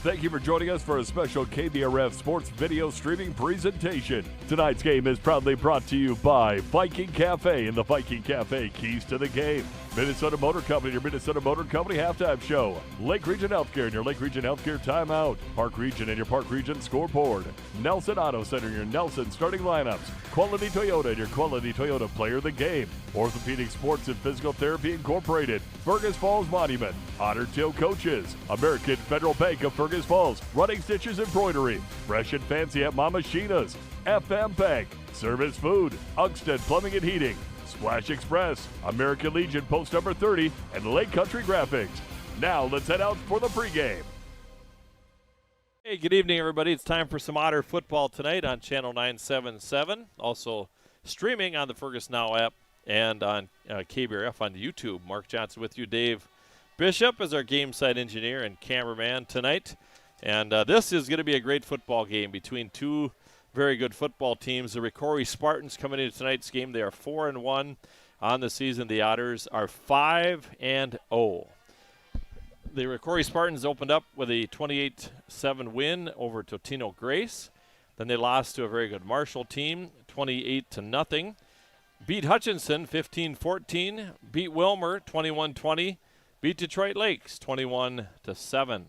Thank you for joining us for a special KBRF sports video streaming presentation. Tonight's game is proudly brought to you by Viking Cafe and the Viking Cafe Keys to the Game. Minnesota Motor Company, your Minnesota Motor Company halftime show. Lake Region Healthcare and your Lake Region Healthcare timeout. Park Region and your Park Region scoreboard. Nelson Auto Center and your Nelson starting lineups. Quality Toyota and your Quality Toyota player of the game. Orthopedic Sports and Physical Therapy Incorporated. Fergus Falls Monument. Otter Tail Coaches. American Federal Bank of Fergus Falls. Running Stitches Embroidery. Fresh and Fancy at Mama Sheena's. FM Bank. Service Food. Uxted Plumbing and Heating. Splash Express, American Legion Post number 30, and Lake Country Graphics. Now let's head out for the pregame. Hey, good evening, everybody. It's time for some Otter football tonight on Channel 977. Also streaming on the Fergus Now app and on KBRF on YouTube. Mark Johnson with you. Dave Bishop is our game site engineer and cameraman tonight. And this is going to be a great football game between two very good football teams. The Rocori Spartans coming into tonight's game. They are 4-1 on the season. The Otters are 5-0. The Rocori Spartans opened up with a 28-7 win over Totino Grace. Then they lost to a very good Marshall team, 28-0. Beat Hutchinson 15-14. Beat Wilmer 21-20. Beat Detroit Lakes 21-7.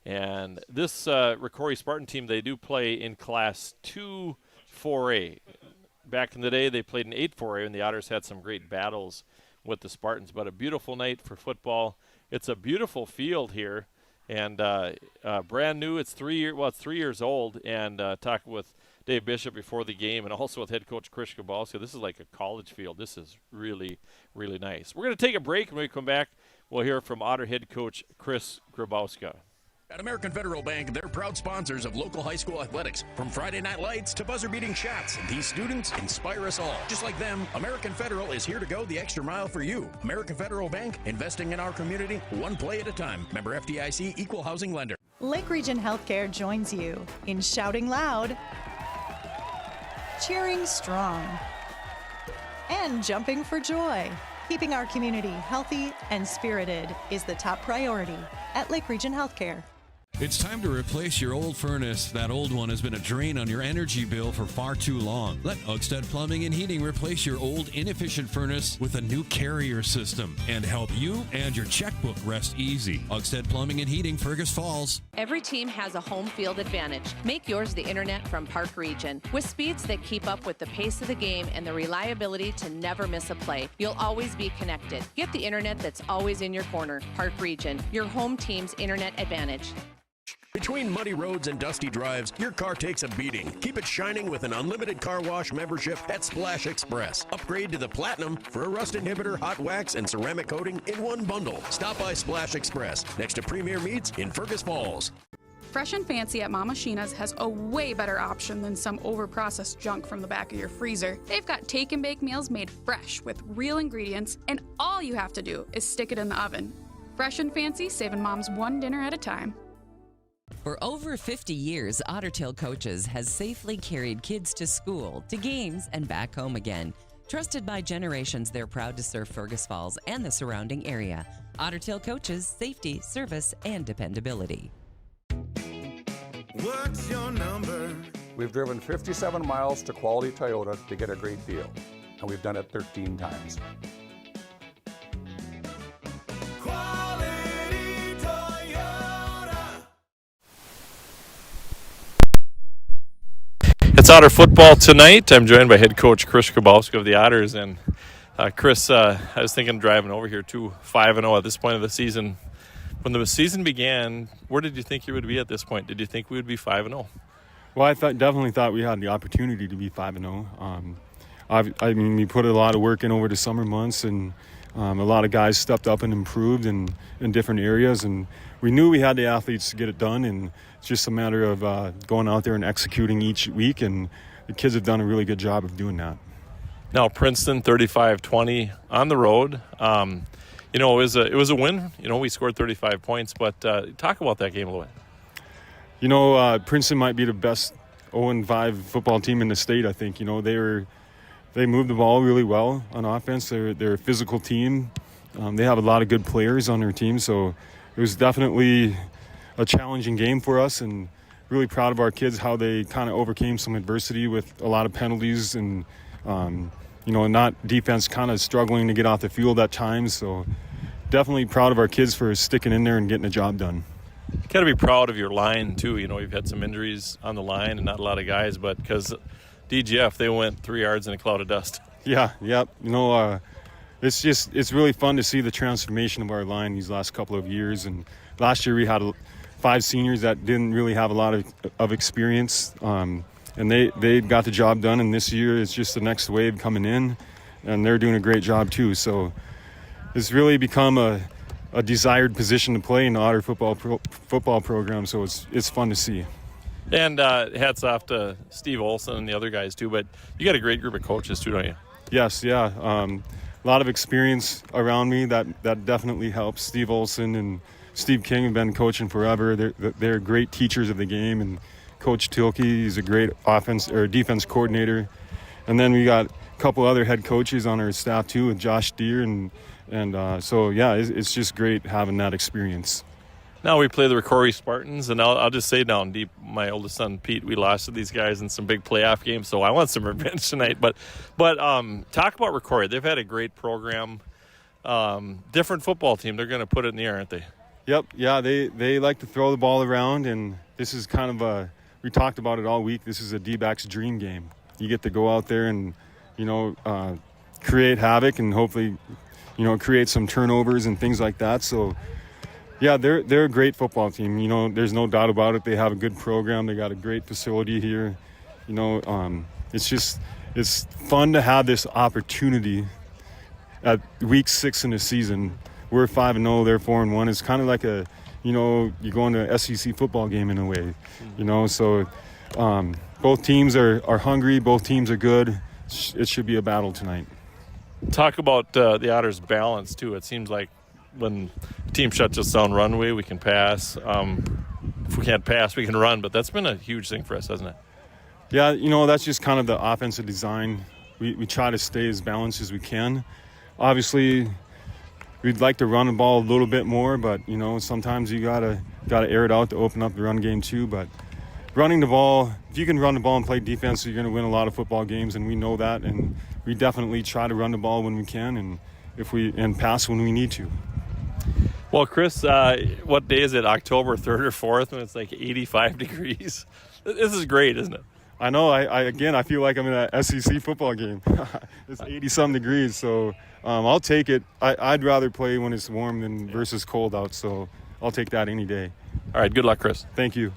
And this Rocori Spartan team, they do play in Class 2 4A. Back in the day, they played in 8 4A, and the Otters had some great battles with the Spartans. But a beautiful night for football. It's a beautiful field here, and brand new. It's 3 years old. And talking with Dave Bishop before the game, and also with head coach Chris Grabowska, this is like a college field. This is really, really nice. We're going to take a break, and when we come back, we'll hear from Otter head coach Chris Grabowska. At American Federal Bank, they're proud sponsors of local high school athletics. From Friday night lights to buzzer-beating shots, these students inspire us all. Just like them, American Federal is here to go the extra mile for you. American Federal Bank, investing in our community, one play at a time. Member FDIC, equal housing lender. Lake Region Healthcare joins you in shouting loud, cheering strong, and jumping for joy. Keeping our community healthy and spirited is the top priority at Lake Region Healthcare. It's time to replace your old furnace. That old one has been a drain on your energy bill for far too long. Let Uxted Plumbing and Heating replace your old inefficient furnace with a new carrier system and help you and your checkbook rest easy. Uxted Plumbing and Heating, Fergus Falls. Every team has a home field advantage. Make yours the internet from Park Region. With speeds that keep up with the pace of the game and the reliability to never miss a play, you'll always be connected. Get the internet that's always in your corner. Park Region, your home team's internet advantage. Between muddy roads and dusty drives, your car takes a beating. Keep it shining with an unlimited car wash membership at Splash Express. Upgrade to the Platinum for a rust inhibitor, hot wax, and ceramic coating in one bundle. Stop by Splash Express next to Premier Meats in Fergus Falls. Fresh and Fancy at Mama Sheena's has a way better option than some overprocessed junk from the back of your freezer. They've got take and bake meals made fresh with real ingredients, and all you have to do is stick it in the oven. Fresh and Fancy, saving moms one dinner at a time. For over 50 years, Otter Tail Coaches has safely carried kids to school, to games, and back home again. Trusted by generations, they're proud to serve Fergus Falls and the surrounding area. Otter Tail Coaches, safety, service, and dependability. What's your number? We've driven 57 miles to Quality Toyota to get a great deal, and we've done it 13 times. It's Otter football tonight. I'm joined by head coach Chris Grabowska of the Otters. And Chris, I was thinking driving over here to 5-0 at this point of the season. When the season began, where did you think you would be at this point? Did you think we would be 5-0? Well, I definitely thought we had the opportunity to be 5-0. I mean, we put a lot of work in over the summer months, and a lot of guys stepped up and improved in different areas, and we knew we had the athletes to get it done, and it's just a matter of going out there and executing each week, and the kids have done a really good job of doing that. Now, Princeton 35-20 on the road. It was a win. We scored 35 points, but talk about that game a little bit. Princeton might be the best 0-5 football team in the state, I think. They move the ball really well on offense. They're a physical team. They have a lot of good players on their team, so it was definitely a challenging game for us, and really proud of our kids, how they kind of overcame some adversity with a lot of penalties and, not defense kind of struggling to get off the field at times. So definitely proud of our kids for sticking in there and getting the job done. You got to be proud of your line, too. You've had some injuries on the line and not a lot of guys, but because DGF, they went 3 yards in a cloud of dust. Yeah. It's really fun to see the transformation of our line these last couple of years. And last year we had 5 seniors that didn't really have a lot of experience, and they got the job done. And this year it's just the next wave coming in, and they're doing a great job too. So it's really become a desired position to play in the Otter football program. So it's fun to see. And hats off to Steve Olson and the other guys too. But you got a great group of coaches too, don't you? Yes, yeah. A lot of experience around me that definitely helps. Steve Olson and Steve King have been coaching forever. They're great teachers of the game, and Coach Tilke, he's a great defense coordinator. And then we got a couple other head coaches on our staff too, with Josh Deere, and it's just great having that experience. Now we play the Rocori Spartans, and I'll just say down deep, my oldest son Pete, we lost to these guys in some big playoff games, so I want some revenge tonight. But talk about Rocori. They've had a great program, different football team. They're going to put it in the air, aren't they? Yep, yeah, they like to throw the ball around, and this is kind of we talked about it all week. This is a D-back's dream game. You get to go out there and create havoc and hopefully create some turnovers and things like that. So. Yeah, they're a great football team. There's no doubt about it. They have a good program. They got a great facility here. It's fun to have this opportunity at week 6 in the season. We're 5-0, they're 4-1. It's kind of like you're going to an SEC football game in a way. So both teams are hungry. Both teams are good. It should be a battle tonight. Talk about the Otters' balance too. It seems like when the team shuts us down runway, we can pass. If we can't pass, we can run. But that's been a huge thing for us, hasn't it? Yeah, that's just kind of the offensive design. We try to stay as balanced as we can. Obviously, we'd like to run the ball a little bit more, but sometimes you gotta air it out to open up the run game too. But running the ball, if you can run the ball and play defense, you're going to win a lot of football games, and we know that. And we definitely try to run the ball when we can, and pass when we need to. Well, Chris, what day is it? October 3rd or 4th when it's like 85 degrees? This is great, isn't it? I know. I feel like I'm in an SEC football game. It's 80-some degrees, so I'll take it. I'd rather play when it's warm than versus cold out, so I'll take that any day. All right, good luck, Chris. Thank you.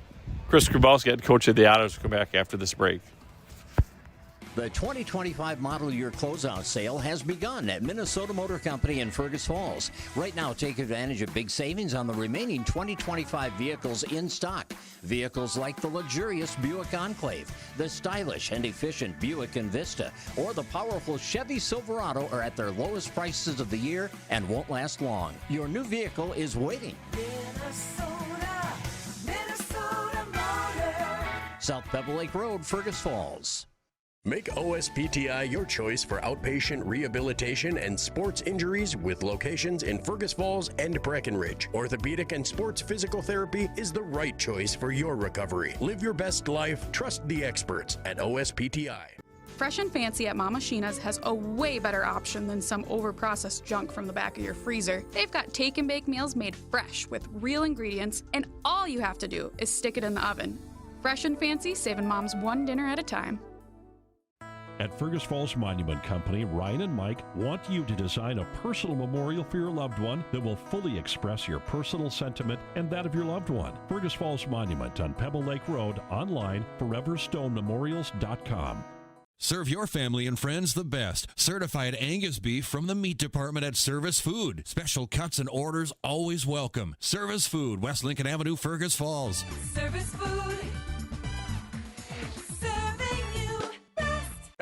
Chris Grabowski, head coach of the Otters, will come back after this break. The 2025 model year closeout sale has begun at Minnesota Motor Company in Fergus Falls. Right now, take advantage of big savings on the remaining 2025 vehicles in stock. Vehicles like the luxurious Buick Enclave, the stylish and efficient Buick Envista, or the powerful Chevy Silverado are at their lowest prices of the year and won't last long. Your new vehicle is waiting. Minnesota Motor. South Pebble Lake Road, Fergus Falls. Make OSPTI your choice for outpatient rehabilitation and sports injuries with locations in Fergus Falls and Breckenridge. Orthopedic and sports physical therapy is the right choice for your recovery. Live your best life. Trust the experts at OSPTI. Fresh and Fancy at Mama Sheena's has a way better option than some overprocessed junk from the back of your freezer. They've got take and bake meals made fresh with real ingredients, and all you have to do is stick it in the oven. Fresh and Fancy, saving moms one dinner at a time. At Fergus Falls Monument Company, Ryan and Mike want you to design a personal memorial for your loved one that will fully express your personal sentiment and that of your loved one. Fergus Falls Monument on Pebble Lake Road, online, foreverstonememorials.com. Serve your family and friends the best. Certified Angus beef from the meat department at Service Food. Special cuts and orders always welcome. Service Food, West Lincoln Avenue, Fergus Falls. Service Food.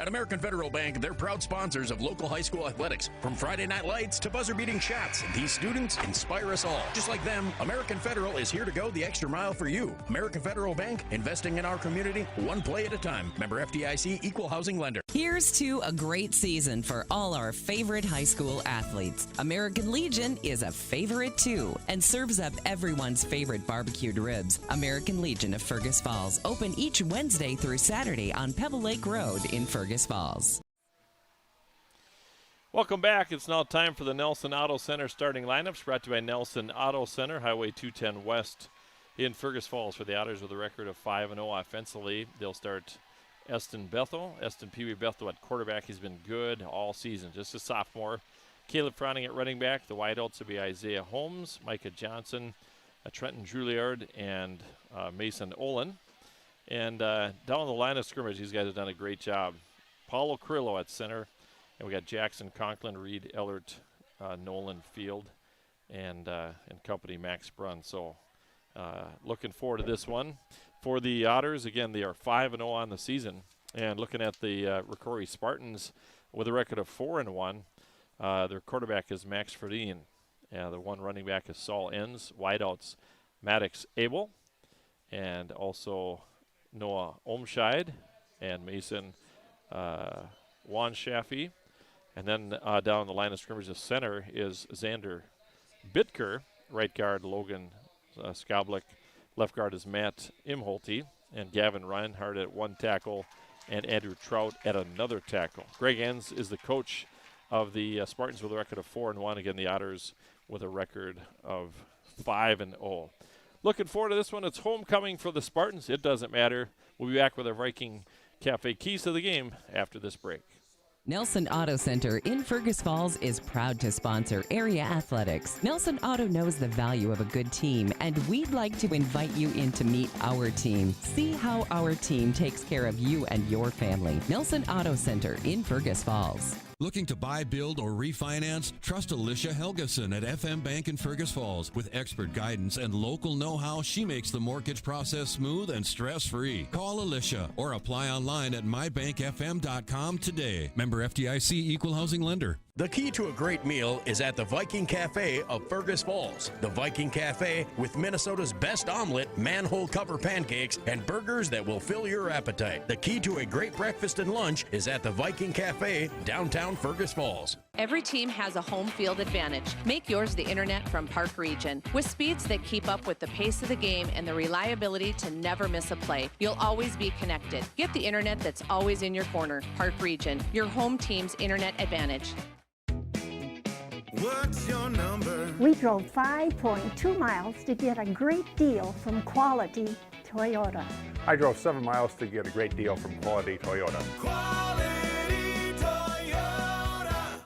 At American Federal Bank, they're proud sponsors of local high school athletics. From Friday night lights to buzzer-beating shots, these students inspire us all. Just like them, American Federal is here to go the extra mile for you. American Federal Bank, investing in our community, one play at a time. Member FDIC, equal housing lender. Here's to a great season for all our favorite high school athletes. American Legion is a favorite too and serves up everyone's favorite barbecued ribs. American Legion of Fergus Falls, open each Wednesday through Saturday on Pebble Lake Road in Fergus Falls. Welcome back. It's now time for the Nelson Auto Center starting lineups, brought to you by Nelson Auto Center, Highway 210 West in Fergus Falls. For the Otters with a record of 5-0 offensively, they'll start Eston Pee Wee Bethel at quarterback. He's been good all season, just a sophomore. Caleb Fronning at running back. The wideouts will be Isaiah Holmes, Micah Johnson, Trenton Juilliard, and Mason Olin. And down the line of scrimmage, these guys have done a great job. Paulo Carrillo at center. And we got Jackson Conklin, Reed Ellert, Nolan Field, and company, Max Brunn. So looking forward to this one. For the Otters, again, they are 5-0 on the season. And looking at the Rocori Spartans with a record of 4-1, their quarterback is Max Ferdine. The one running back is Saul Enns. Wideouts, Maddox Abel, and also Noah Omscheid and Mason Wanshaffy. And then down the line of scrimmage, the center is Xander Bitker. Right guard, Logan Skoblik. Left guard is Matt Imholte. And Gavin Reinhardt at one tackle. And Andrew Trout at another tackle. Greg Enns is the coach of the Spartans with a record of 4-1. Again, the Otters with a record of 5-0. Looking forward to this one. It's homecoming for the Spartans. It doesn't matter. We'll be back with our Viking Cafe keys to the game after this break. Nelson Auto Center in Fergus Falls is proud to sponsor area athletics. Nelson Auto knows the value of a good team, and we'd like to invite you in to meet our team. See how our team takes care of you and your family. Nelson Auto Center in Fergus Falls. Looking to buy, build, or refinance? Trust Alicia Helgeson at FM Bank in Fergus Falls. With expert guidance and local know-how, she makes the mortgage process smooth and stress-free. Call Alicia or apply online at mybankfm.com today. Member FDIC, equal housing lender. The key to a great meal is at the Viking Cafe of Fergus Falls. The Viking Cafe with Minnesota's best omelet, manhole cover pancakes, and burgers that will fill your appetite. The key to a great breakfast and lunch is at the Viking Cafe, downtown Fergus Falls. Every team has a home field advantage. Make yours the internet from Park Region. With speeds that keep up with the pace of the game and the reliability to never miss a play, you'll always be connected. Get the internet that's always in your corner. Park Region, your home team's internet advantage. What's your number? We drove 5.2 miles to get a great deal from Quality Toyota. I drove 7 miles to get a great deal from Quality Toyota. Quality Toyota.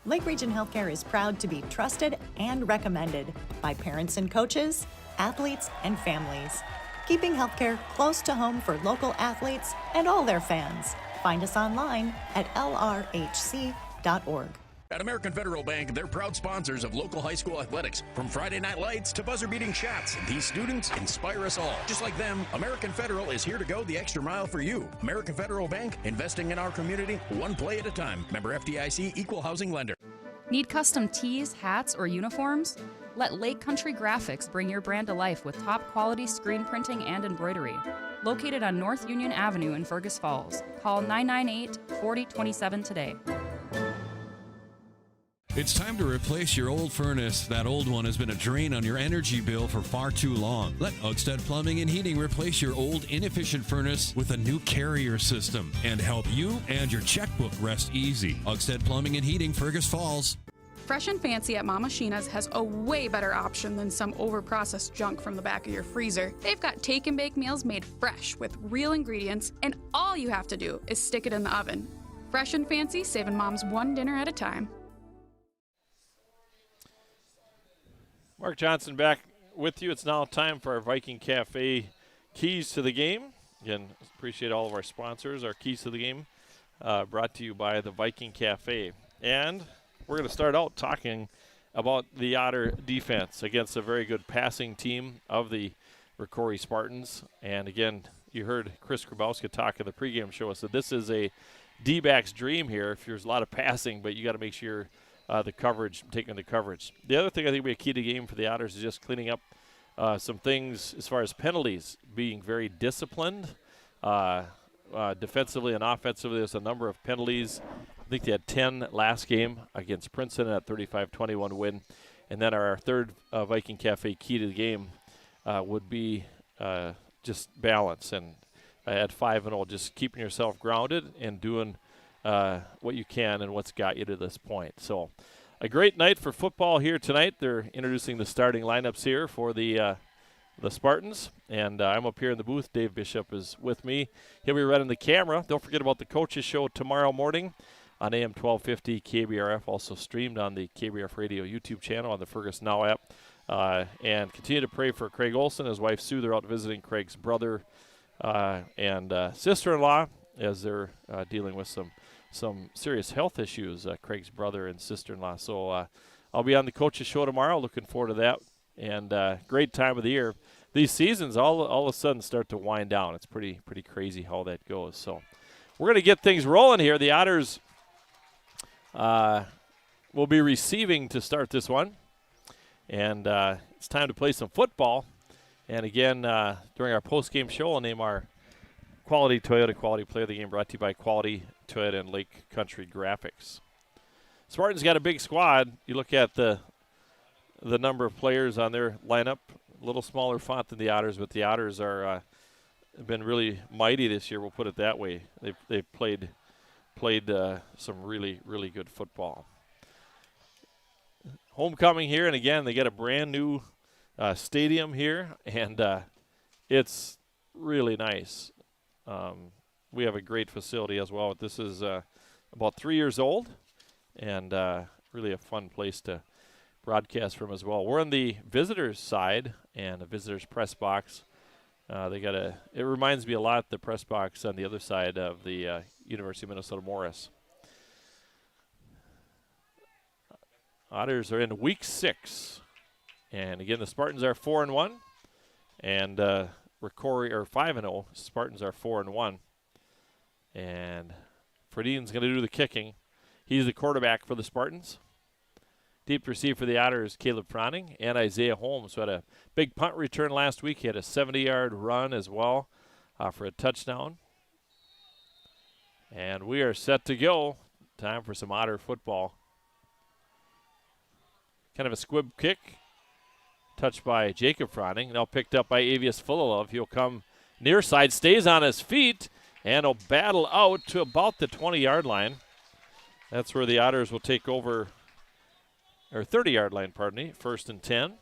Lake Region Healthcare is proud to be trusted and recommended by parents and coaches, athletes, and families. Keeping healthcare close to home for local athletes and all their fans. Find us online at lrhc.org. At American Federal Bank, they're proud sponsors of local high school athletics. From Friday night lights to buzzer-beating shots, these students inspire us all. Just like them, American Federal is here to go the extra mile for you. American Federal Bank, investing in our community, one play at a time. Member FDIC, equal housing lender. Need custom tees, hats, or uniforms? Let Lake Country Graphics bring your brand to life with top quality screen printing and embroidery. Located on North Union Avenue in Fergus Falls. Call 998-4027 today. It's time to replace your old furnace. That old one has been a drain on your energy bill for far too long. Let Otters Plumbing and Heating replace your old inefficient furnace with a new carrier system and help you and your checkbook rest easy. Otters Plumbing and Heating, Fergus Falls. Fresh and Fancy at Mama Sheena's has a way better option than some overprocessed junk from the back of your freezer. They've got take and bake meals made fresh with real ingredients, and all you have to do is stick it in the oven. Fresh and Fancy, saving moms one dinner at a time. Mark Johnson back with you. It's now time for our Viking Cafe keys to the game. Again, appreciate all of our sponsors. Our keys to the game brought to you by the Viking Cafe. And we're going to start out talking about the Otter defense against a very good passing team of the Rocori Spartans. And again, you heard Chris Grabowski talk in the pregame show. So this is a D-back's dream here. If there's a lot of passing, but you got to make sure the coverage, taking the coverage. The other thing I think will be a key to the game for the Otters is just cleaning up some things as far as penalties, being very disciplined. Defensively and offensively, there's a number of penalties. I think they had 10 last game against Princeton at 35-21 win. And then our third Viking Cafe key to the game would be just balance. And at 5-0, just keeping yourself grounded and doing what you can and what's got you to this point. So a great night for football here tonight. They're introducing the starting lineups here for the Spartans. And I'm up here in the booth. Dave Bishop is with me. He'll be running the camera. Don't forget about the Coaches Show tomorrow morning on AM 1250 KBRF, also streamed on the KBRF Radio YouTube channel on the Fergus Now app. And continue to pray for Craig Olson, his wife Sue. They're out visiting Craig's brother and sister-in-law as they're dealing with some serious health issues, Craig's brother and sister-in-law. So I'll be on the Coaches Show tomorrow. Looking forward to that. And great time of the year. These seasons all of a sudden start to wind down. It's pretty crazy how that goes. So we're going to get things rolling here. The Otters will be receiving to start this one. And it's time to play some football. And again, during our post-game show, I'll name our Quality Toyota Quality Player of the Game, brought to you by Quality Toyota and Lake Country Graphics. Spartans got a big squad. You look at the number of players on their lineup, a little smaller font than the Otters, but the Otters are have been really mighty this year. We'll put it that way. They've played some really good football. Homecoming here, and again they get a brand new stadium here, and it's really nice. We have a great facility as well. This is about 3 years old, and really a fun place to broadcast from as well. We're on the visitors' side and the visitors' press box. It reminds me a lot of the press box on the other side of the University of Minnesota Morris. Otters are in week 6. And again, the Spartans are 4-1. And Rocori are 5-0. Spartans are 4-1. And Fredine's going to do the kicking. He's the quarterback for the Spartans. Deep receive for the Otters, Caleb Froning and Isaiah Holmes, who had a big punt return last week. He had a 70-yard run as well for a touchdown. And we are set to go. Time for some Otter football. Kind of a squib kick. Touched by Jacob Froning. Now picked up by Avius Fullilove. He'll come near side, stays on his feet, and will battle out to about the 20-yard line. That's where the Otters will take over, or 30-yard line, pardon me, 1st and 10.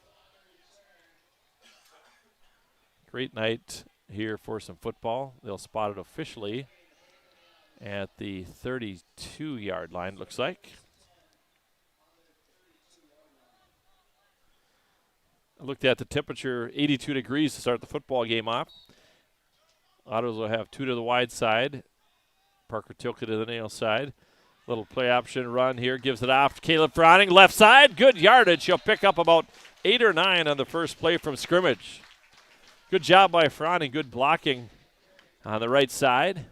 Great night here for some football. They'll spot it officially at the 32-yard line, looks like. I looked at the temperature, 82 degrees to start the football game off. Otters will have 2 to the wide side. Parker Tilke to the nail side. Little play option run here, gives it off to Caleb Froning, left side, good yardage. He'll pick up about 8 or 9 on the first play from scrimmage. Good job by Froning, good blocking on the right side.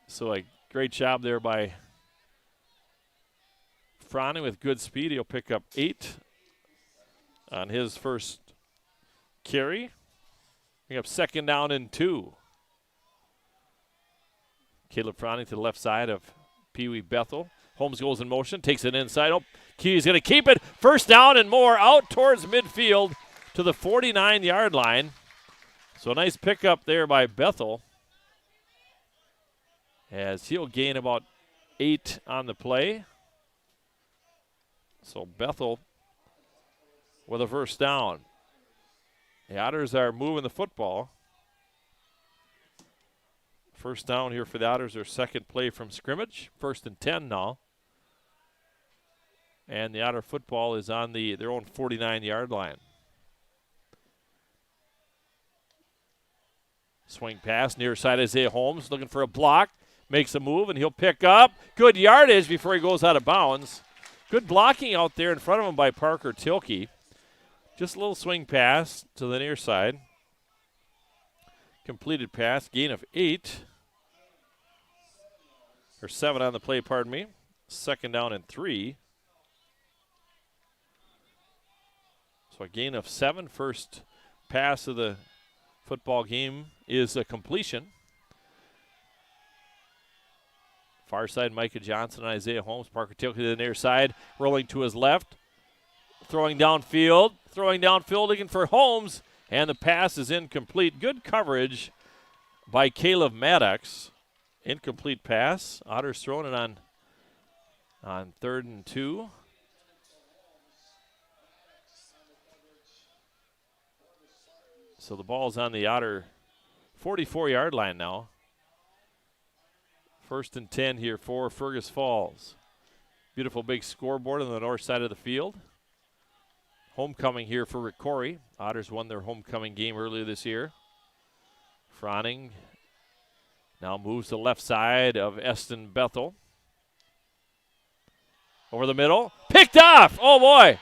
So a great job there by Froning with good speed. He'll pick up 8 on his first carry. Pick up 2nd down and 2. Caleb Froning to the left side of Pee Wee Bethel. Holmes goes in motion, takes it inside. Oh, Key's going to keep it. 1st down and more out towards midfield to the 49-yard line. So a nice pickup there by Bethel, as he'll gain about 8 on the play. So Bethel with a 1st down. The Otters are moving the football. 1st down here for the Otters, their 2nd play from scrimmage. 1st and 10 now. And the Otter football is on their own 49-yard line. Swing pass, near side Isaiah Holmes, looking for a block. Makes a move, and he'll pick up good yardage before he goes out of bounds. Good blocking out there in front of him by Parker Tilke. Just a little swing pass to the near side. Completed pass, gain of 8. Or 7 on the play, pardon me. 2nd down and 3. So a gain of 7. First pass of the football game is a completion. Far side, Micah Johnson and Isaiah Holmes. Parker Tilke to the near side, rolling to his left. Throwing downfield looking for Holmes, and the pass is incomplete. Good coverage by Caleb Maddox. Incomplete pass. Otters throwing it on 3rd and 2. So the ball's on the Otter 44-yard line now. 1st and 10 here for Fergus Falls. Beautiful big scoreboard on the north side of the field. Homecoming here for Rocori. Otters won their homecoming game earlier this year. Froning now moves to the left side of Eston Bethel. Over the middle. Picked off! Oh, boy.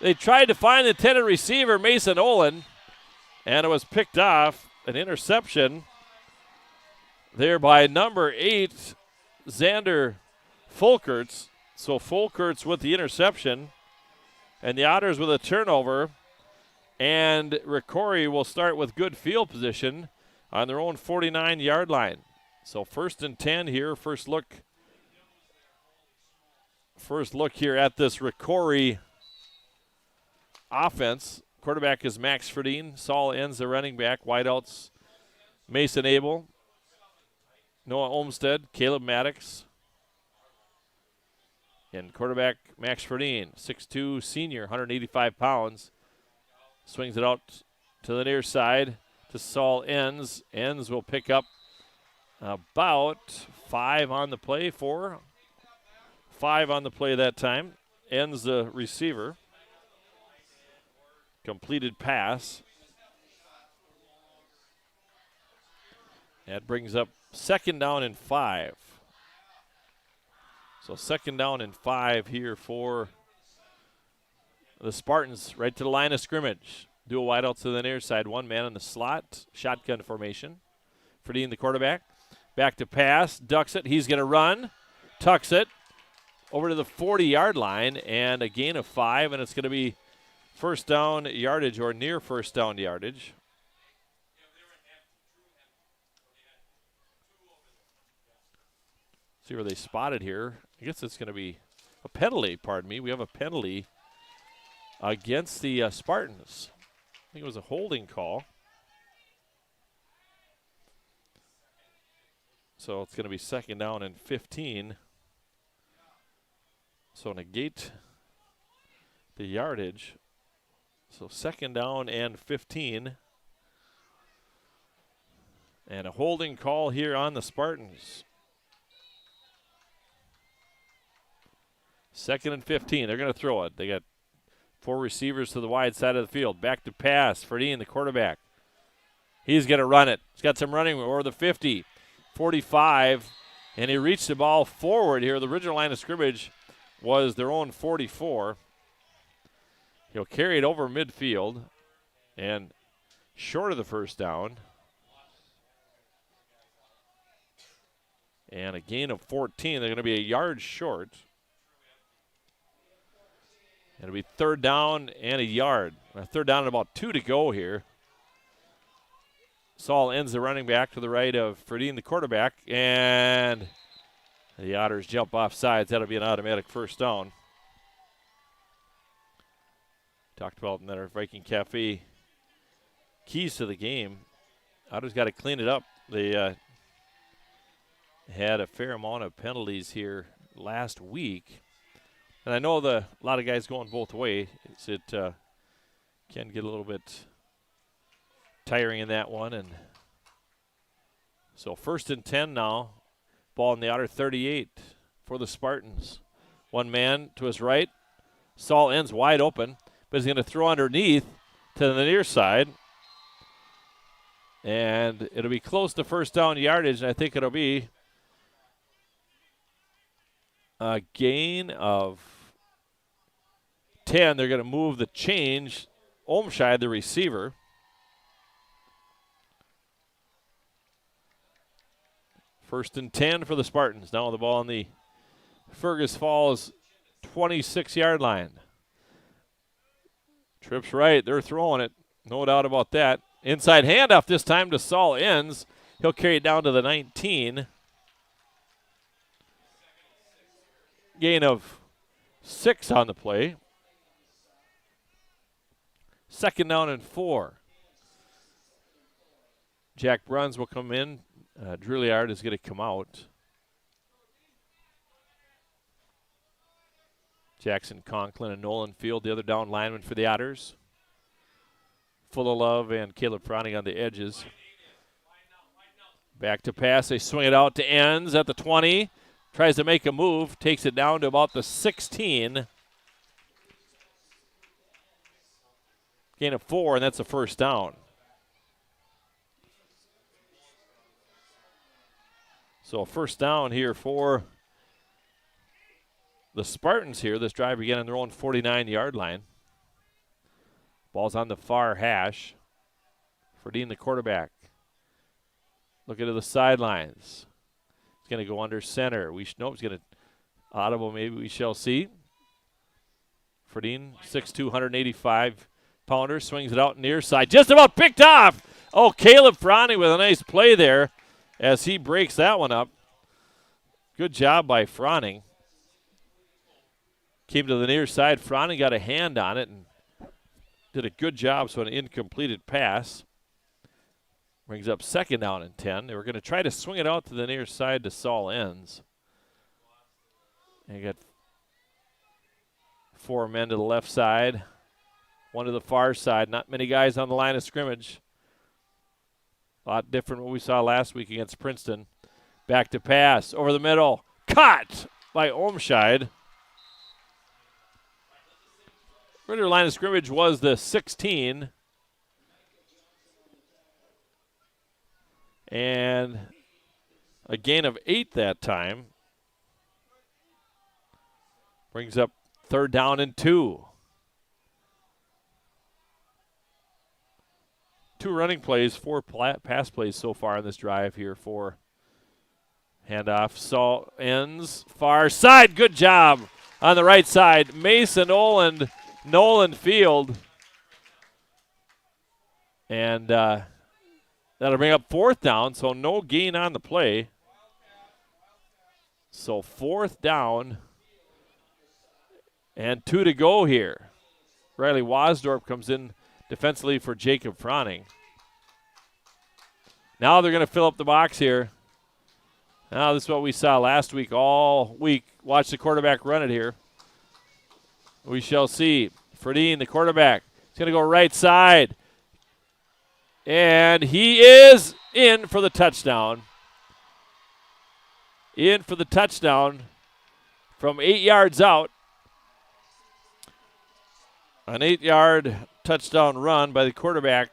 They tried to find the intended receiver, Mason Olin, and it was picked off. An interception there by number 8, Xander Folkerts. So Folkerts with the interception, and the Otters with a turnover. And Rocori will start with good field position on their own 49-yard line. So 1st and 10 here. First look here at this Rocori offense. Quarterback is Max Ferdine. Saul Enns, the running back. Wideouts, Mason Abel, Noah Olmstead, Caleb Maddox. And quarterback Max Ferdine, 6'2", senior, 185 pounds. Swings it out to the near side to Saul Enns. Enns will pick up about 5 on the play, 5 on the play that time. Enns the receiver. Completed pass. That brings up 2nd down and 5. So 2nd down and 5 here for the Spartans, right to the line of scrimmage. Dual wideouts to the near side. 1 man in the slot. Shotgun formation. Ferdine, the quarterback. Back to pass. Ducks it. He's going to run. Tucks it. Over to the 40-yard line. And a gain of 5. And it's going to be first down yardage or near first down yardage. See where they spotted here. I guess it's going to be a penalty, pardon me. We have a penalty against the Spartans. I think it was a holding call. So it's going to be 2nd down and 15. So negate the yardage. So 2nd down and 15. And a holding call here on the Spartans. 2nd and 15. They're going to throw it. They got 4 receivers to the wide side of the field. Back to pass. Ferdine, the quarterback. He's going to run it. He's got some running over the 50, 45, and he reached the ball forward here. The original line of scrimmage was their own 44. He'll carry it over midfield and short of the first down. And a gain of 14. They're going to be a yard short. It'll be 3rd down and a yard. 3rd down and about 2 to go here. Saul Enns the running back to the right of Ferdine, the quarterback. And the Otters jump off sides. That'll be an automatic first down. Talked about in our Viking Cafe keys to the game. Otters got to clean it up. They had a fair amount of penalties here last week. And I know a lot of guys going both ways. It can get a little bit tiring in that one. And so 1st and 10 now. Ball in the Otter 38 for the Spartans. 1 man to his right. Saul Enns wide open, but he's going to throw underneath to the near side. And it'll be close to first down yardage, and I think it'll be a gain of 10. They're going to move the change. Olmscheid, the receiver. First and 10 for the Spartans. Now the ball on the Fergus Falls 26-yard line. Trips right. They're throwing it. No doubt about that. Inside handoff this time to Saul Enns. He'll carry it down to the 19. Gain of 6 on the play. Second down and 4. Jack Bruns will come in. Drouillard is going to come out. Jackson Conklin and Nolan Field, the other down lineman for the Otters. Full of Love and Caleb Fronting on the edges. Back to pass. They swing it out to Enns at the 20. Tries to make a move. Takes it down to about the 16. Gain of 4, and that's a first down. So first down here for the Spartans here. This drive began on their own 49-yard line. Ball's on the far hash. Ferdine, the quarterback. Looking to the sidelines. He's going to go under center. Nope, he's going to audible, maybe we shall see. Ferdine, 6'2", 185-pounder, swings it out near side. Just about picked off. Oh, Caleb Fronting with a nice play there as he breaks that one up. Good job by Fronting. Came to the near side. Fronting got a hand on it and did a good job, so an incompleted pass. Brings up second down and 10. They were going to try to swing it out to the near side to Saul Enns. And you got 4 men to the left side, 1 to the far side. Not many guys on the line of scrimmage. A lot different what we saw last week against Princeton. Back to pass. Over the middle. Caught by Olmscheid. Ritter line of scrimmage was the 16. And a gain of 8 that time. Brings up third down and 2. 2 running plays, 4 pass plays so far in this drive here for handoff. Saul Enns, far side. Good job on the right side. Mason Oland, Nolan Field. And that'll bring up fourth down, so no gain on the play. So fourth down and 2 to go here. Riley Wasdorp comes in defensively for Jacob Fronting. Now they're going to fill up the box here. Now this is what we saw last week all week. Watch the quarterback run it here. We shall see. Ferdine, the quarterback, is going to go right side. And he is in for the touchdown. In for the touchdown from 8 yards out. An 8-yard touchdown run by the quarterback,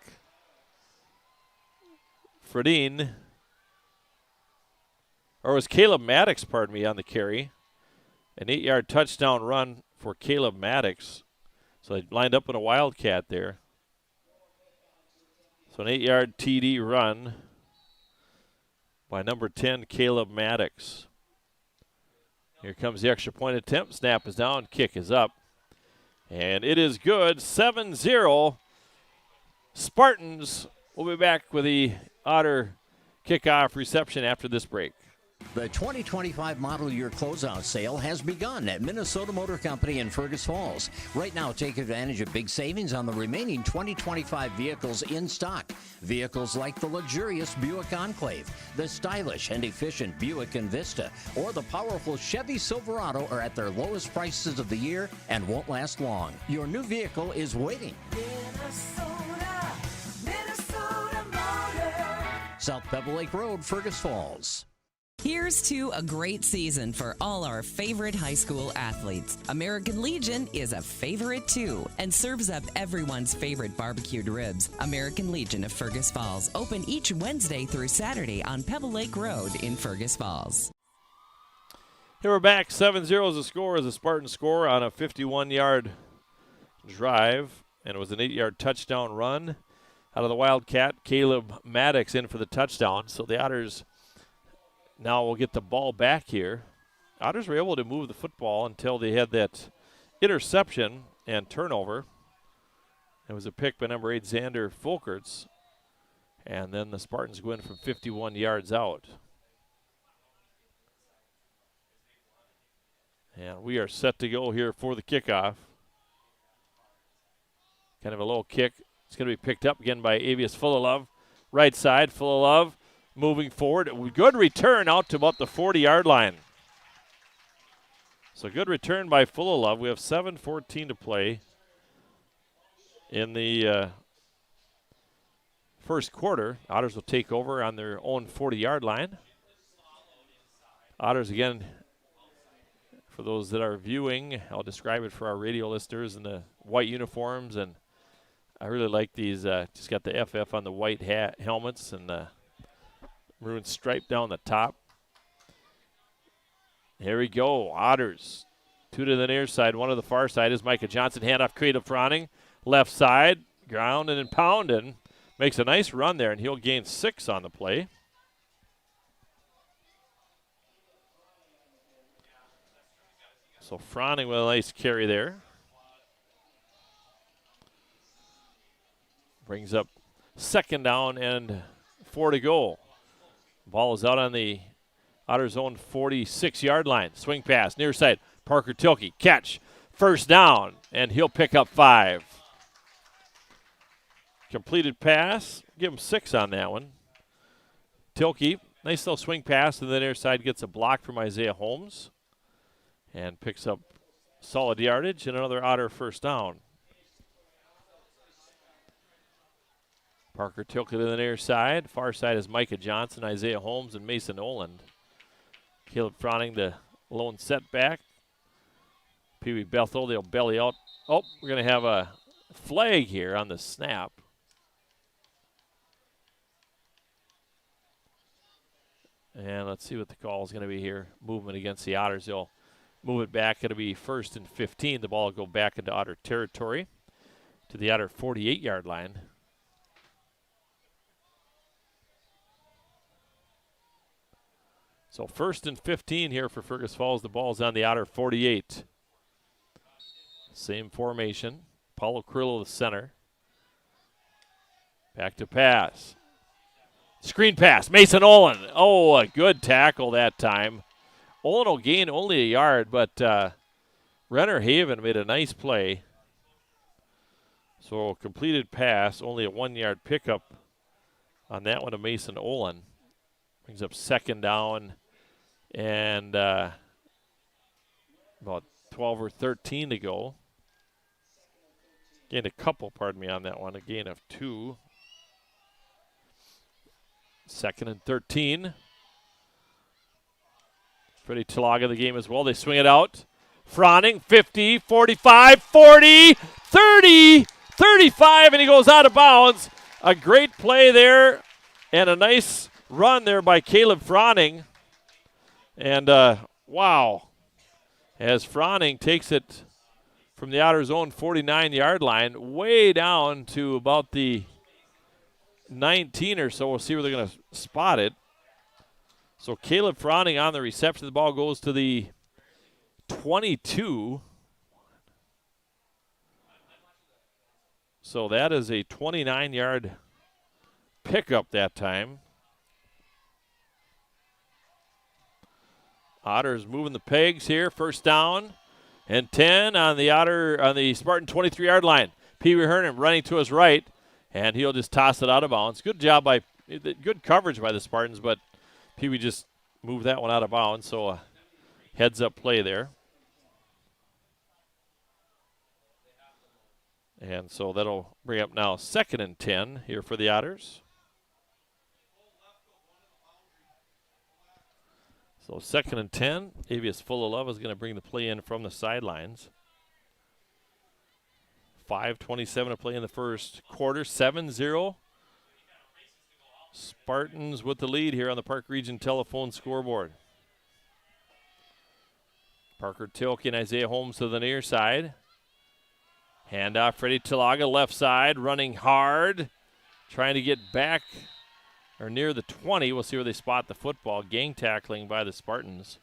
Ferdine. Or it was Caleb Maddox, pardon me, on the carry. An 8-yard touchdown run for Caleb Maddox. So they lined up in a wildcat there. So an 8-yard TD run by number 10, Caleb Maddox. Here comes the extra point attempt. Snap is down, kick is up. And it is good, 7-0. Spartans will be back with the Otter kickoff reception after this break. The 2025 model year closeout sale has begun at Minnesota Motor Company in Fergus Falls. Right now, take advantage of big savings on the remaining 2025 vehicles in stock. Vehicles like the luxurious Buick Enclave, the stylish and efficient Buick Envista, or the powerful Chevy Silverado are at their lowest prices of the year and won't last long. Your new vehicle is waiting. Minnesota Motor. South Pebble Lake Road, Fergus Falls. Here's to a great season for all our favorite high school athletes. American Legion is a favorite too and serves up everyone's favorite barbecued ribs. American Legion of Fergus Falls, open each Wednesday through Saturday on Pebble Lake Road in Fergus Falls. Here we're back. 7-0 is the score as a Spartan score on a 51-yard drive. And it was an 8-yard touchdown run out of the Wildcat. Caleb Maddox in for the touchdown. So the Otters Now we'll get the ball back here. Otters were able to move the football until they had that interception and turnover. It was a pick by number 8, Xander Folkerts. And then the Spartans go in from 51 yards out. And we are set to go here for the kickoff. Kind of a low kick. It's going to be picked up again by Avius Fullilove. Right side, Fullilove moving forward. Good return out to about the 40-yard line. So good return by Fullilove. We have 7:14 to play in the first quarter. Otters will take over on their own 40-yard line. Otters again, for those that are viewing, I'll describe it for our radio listeners in the white uniforms, and I really like these. Just got the FF on the white helmets and the maroon stripe down the top. Here we go. Otters. 2 to the near side. 1 to the far side is Micah Johnson. Handoff Caleb Froning. Left side. Grounding and pounding. Makes a nice run there, and he'll gain 6 on the play. So Froning with a nice carry there. Brings up 2nd down and 4 to go. Ball is out on the Otters' own 46-yard line. Swing pass, near side. Parker Tilke, catch. 1st down, and he'll pick up 5. Completed pass. Give him 6 on that one. Tilke, nice little swing pass to the near side. Gets a block from Isaiah Holmes. And picks up solid yardage and another Otter 1st down. Parker Tilke to the near side. Far side is Micah Johnson, Isaiah Holmes, and Mason Oland. Caleb Froning, the lone setback. Pee Wee Bethel, they'll belly out. Oh, we're going to have a flag here on the snap. And let's see what the call is going to be here. Movement against the Otters. They'll move it back. It'll be 1st and 15. The ball will go back into Otter territory to the Otter 48-yard line. So 1st and 15 here for Fergus Falls. The ball's on the Otter 48. Same formation. Paulo Carrillo, the center. Back to pass. Screen pass. Mason Olin. Oh, a good tackle that time. Olin will gain only a yard, but Renner Haven made a nice play. So completed pass, only a 1-yard pickup on that one to Mason Olin. Brings up 2nd down and about 12 or 13 to go. Gained a couple, on that one. A gain of 2. 2nd and 13. Freddie Talaga the game as well. They swing it out. Froning, 50, 45, 40, 30, 35, and he goes out of bounds. A great play there and a nice run there by Caleb Froning. And, wow, as Froning takes it from the Otters' own 49-yard line way down to about the 19 or so. We'll see where they're going to spot it. So Caleb Froning on the reception. The ball goes to the 22. So that is a 29-yard pickup that time. Otters moving the pegs here. 1st down and 10 on the Spartan 23-yard line. Pee Wee Hernan running to his right, and he'll just toss it out of bounds. Good coverage by the Spartans, but Pee Wee just moved that one out of bounds, so a heads-up play there. And so that'll bring up now 2nd and 10 here for the Otters. So 2nd and 10. Avius Fullilove is going to bring the play in from the sidelines. 5:27 to play in the first quarter. 7-0. Spartans with the lead here on the Park Region telephone scoreboard. Parker Tilke and Isaiah Holmes to the near side. Handoff, Freddie Talaga, left side, running hard. Trying to get back or near the 20. We'll see where they spot the football. Gang tackling by the Spartans.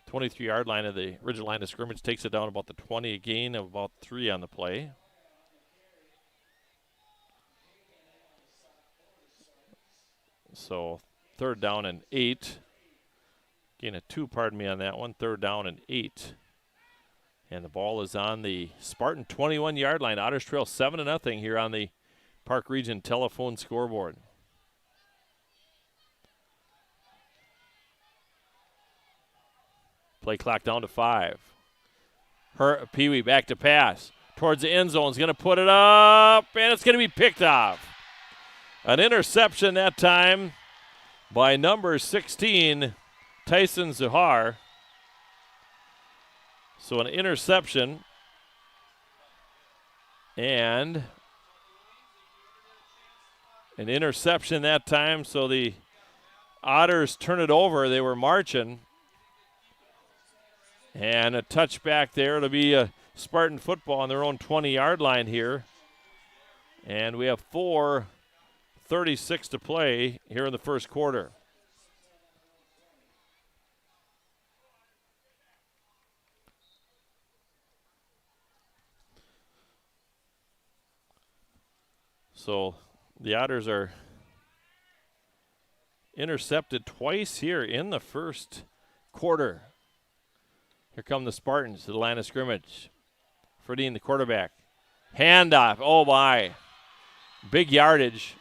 23-yard line of the original line of scrimmage takes it down about the 20, a gain of about 3 on the play. So 3rd down and 8. Gain of 2, pardon me, on that one. 3rd down and 8. And the ball is on the Spartan 21-yard line. Otters trail 7-0 here on the Park Region telephone scoreboard. Play clock down to 5. Pee-wee back to pass. Towards the end zone. Is going to put it up, and it's going to be picked off. An interception that time by number 16, Tyson Zuhar. So an interception. And an interception that time. So the Otters turn it over. They were marching. And a touchback there. It'll be a Spartan football on their own 20-yard line here. And we have 4:36 to play here in the first quarter. So the Otters are intercepted twice here in the first quarter. Here come the Spartans to the line of scrimmage. Ferdine, the quarterback. Handoff. Oh, my. Big yardage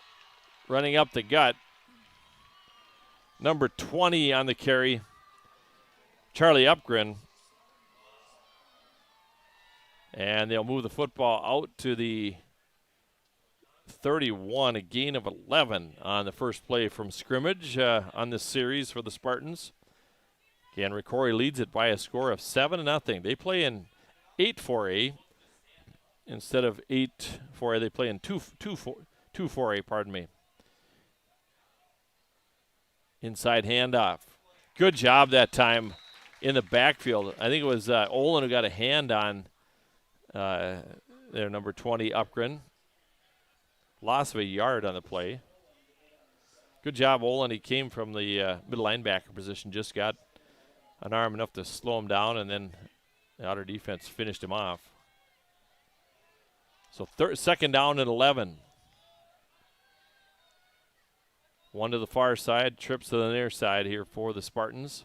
running up the gut. Number 20 on the carry, Charlie Upgren. And they'll move the football out to the 31, a gain of 11 on the first play from scrimmage on this series for the Spartans. Again, Rocori leads it by a score of 7-0. They play in 8-4A instead of 8-4A. They play in 2-4A, pardon me. Inside handoff. Good job that time in the backfield. I think it was Olin who got a hand on their number 20, Upgren. Loss of a yard on the play. Good job, Olin. He came from the middle linebacker position, just got an arm enough to slow him down, and then the Otter defense finished him off. So 2nd down and 11. One to the far side, trips to the near side here for the Spartans.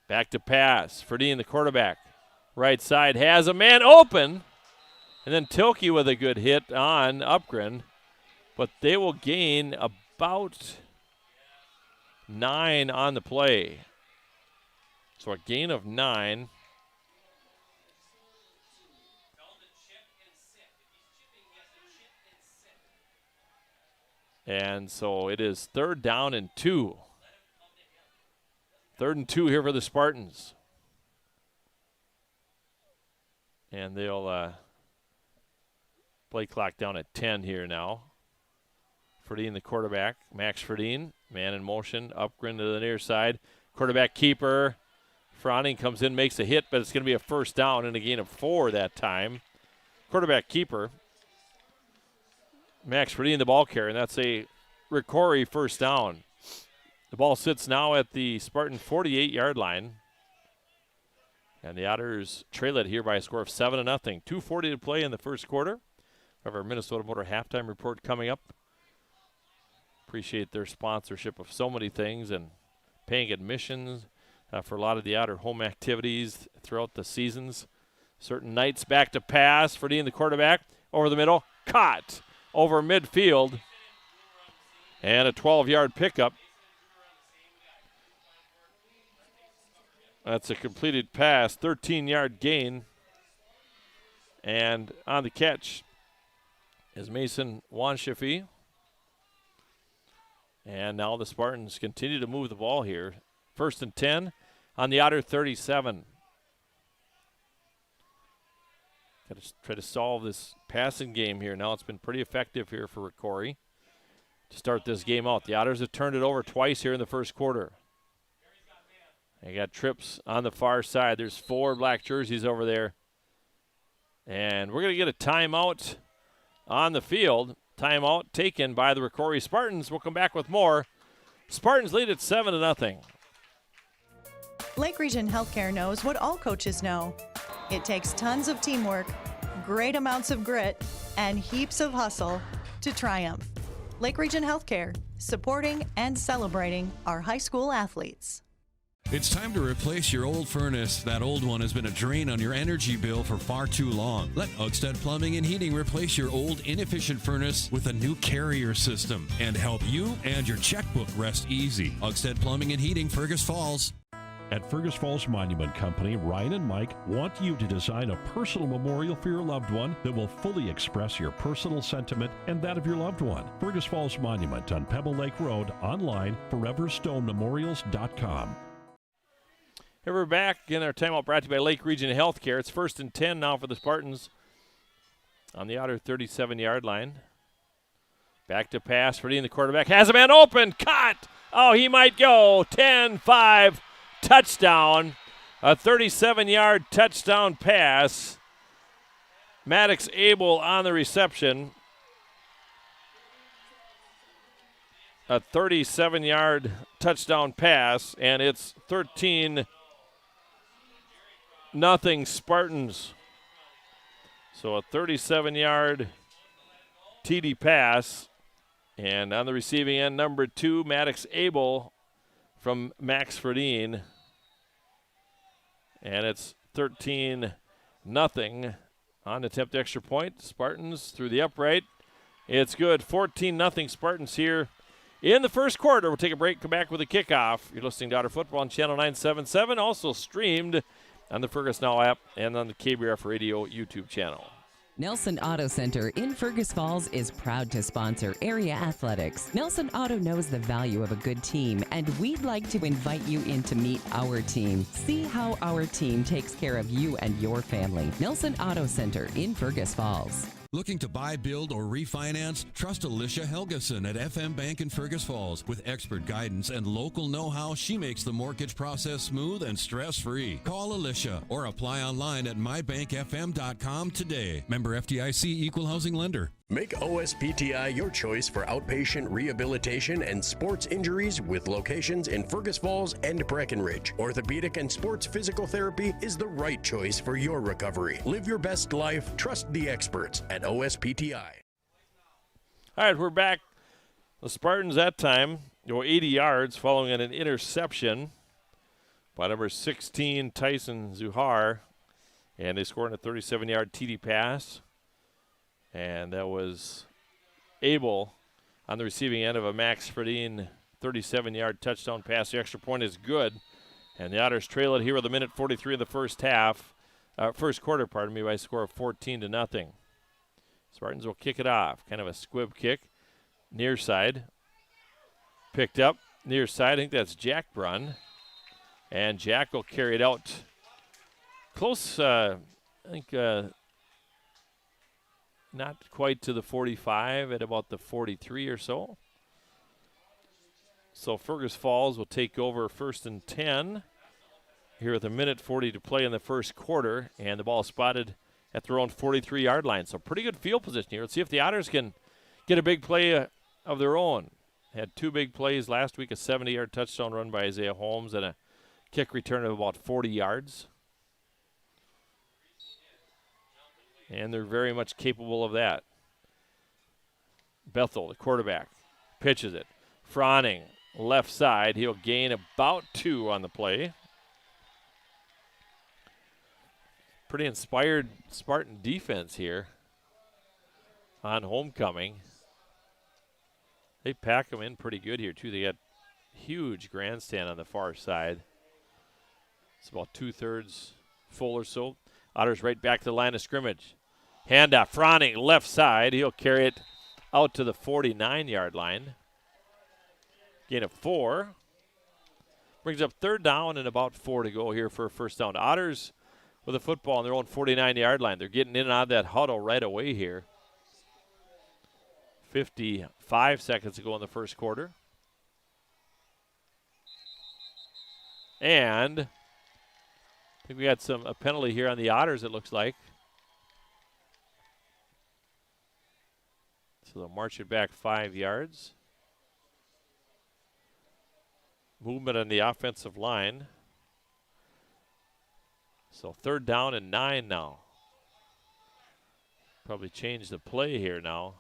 Back to pass. Ferdine, the quarterback. Right side has a man open. And then Tilke with a good hit on Upgren. But they will gain about 9 on the play. So a gain of 9. And so it is 3rd down and 2. 3rd and 2 here for the Spartans. And they'll play clock down at 10 here now. Ferdine, the quarterback. Max Ferdine, man in motion. Upgren to the near side. Quarterback keeper. Froning comes in, makes a hit, but it's going to be a 1st down and a gain of 4 that time. Quarterback keeper. Max Ferdine, the ball carrier, and that's a Rocori 1st down. The ball sits now at the Spartan 48-yard line. And the Otters trail it here by a score of 7-0. 2:40 to play in the first quarter. We have our Minnesota Motor halftime report coming up. Appreciate their sponsorship of so many things and paying admissions for a lot of the Otter home activities throughout the seasons. Certain nights back to pass. Ferdine, the quarterback, over the middle. Caught over midfield. And a 12-yard pickup. That's a completed pass, 13-yard gain. And on the catch is Mason Wanshiffy. And now the Spartans continue to move the ball here. 1st and 10 on the Otter 37. Got to try to solve this passing game here. Now it's been pretty effective here for Rocori to start this game out. The Otters have turned it over twice here in the first quarter. They got trips on the far side. There's 4 black jerseys over there. And we're going to get a timeout on the field. Timeout taken by the Rocori Spartans. We'll come back with more. Spartans lead at 7-0. Lake Region Healthcare knows what all coaches know. It takes tons of teamwork, great amounts of grit, and heaps of hustle to triumph. Lake Region Healthcare, supporting and celebrating our high school athletes. It's time to replace your old furnace. That old one has been a drain on your energy bill for far too long. Let Otters Plumbing and Heating replace your old inefficient furnace with a new carrier system and help you and your checkbook rest easy. Otters Plumbing and Heating, Fergus Falls. At Fergus Falls Monument Company, Ryan and Mike want you to design a personal memorial for your loved one that will fully express your personal sentiment and that of your loved one. Fergus Falls Monument on Pebble Lake Road, online, foreverstonememorials.com. Here we're back in our timeout brought to you by Lake Region Healthcare. It's 1st and 10 now for the Spartans on the outer 37-yard line. Back to pass. Freddie, the quarterback, has a man open. Caught. Oh, he might go. 10-5. Touchdown, a 37-yard touchdown pass. Maddox Abel on the reception. A 37-yard touchdown pass, and it's 13-0 Spartans. So a 37-yard TD pass, and on the receiving end, number 2, Maddox Abel from Max Fredine. And it's 13-0 on attempt extra point. Spartans through the upright. It's good. 14-0 Spartans here in the first quarter. We'll take a break, come back with a kickoff. You're listening to Otter Football on Channel 977, also streamed on the Fergus Now app and on the KBRF Radio YouTube channel. Nelson Auto Center in Fergus Falls is proud to sponsor area athletics. Nelson Auto knows the value of a good team, and we'd like to invite you in to meet our team. See how our team takes care of you and your family. Nelson Auto Center in Fergus Falls. Looking to buy, build, or refinance? Trust Alicia Helgeson at FM Bank in Fergus Falls. With expert guidance and local know-how, she makes the mortgage process smooth and stress-free. Call Alicia or apply online at mybankfm.com today. Member FDIC, Equal Housing Lender. Make OSPTI your choice for outpatient rehabilitation and sports injuries with locations in Fergus Falls and Breckenridge. Orthopedic and sports physical therapy is the right choice for your recovery. Live your best life. Trust the experts at OSPTI. All right, we're back. The Spartans that time go 80 yards following an interception by number 16, Tyson Zuhar. And they scored a 37-yard TD pass. And that was Abel on the receiving end of a Max Fredine 37-yard touchdown pass. The extra point is good. And the Otters trail it here with a minute 43 of the first quarter, by a score of 14-0. Spartans will kick it off. Kind of a squib kick. Near side. Picked up. Near side. I think that's Jack Brunn. And Jack will carry it out close, not quite to the 45, at about the 43 or so. So Fergus Falls will take over 1st and 10 here with a minute 40 to play in the first quarter, and the ball spotted at their own 43-yard line. So pretty good field position here. Let's see if the Otters can get a big play of their own. Had 2 big plays last week, a 70-yard touchdown run by Isaiah Holmes and a kick return of about 40 yards. And they're very much capable of that. Bethel, the quarterback, pitches it. Froning, left side. He'll gain about 2 on the play. Pretty inspired Spartan defense here on homecoming. They pack them in pretty good here, too. They got huge grandstand on the far side. It's about 2/3 full or so. Otters right back to the line of scrimmage. Handoff, Froning, left side. He'll carry it out to the 49-yard line. Gain of 4. Brings up 3rd down and about 4 to go here for a first down. Otters with a football on their own 49-yard line. They're getting in and out of that huddle right away here. 55 seconds to go in the first quarter. And I think we got a penalty here on the Otters, it looks like. So they'll march it back 5 yards. Movement on the offensive line. So 3rd down and 9 now. Probably change the play here now.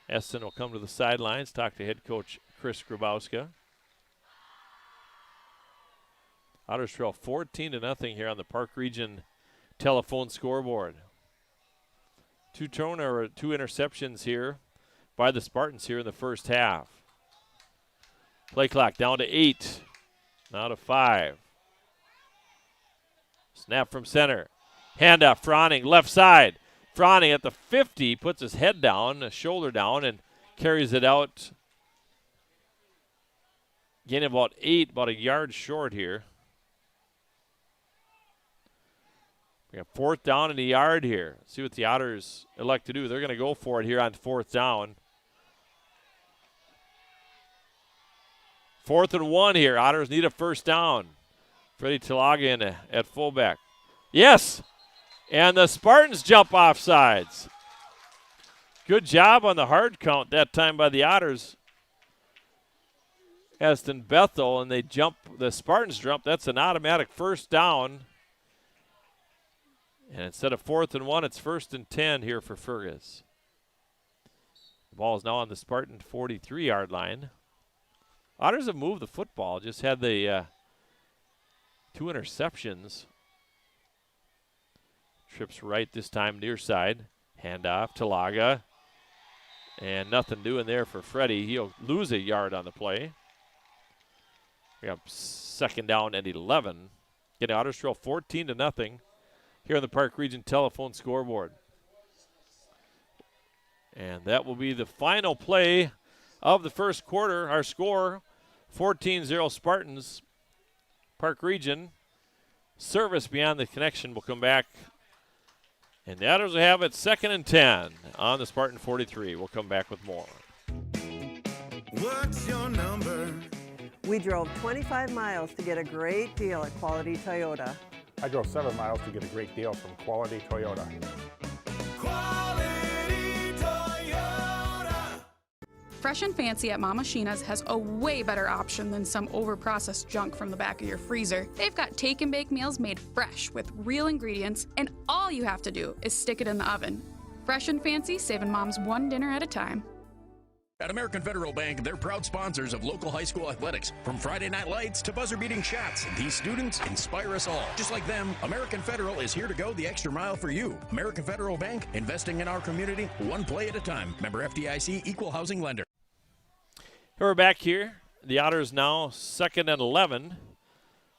Eston will come to the sidelines, talk to head coach Chris Grabowska. Otters trail 14-0 here on the Park Region telephone scoreboard. Two interceptions here by the Spartans here in the first half. Play clock down to 8, now to 5. Snap from center. Handoff, Froning, left side. Froning at the 50 puts his head down, shoulder down, and carries it out. Gain about 8, about a yard short here. We got 4th down and a yard here. See what the Otters elect to do. They're going to go for it here on 4th down. 4th and 1 here. Otters need a first down. Freddie Talaga at fullback. Yes! And the Spartans jump off sides. Good job on the hard count that time by the Otters. Aston Bethel, and they jump. The Spartans jump. That's an automatic first down. And instead of 4th and 1, it's 1st and 10 here for Fergus. The ball is now on the Spartan 43-yard line. Otters have moved the football. Just had the 2 interceptions. Trips right this time, near side. Handoff, Talaga. And nothing doing there for Freddie. He'll lose a yard on the play. We have 2nd down and 11. Getting Otters trail 14-0 here on the Park Region telephone scoreboard. And that will be the final play of the first quarter. Our score, 14-0 Spartans. Park Region. Service beyond the connection will come back. And the Otters will have it 2nd and 10 on the Spartan 43. We'll come back with more. What's your number? We drove 25 miles to get a great deal at Quality Toyota. I drove 7 miles to get a great deal from Quality Toyota. Quality Toyota. Fresh and Fancy at Mama Sheena's has a way better option than some overprocessed junk from the back of your freezer. They've got take and bake meals made fresh with real ingredients, and all you have to do is stick it in the oven. Fresh and Fancy, saving moms one dinner at a time. At American Federal Bank, they're proud sponsors of local high school athletics. From Friday night lights to buzzer-beating shots, these students inspire us all. Just like them, American Federal is here to go the extra mile for you. American Federal Bank, investing in our community, one play at a time. Member FDIC, equal housing lender. We're back here. The Otters now 2nd and 11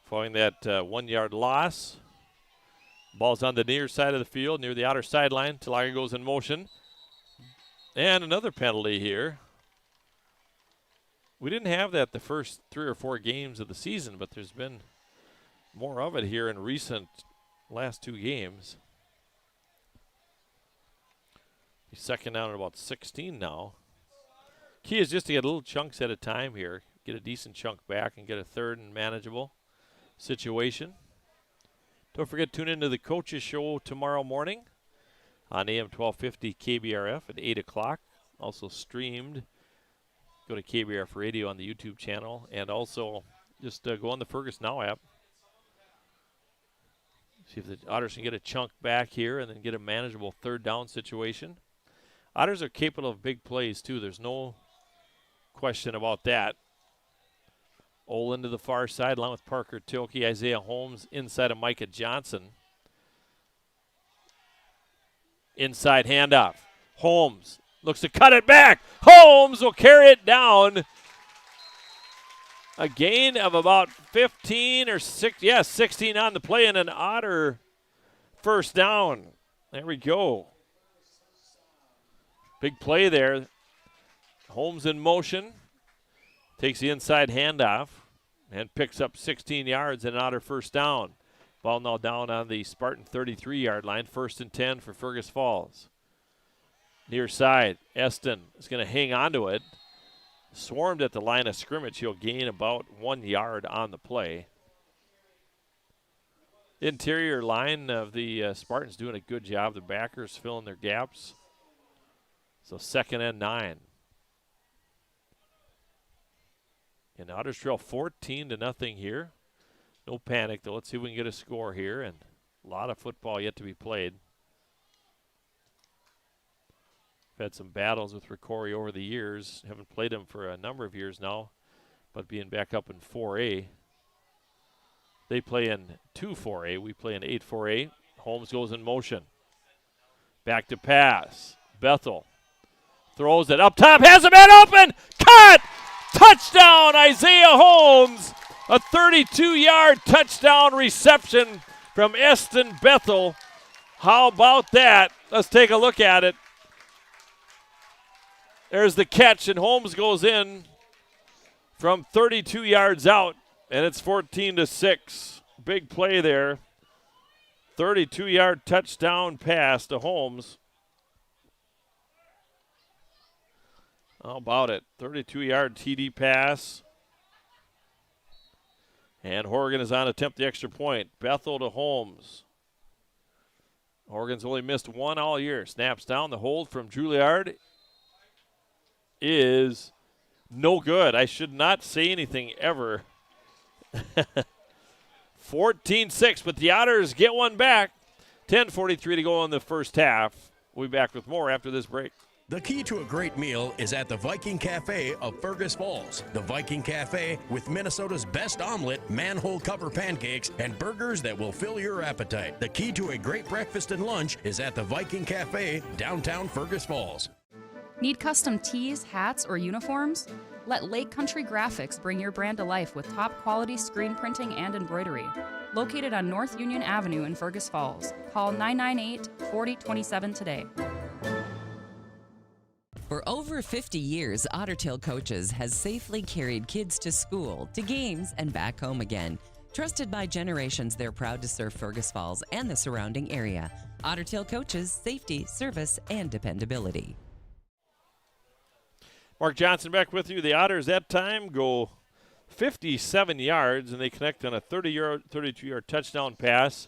following that 1-yard loss. Ball's on the near side of the field, near the outer sideline. Talaga goes in motion. And another penalty here. We didn't have that the first 3 or 4 games of the season, but there's been more of it here in recent last 2 games. He's 2nd down at about 16 now. Key is just to get little chunks at a time here, get a decent chunk back and get a 3rd and manageable situation. Don't forget, tune into the Coaches Show tomorrow morning on AM 1250 KBRF at 8 o'clock. Also streamed. Go to KBRF Radio on the YouTube channel. And also just go on the Fergus Now app. See if the Otters can get a chunk back here and then get a manageable 3rd down situation. Otters are capable of big plays, too. There's no question about that. Olin to the far side, along with Parker Tilke. Isaiah Holmes inside of Micah Johnson. Inside handoff. Holmes looks to cut it back. Holmes will carry it down. A gain of about 15 or 16 on the play, and an Otter first down. There we go. Big play there. Holmes in motion. Takes the inside handoff and picks up 16 yards and an Otter first down. Ball now down on the Spartan 33-yard line. 1st and 10 for Fergus Falls. Near side, Eston is going to hang on to it. Swarmed at the line of scrimmage. He'll gain about 1 yard on the play. Interior line of the Spartans doing a good job. The backers filling their gaps. So 2nd and 9. And Otters trail 14-0 here. No panic, though. Let's see if we can get a score here. And a lot of football yet to be played. We've had some battles with Rocori over the years. Haven't played them for a number of years now, but being back up in 4A. They play in 2-4A. We play in 8-4A. Holmes goes in motion. Back to pass. Bethel throws it up top. Has a man open. Cut! Touchdown, Isaiah Holmes. A 32-yard touchdown reception from Eston Bethel. How about that? Let's take a look at it. There's the catch, and Holmes goes in from 32 yards out, and it's 14-6. Big play there. 32-yard touchdown pass to Holmes. How about it? 32-yard TD pass. And Horgan is on to attempt the extra point. Bethel to Holmes. Horgan's only missed one all year. Snaps down. The hold from Juilliard is no good. I should not say anything ever. 14-6, but the Otters get one back. 10:43 to go in the first half. We'll be back with more after this break. The key to a great meal is at the Viking Cafe of Fergus Falls. The Viking Cafe with Minnesota's best omelet, manhole cover pancakes, and burgers that will fill your appetite. The key to a great breakfast and lunch is at the Viking Cafe, downtown Fergus Falls. Need custom tees, hats, or uniforms? Let Lake Country Graphics bring your brand to life with top quality screen printing and embroidery. Located on North Union Avenue in Fergus Falls. Call 998-4027 today. For over 50 years, Ottertail Coaches has safely carried kids to school, to games, and back home again. Trusted by generations, they're proud to serve Fergus Falls and the surrounding area. Ottertail Coaches, safety, service, and dependability. Mark Johnson back with you. The Otters that time go 57 yards, and they connect on a 32-yard touchdown pass.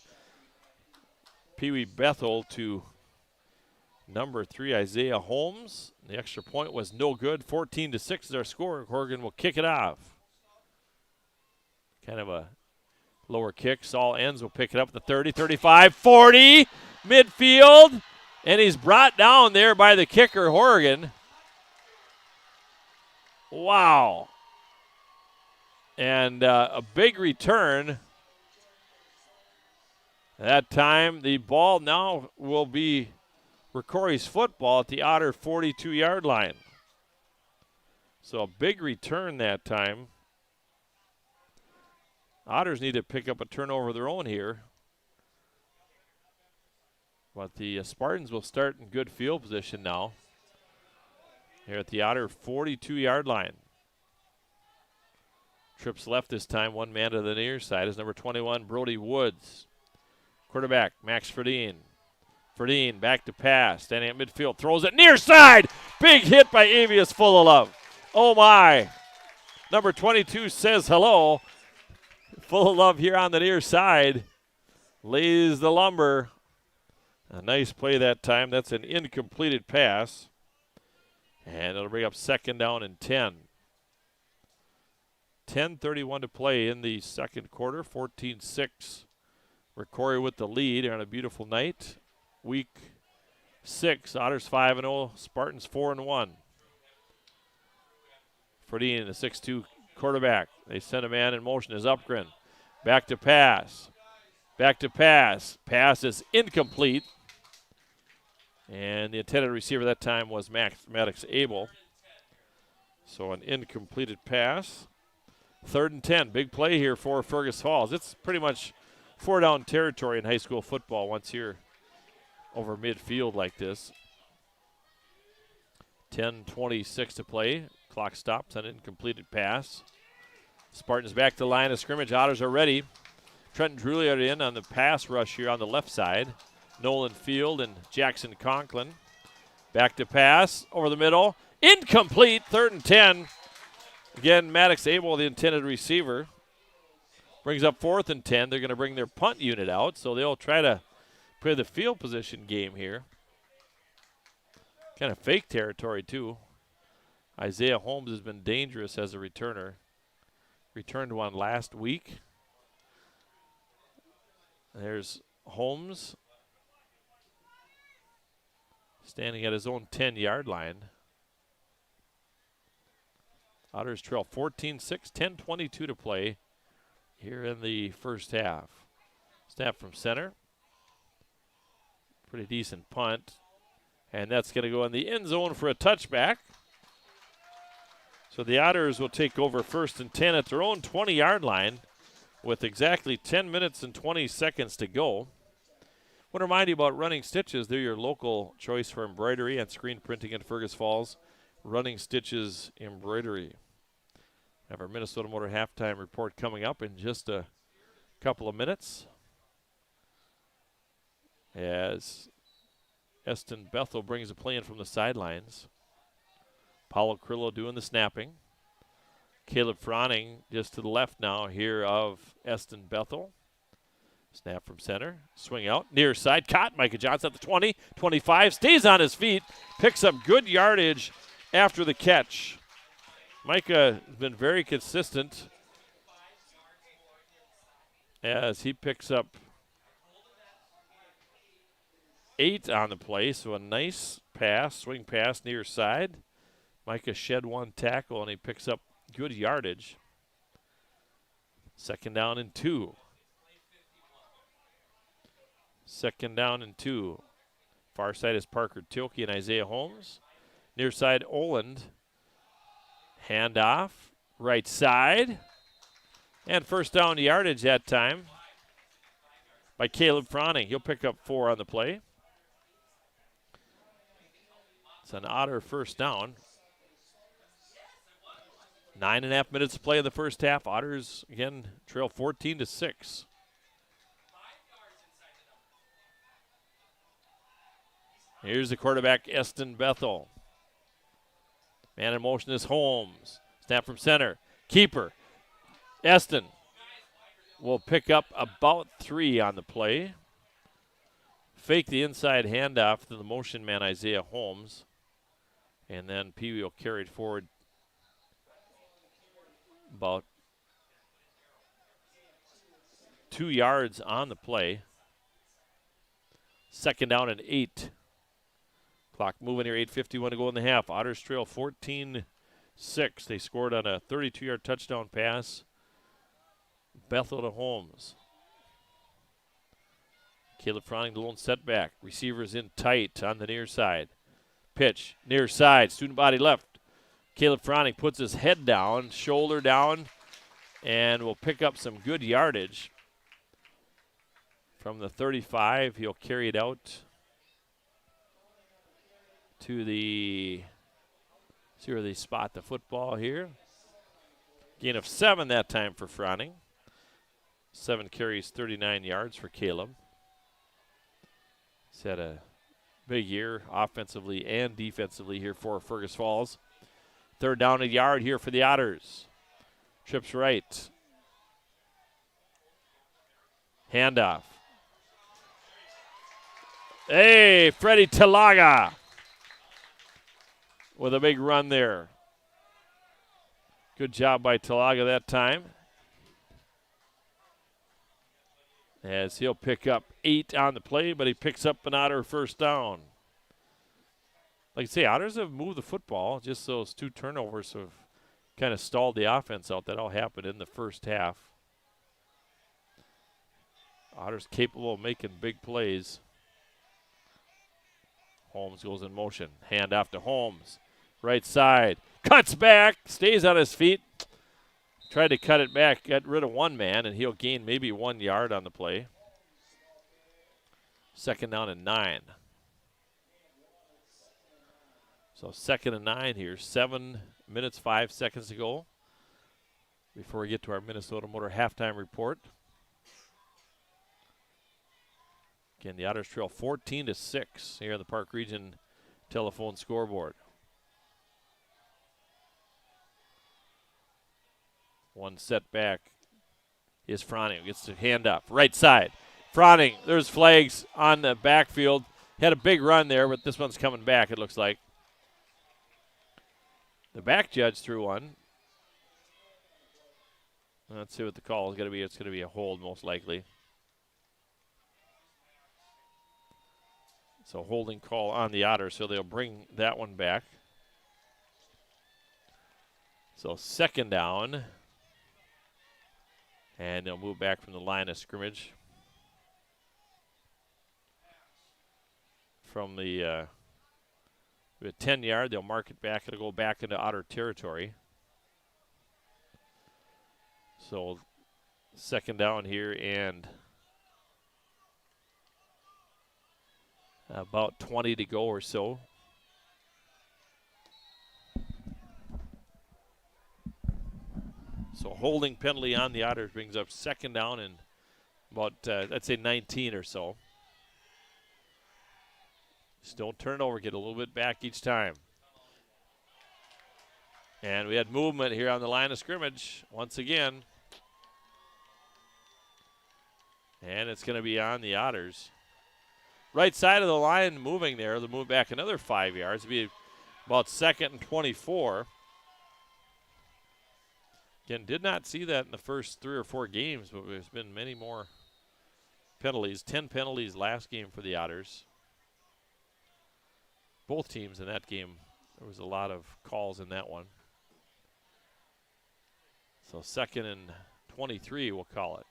Pee Wee Bethel to number 3, Isaiah Holmes. The extra point was no good. 14-6 is our score. Horgan will kick it off. Kind of a lower kick. Saul Enns will pick it up at the 30, 35, 40, midfield. And he's brought down there by the kicker, Horgan. Wow. And a big return. That time, the ball now will be Rocori's football at the Otter 42-yard line. So a big return that time. Otters need to pick up a turnover of their own here. But the Spartans will start in good field position now. Here at the Otter 42-yard line. Trips left this time, one man to the near side is number 21, Brody Woods. Quarterback, Max Ferdine. Ferdine back to pass, standing at midfield, throws it near side. Big hit by Avius Fullilove. Oh my. Number 22 says hello. Fullilove here on the near side. Lays the lumber. A nice play that time. That's an incompleted pass. And it'll bring up 2nd down and 10. 10:31 to play in the second quarter. 14-6. Rocori with the lead on a beautiful night. Week 6. Otters 5-0. Spartans 4-1. Ferdine, the 6'2 quarterback. They send a man in motion as Upgren. Back to pass. Back to pass. Pass is incomplete. And the intended receiver that time was Maddox Abel. So an incompleted pass. 3rd and 10. Big play here for Fergus Falls. It's pretty much 4-down territory in high school football once you're over midfield like this. 10:26 to play. Clock stops on an incompleted pass. Spartans back to the line of scrimmage. Otters are ready. Trenton Juilliard in on the pass rush here on the left side. Nolan Field and Jackson Conklin. Back to pass over the middle. Incomplete. 3rd and 10. Again, Maddox Abel, the intended receiver. Brings up 4th and 10. They're going to bring their punt unit out, so they'll try to play the field position game here. Kind of fake territory, too. Isaiah Holmes has been dangerous as a returner. Returned one last week. There's Holmes standing at his own 10-yard line. Otters trail 14-6, 10:22 to play here in the first half. Snap from center. Pretty decent punt. And that's going to go in the end zone for a touchback. So the Otters will take over 1st and 10 at their own 20-yard line with exactly 10 minutes and 20 seconds to go. I want to remind you about Running Stitches. They're your local choice for embroidery and screen printing in Fergus Falls. Running Stitches Embroidery. Have our Minnesota Motor halftime report coming up in just a couple of minutes. As Eston Bethel brings a play in from the sidelines. Paulo Crillo doing the snapping. Caleb Froning just to the left now here of Eston Bethel. Snap from center. Swing out. Near side. Caught. Micah Johnson at the 20. 25. Stays on his feet. Picks up good yardage after the catch. Micah has been very consistent as he picks up 8 on the play. So a nice pass, swing pass near side. Micah shed one tackle and he picks up good yardage. 2nd down and 2. 2nd down and 2. Far side is Parker Tilke and Isaiah Holmes. Near side, Oland. Hand off. Right side. And 1st down yardage that time by Caleb Froning. He'll pick up 4 on the play. It's an Otter 1st down. 9.5 minutes to play in the first half. Otters, again, trail 14-6. Here's the quarterback, Eston Bethel. Man in motion is Holmes. Snap from center. Keeper. Eston will pick up about 3 on the play. Fake the inside handoff to the motion man, Isaiah Holmes. And then Pee Wee will carry it forward about 2 yards on the play. 2nd down and 8. Clock moving here, 8:51 to go in the half. Otters trail 14-6. They scored on a 32-yard touchdown pass. Bethel to Holmes. Caleb Froning, the lone setback. Receivers in tight on the near side. Pitch, near side, student body left. Caleb Froning puts his head down, shoulder down, and will pick up some good yardage. From the 35, he'll carry it out to the, see where they spot the football here. Gain of 7 that time for Froning. 7 carries, 39 yards for Caleb. He's had a big year offensively and defensively here for Fergus Falls. 3rd down a yard here for the Otters. Trips right. Handoff. Hey, Freddie Talaga with a big run there. Good job by Talaga that time. As he'll pick up 8 on the play, but he picks up an Otter 1st down. Like I say, Otters have moved the football. Just those 2 turnovers have kind of stalled the offense out. That all happened in the first half. Otters capable of making big plays. Holmes goes in motion. Hand off to Holmes. Right side. Cuts back. Stays on his feet. Tried to cut it back. Got rid of one man, and he'll gain maybe 1 yard on the play. 2nd down and 9. So 2nd and 9 here. 7 minutes, 5 seconds to go before we get to our Minnesota Motor halftime report. Again, the Otters trail 14-6 here on the Park Region telephone scoreboard. One setback is Froning. Gets the hand up. Right side. Froning, there's flags on the backfield. Had a big run there, but this one's coming back, it looks like. The back judge threw one. Let's see what the call is going to be. It's going to be a hold most likely. So holding call on the Otters, so they'll bring that one back. So second down. And they'll move back from the line of scrimmage. From the 10-yard, they'll mark it back. It'll go back into Otter territory. So second down here and about 20 to go or so. So holding penalty on the Otters brings up second down and about, I'd say 19 or so. Just don't turn it over, get a little bit back each time. And we had movement here on the line of scrimmage once again. And it's going to be on the Otters. Right side of the line moving there. They'll move back another 5 yards. It'll be about 2nd and 24. Again, did not see that in the first 3 or 4 games, but there's been many more penalties. 10 penalties last game for the Otters. Both teams in that game, there was a lot of calls in that one. So 2nd and 23, we'll call it.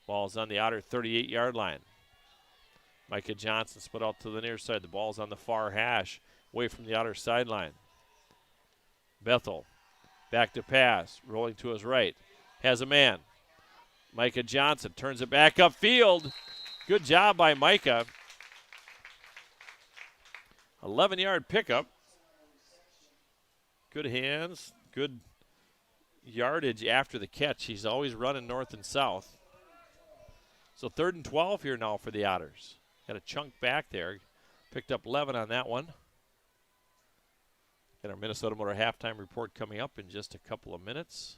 Ball's on the Otter 38-yard line. Micah Johnson split out to the near side. The ball's on the far hash, away from the Otter sideline. Bethel, back to pass, rolling to his right. Has a man. Micah Johnson turns it back upfield. Good job by Micah. 11-yard pickup. Good hands, good yardage after the catch. He's always running north and south. So 3rd and 12 here now for the Otters. Got a chunk back there. Picked up 11 on that one. Got our Minnesota Motor halftime report coming up in just a couple of minutes.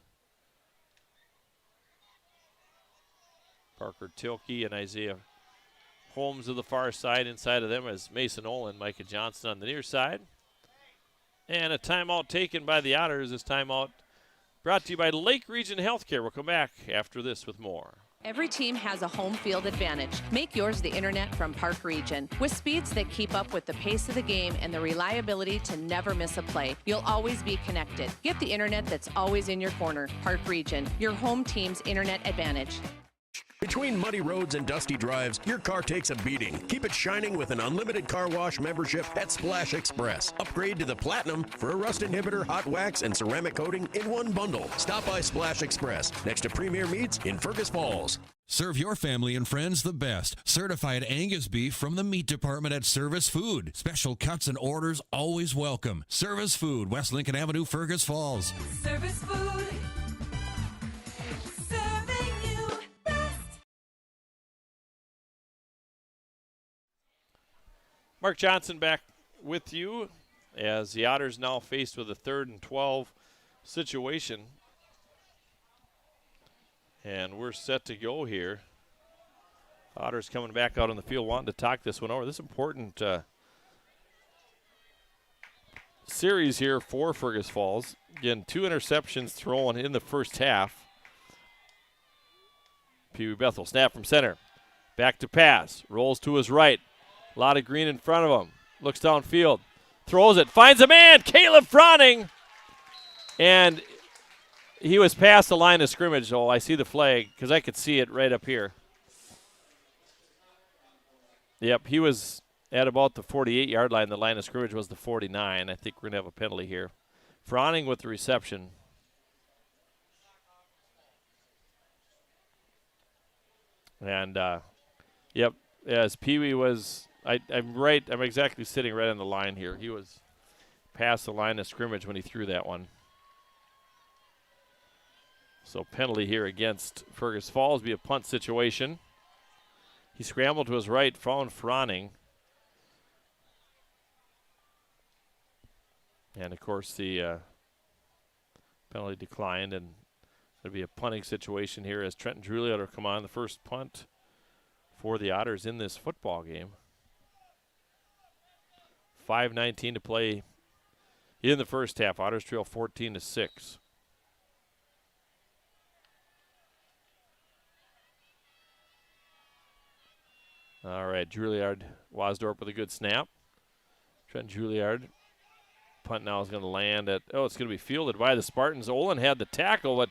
Parker Tilke and Isaiah Holmes to the far side. Inside of them is Mason Olin, Micah Johnson on the near side. And a timeout taken by the Otters. This timeout brought to you by Lake Region Healthcare. We'll come back after this with more. Every team has a home field advantage. Make yours the internet from Park Region. With speeds that keep up with the pace of the game and the reliability to never miss a play, you'll always be connected. Get the internet that's always in your corner. Park Region, your home team's internet advantage. Between muddy roads and dusty drives, your car takes a beating. Keep it shining with an unlimited car wash membership at Splash Express. Upgrade to the Platinum for a rust inhibitor, hot wax, and ceramic coating in one bundle. Stop by Splash Express next to Premier Meats in Fergus Falls. Serve your family and friends the best. Certified Angus beef from the meat department at Service Food. Special cuts and orders always welcome. Service Food, West Lincoln Avenue, Fergus Falls. Service Food. Serving you best. Mark Johnson back with you as the Otters now faced with a 3rd and 12 situation. And we're set to go here. Otters coming back out on the field wanting to talk this one over. This important series here for Fergus Falls. Again, 2 interceptions thrown in the first half. Pee Wee Bethel, snap from center. Back to pass, rolls to his right. A lot of green in front of him. Looks downfield, throws it, finds a man, Caleb Froning. And he was past the line of scrimmage. Oh, I see the flag because I could see it right up here. Yep, he was at about the 48-yard line. The line of scrimmage was the 49. I think we're going to have a penalty here. Froning with the reception. And, yep, as Pee Wee was, I'm right, I'm exactly sitting right on the line here. He was past the line of scrimmage when he threw that one. So penalty here against Fergus Falls, be a punt situation. He scrambled to his right, found Froning. And, of course, the penalty declined, and it'll be a punting situation here as Trenton Druliot will come on the first punt for the Otters in this football game. 5:19 to play in the first half. Otters trail 14-6. All right, Juilliard, Wasdorp with a good snap. Trent Juilliard. Punt now is going to land at, it's going to be fielded by the Spartans. Olin had the tackle, but,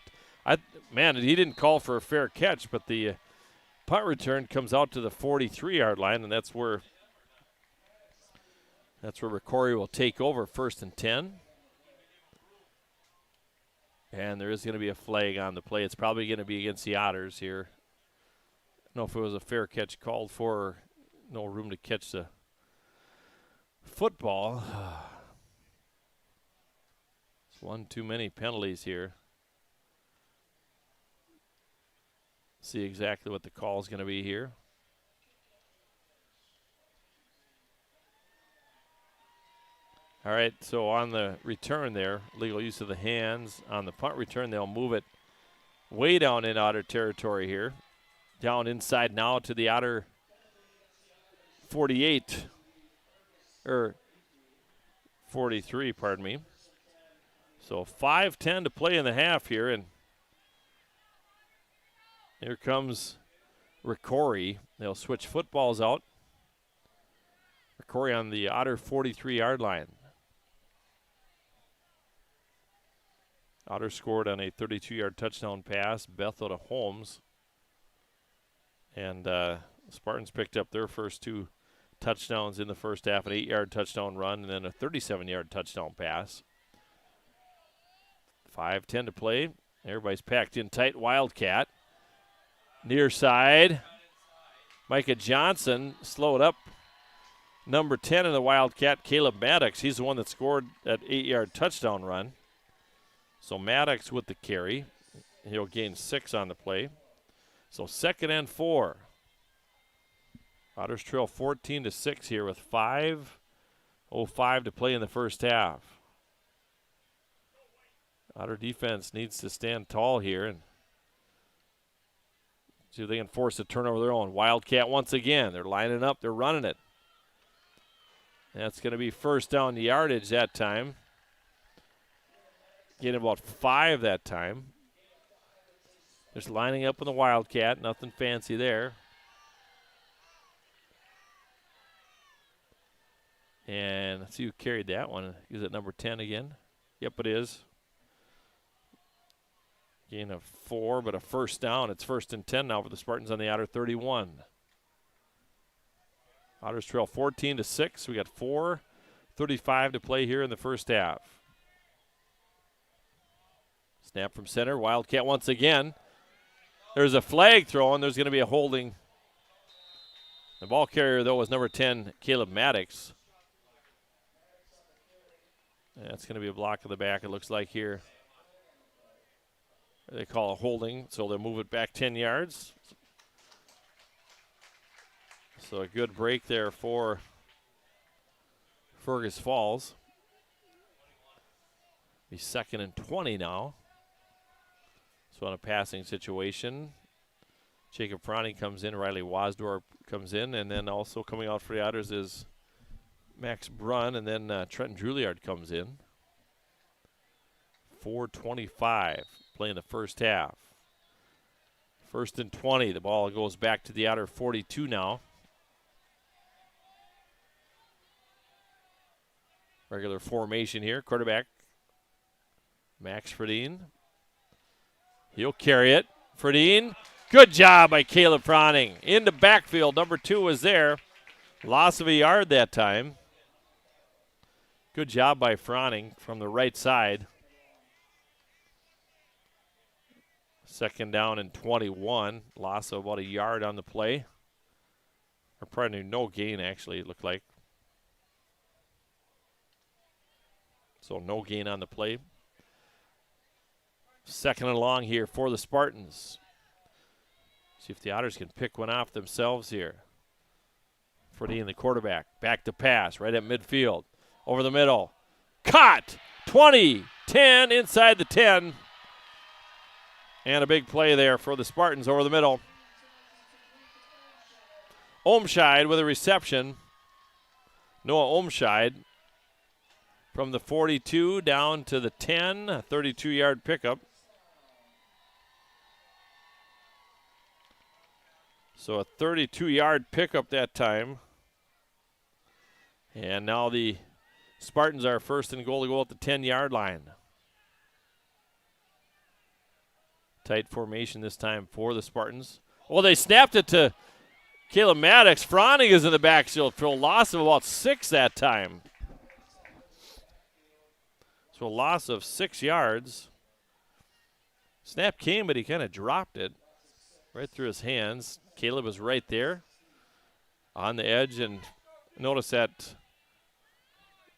he didn't call for a fair catch, but the punt return comes out to the 43-yard line, and that's where Rocori will take over, 1st and 10. And there is going to be a flag on the play. It's probably going to be against the Otters here. I don't know if it was a fair catch called for, or no room to catch the football. It's one too many penalties here. See exactly what the call is going to be here. All right, so on the return there, legal use of the hands. On the punt return, they'll move it way down in Otter territory here. Down inside now to the Otter 48, or 43, pardon me. So 5:10 to play in the half here, and here comes Rocori. They'll switch footballs out. Rocori on the Otter 43-yard line. Otter scored on a 32-yard touchdown pass, Bethel to Holmes. And Spartans picked up their first 2 touchdowns in the first half, an 8-yard touchdown run and then a 37-yard touchdown pass. 5:10 to play. Everybody's packed in tight. Wildcat. Near side. Micah Johnson slowed up. Number 10 in the Wildcat, Caleb Maddox. He's the one that scored that 8-yard touchdown run. So Maddox with the carry. He'll gain 6 on the play. So 2nd and 4. Otters trail 14-6 here with 5:05 to play in the first half. Otter defense needs to stand tall here and see if they can force a turnover of their own. Wildcat once again. They're lining up. They're running it. That's going to be first down yardage that time. Getting about 5 that time. Just lining up with the Wildcat. Nothing fancy there. And let's see who carried that one. Is it number 10 again? Yep, it is. Gain of 4, but a first down. It's 1st and 10 now for the Spartans on the Otter 31. Otters trail 14-6. We got 4:35 to play here in the first half. Snap from center. Wildcat once again. There's a flag thrown. There's going to be a holding. The ball carrier, though, was number 10, Caleb Maddox. That's going to be a block of the back, it looks like here. They call a holding, so they'll move it back 10 yards. So a good break there for Fergus Falls. Be 2nd and 20 now. So on a passing situation, Jacob Fronting comes in, Riley Wasdorp comes in, and then also coming out for the Otters is Max Brunn, and then Trenton Juilliard comes in. 4:25 playing the first half. 1st and 20. The ball goes back to the Otter 42 now. Regular formation here. Quarterback Max Fredine. He'll carry it. Fredine. Good job by Caleb Fronting. Into backfield. Number 2 was there. Loss of a yard that time. Good job by Fronting from the right side. 2nd down and 21. Loss of about a yard on the play. Or probably no gain, actually, it looked like. So no gain on the play. 2nd and long here for the Spartans. See if the Otters can pick one off themselves here. Fredine, the quarterback. Back to pass, right at midfield. Over the middle. Caught! 20, 10, inside the 10. And a big play there for the Spartans over the middle. Omscheid with a reception. Noah Omscheid from the 42 down to the 10, a 32-yard pickup. So a 32-yard pickup that time. And now the Spartans are first and goal to go at the 10-yard line. Tight formation this time for the Spartans. Well, they snapped it to Caleb Maddox. Froning is in the backfield for a loss of about 6 that time. So a loss of 6 yards. Snap came, but he kind of dropped it right through his hands. Caleb was right there on the edge, and notice that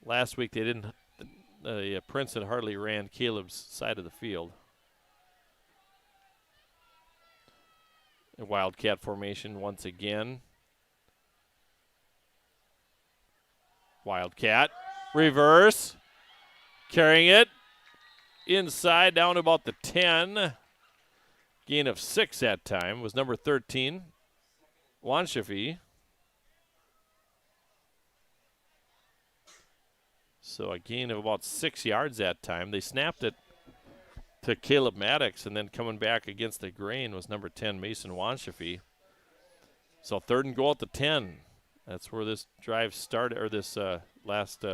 last week they didn't. Princeton hardly ran Caleb's side of the field. A Wildcat formation once again. Wildcat reverse, carrying it inside down to about the 10. Gain of 6 that time was number 13, Wanshafi. So a gain of about 6 yards that time. They snapped it to Caleb Maddox, and then coming back against the grain was number 10, Mason Wanshafi. So 3rd and goal at the 10. That's where this drive started, or this last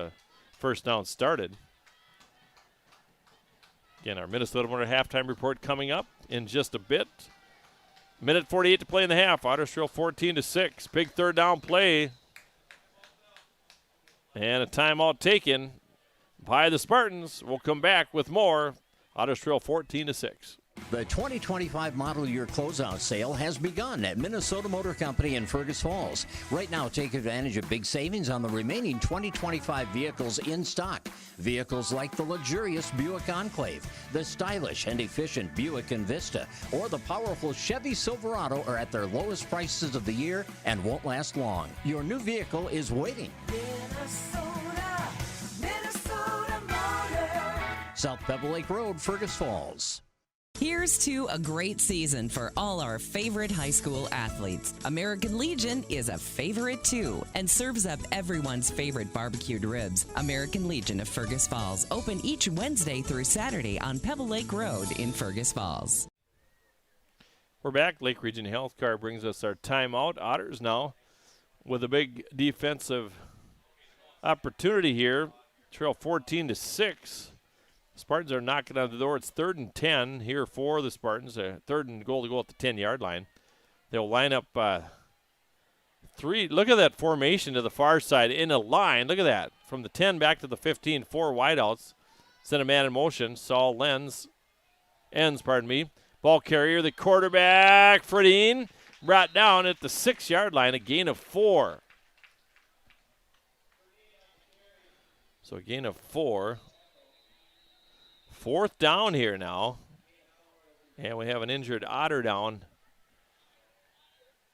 first down started. Again, our Minnesota Motor halftime report coming up in just a bit. Minute 48 to play in the half. Otters trail 14-6. Big 3rd down play. And a timeout taken by the Spartans. We'll come back with more. Otters trail 14-6. The 2025 model year closeout sale has begun at Minnesota Motor Company in Fergus Falls. Right now, take advantage of big savings on the remaining 2025 vehicles in stock. Vehicles like the luxurious Buick Enclave, the stylish and efficient Buick Envista, or the powerful Chevy Silverado are at their lowest prices of the year and won't last long. Your new vehicle is waiting. Minnesota Motor. South Pebble Lake Road, Fergus Falls. Here's to a great season for all our favorite high school athletes. American Legion is a favorite too and serves up everyone's favorite barbecued ribs. American Legion of Fergus Falls, open each Wednesday through Saturday on Pebble Lake Road in Fergus Falls. We're back. Lake Region Health Car brings us our timeout. Otters now with a big defensive opportunity here. Trail 14-6. Spartans are knocking on the door. It's 3rd and 10 here for the Spartans. 3rd and goal to go at the 10-yard line. They'll line up 3. Look at that formation to the far side in a line. Look at that. From the 10 back to the 15, 4 wideouts. Send a man in motion. Saul ends. Ball carrier, the quarterback, Fredine, brought down at the 6-yard line, a gain of 4. So a gain of 4. 4th down here now. And we have an injured Otter down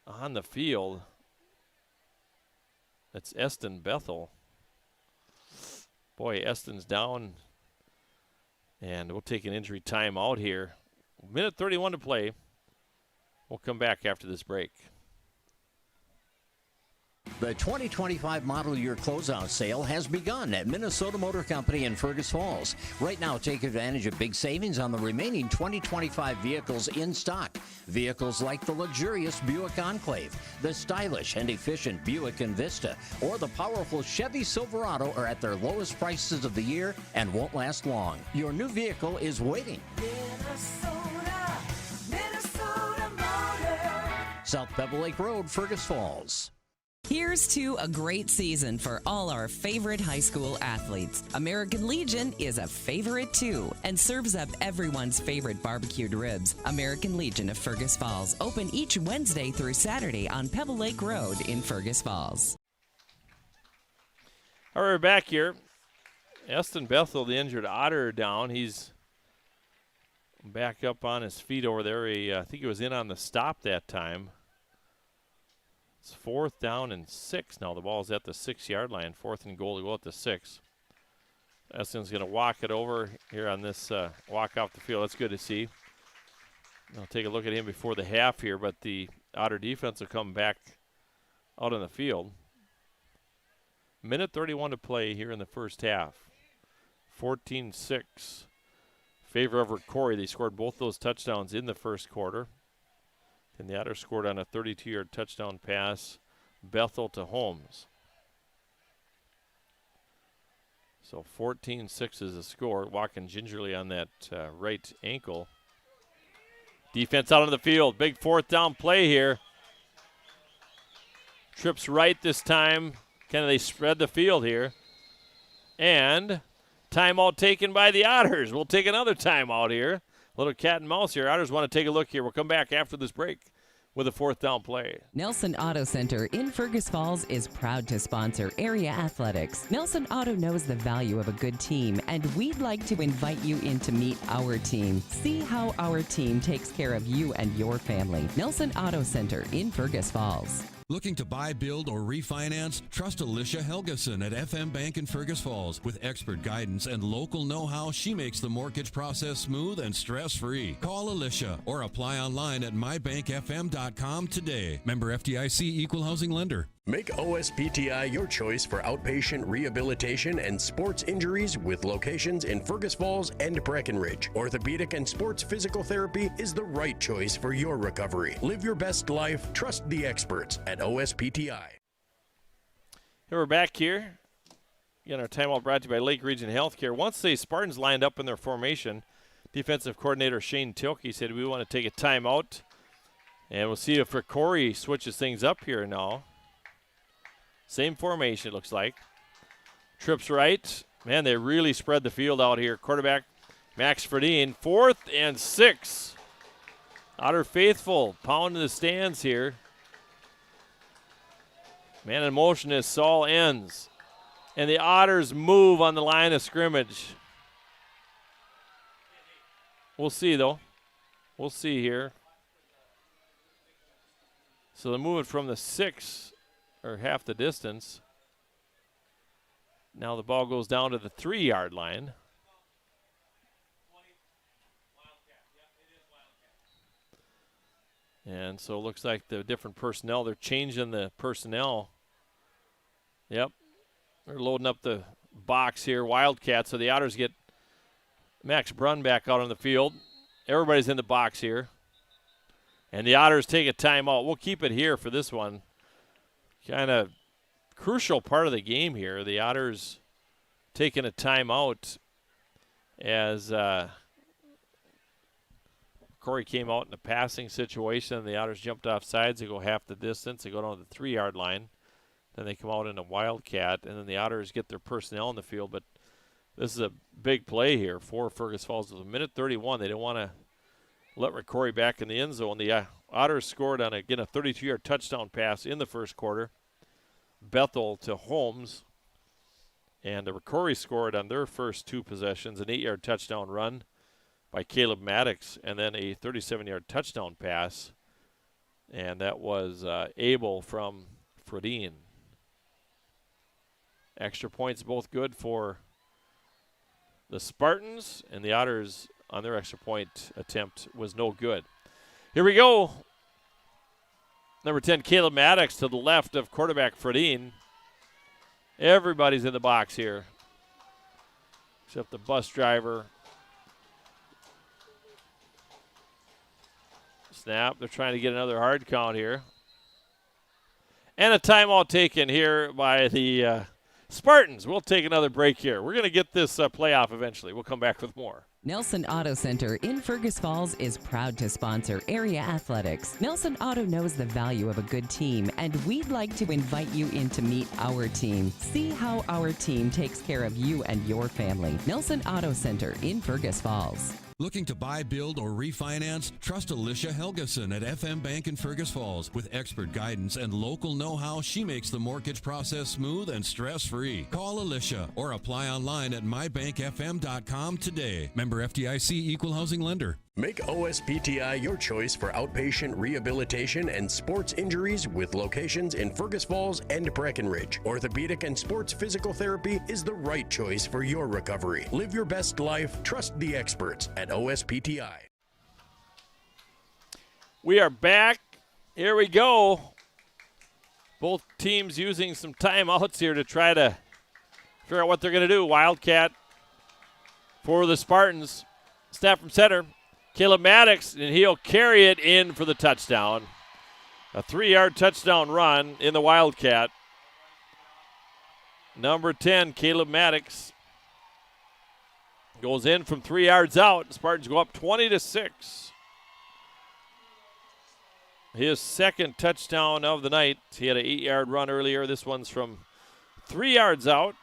on the field. That's Eston Bethel. Boy, Eston's down. And we'll take an injury timeout here. Minute 31 to play. We'll come back after this break. The 2025 model year closeout sale has begun at Minnesota Motor Company in Fergus Falls. Right now, take advantage of big savings on the remaining 2025 vehicles in stock. Vehicles like the luxurious Buick Enclave, the stylish and efficient Buick Envista, or the powerful Chevy Silverado are at their lowest prices of the year and won't last long. Your new vehicle is waiting. Minnesota Motor. South Pebble Lake Road, Fergus Falls. Here's to a great season for all our favorite high school athletes. American Legion is a favorite too and serves up everyone's favorite barbecued ribs. American Legion of Fergus Falls, open each Wednesday through Saturday on Pebble Lake Road in Fergus Falls. All right, we're back here. Eston Bethel, the injured Otter, down. He's back up on his feet over there. I think he was in on the stop that time. It's 4th down and 6 now. The ball's at the 6-yard line. 4th and goal to go at the 6. Eston's going to walk it over here on this walk off the field. That's good to see. I'll take a look at him before the half here, but the Otter defense will come back out on the field. Minute 31 to play here in the first half. 14-6. Favor of Rocori. They scored both those touchdowns in the first quarter. And the Otters scored on a 32-yard touchdown pass, Bethel to Holmes. So 14-6 is the score. Walking gingerly on that right ankle. Defense out on the field. Big fourth down play here. Trips right this time. Can they spread the field here? And timeout taken by the Otters. We'll take another timeout here. Little cat and mouse here. Otters want to take a look here. We'll come back after this break with a fourth down play. Nelson Auto Center in Fergus Falls is proud to sponsor area athletics. Nelson Auto knows the value of a good team, and we'd like to invite you in to meet our team. See how our team takes care of you and your family. Nelson Auto Center in Fergus Falls. Looking to buy, build, or refinance? Trust Alicia Helgeson at FM Bank in Fergus Falls. With expert guidance and local know-how, she makes the mortgage process smooth and stress-free. Call Alicia or apply online at mybankfm.com today. Member FDIC Equal Housing Lender. Make OSPTI your choice for outpatient rehabilitation and sports injuries with locations in Fergus Falls and Breckenridge. Orthopedic and sports physical therapy is the right choice for your recovery. Live your best life. Trust the experts at OSPTI. Here we're back here. Again, our timeout brought to you by Lake Region Healthcare. Once the Spartans lined up in their formation, defensive coordinator Shane Tilke said, we want to take a timeout. And we'll see if Rocori switches things up here now. Same formation, it looks like. Trips right. Man, they really spread the field out here. Quarterback Max Ferdine, 4th and 6. Otter faithful, pounding the stands here. Man in motion as Saul ends. And the Otters move on the line of scrimmage. We'll see, though. We'll see here. So they're moving from the 6, or half the distance. Now the ball goes down to the 3-yard line. And so it looks like the different personnel, they're changing the personnel. Yep. They're loading up the box here, Wildcat. So the Otters get Max Brunn back out on the field. Everybody's in the box here. And the Otters take a timeout. We'll keep it here for this one. Kind of crucial part of the game here. The Otters taking a timeout as Corey came out in a passing situation. The Otters jumped off sides. They go half the distance. They go down to the 3-yard line. Then they come out in a Wildcat. And then the Otters get their personnel in the field. But this is a big play here for Fergus Falls. With a minute 31. They don't want to let Rocori back in the end zone. The Otters scored on, again, a 32-yard touchdown pass in the first quarter. Bethel to Holmes. And the Rocori scored on their first 2 possessions, an 8-yard touchdown run by Caleb Maddox, and then a 37-yard touchdown pass. And that was Abel from Fredine. Extra points both good for the Spartans, and the Otters on their extra point attempt was no good. Here we go. Number 10, Caleb Maddox to the left of quarterback Fredine. Everybody's in the box here, except the bus driver. Snap. They're trying to get another hard count here. And a timeout taken here by the Spartans. We'll take another break here. We're going to get this playoff eventually. We'll come back with more. Nelson Auto Center in Fergus Falls is proud to sponsor area athletics. Nelson Auto knows the value of a good team, and we'd like to invite you in to meet our team. See how our team takes care of you and your family. Nelson Auto Center in Fergus Falls. Looking to buy, build, or refinance? Trust Alicia Helgeson at FM Bank in Fergus Falls. With expert guidance and local know-how, she makes the mortgage process smooth and stress-free. Call Alicia or apply online at mybankfm.com today. Member FDIC Equal Housing Lender. Make OSPTI your choice for outpatient rehabilitation and sports injuries with locations in Fergus Falls and Breckenridge. Orthopedic and sports physical therapy is the right choice for your recovery. Live your best life. Trust the experts at OSPTI. We are back. Here we go. Both teams using some timeouts here to try to figure out what they're going to do. Wildcat for the Spartans. Snap from center. Caleb Maddox, and he'll carry it in for the touchdown. A 3-yard touchdown run in the Wildcat. Number 10, Caleb Maddox, goes in from 3 yards out. Spartans go up 20-6. His second touchdown of the night. He had an 8-yard run earlier. This one's from 3 yards out.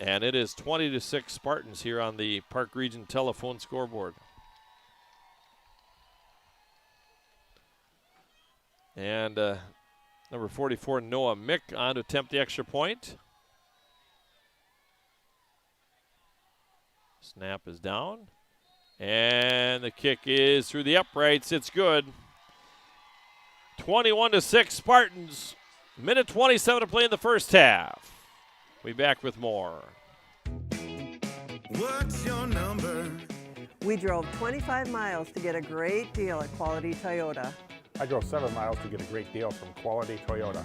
And it is 20-6 Spartans here on the Park Region telephone scoreboard. And number 44, Noah Mick, on to attempt the extra point. Snap is down. And the kick is through the uprights. It's good. 21-6 Spartans. Minute 27 to play in the first half. We'll be back with more. What's your number? We drove 25 miles to get a great deal at Quality Toyota. I drove 7 miles to get a great deal from Quality Toyota.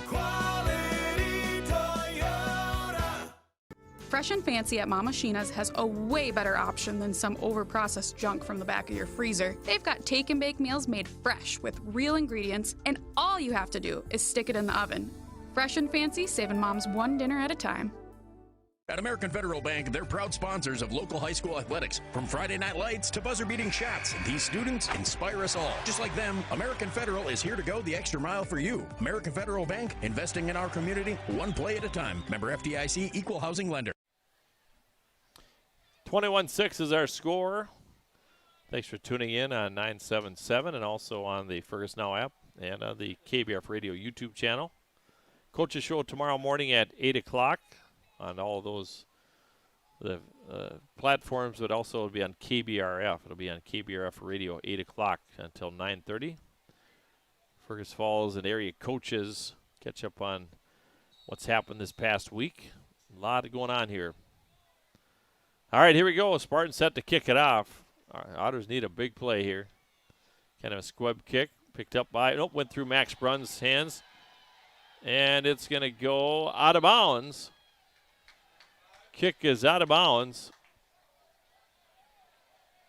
Quality Toyota. Fresh and Fancy at Mama Sheena's has a way better option than some overprocessed junk from the back of your freezer. They've got take and bake meals made fresh with real ingredients, and all you have to do is stick it in the oven. Fresh and Fancy, saving moms one dinner at a time. At American Federal Bank, they're proud sponsors of local high school athletics. From Friday night lights to buzzer-beating shots, these students inspire us all. Just like them, American Federal is here to go the extra mile for you. American Federal Bank, investing in our community, one play at a time. Member FDIC, equal housing lender. 21-6 is our score. Thanks for tuning in on 977 and also on the Fergus Now app and on the KBRF Radio YouTube channel. Coach's show tomorrow morning at 8 o'clock. On all those platforms, but also it'll be on KBRF. It'll be on KBRF Radio 8 o'clock until 9:30. Fergus Falls and area coaches catch up on what's happened this past week. A lot going on here. All right, here we go. Spartans set to kick it off. Otters need a big play here. Kind of a squib kick. Picked up by, went through Max Brunn's hands. And it's going to go out of bounds. Kick is out of bounds.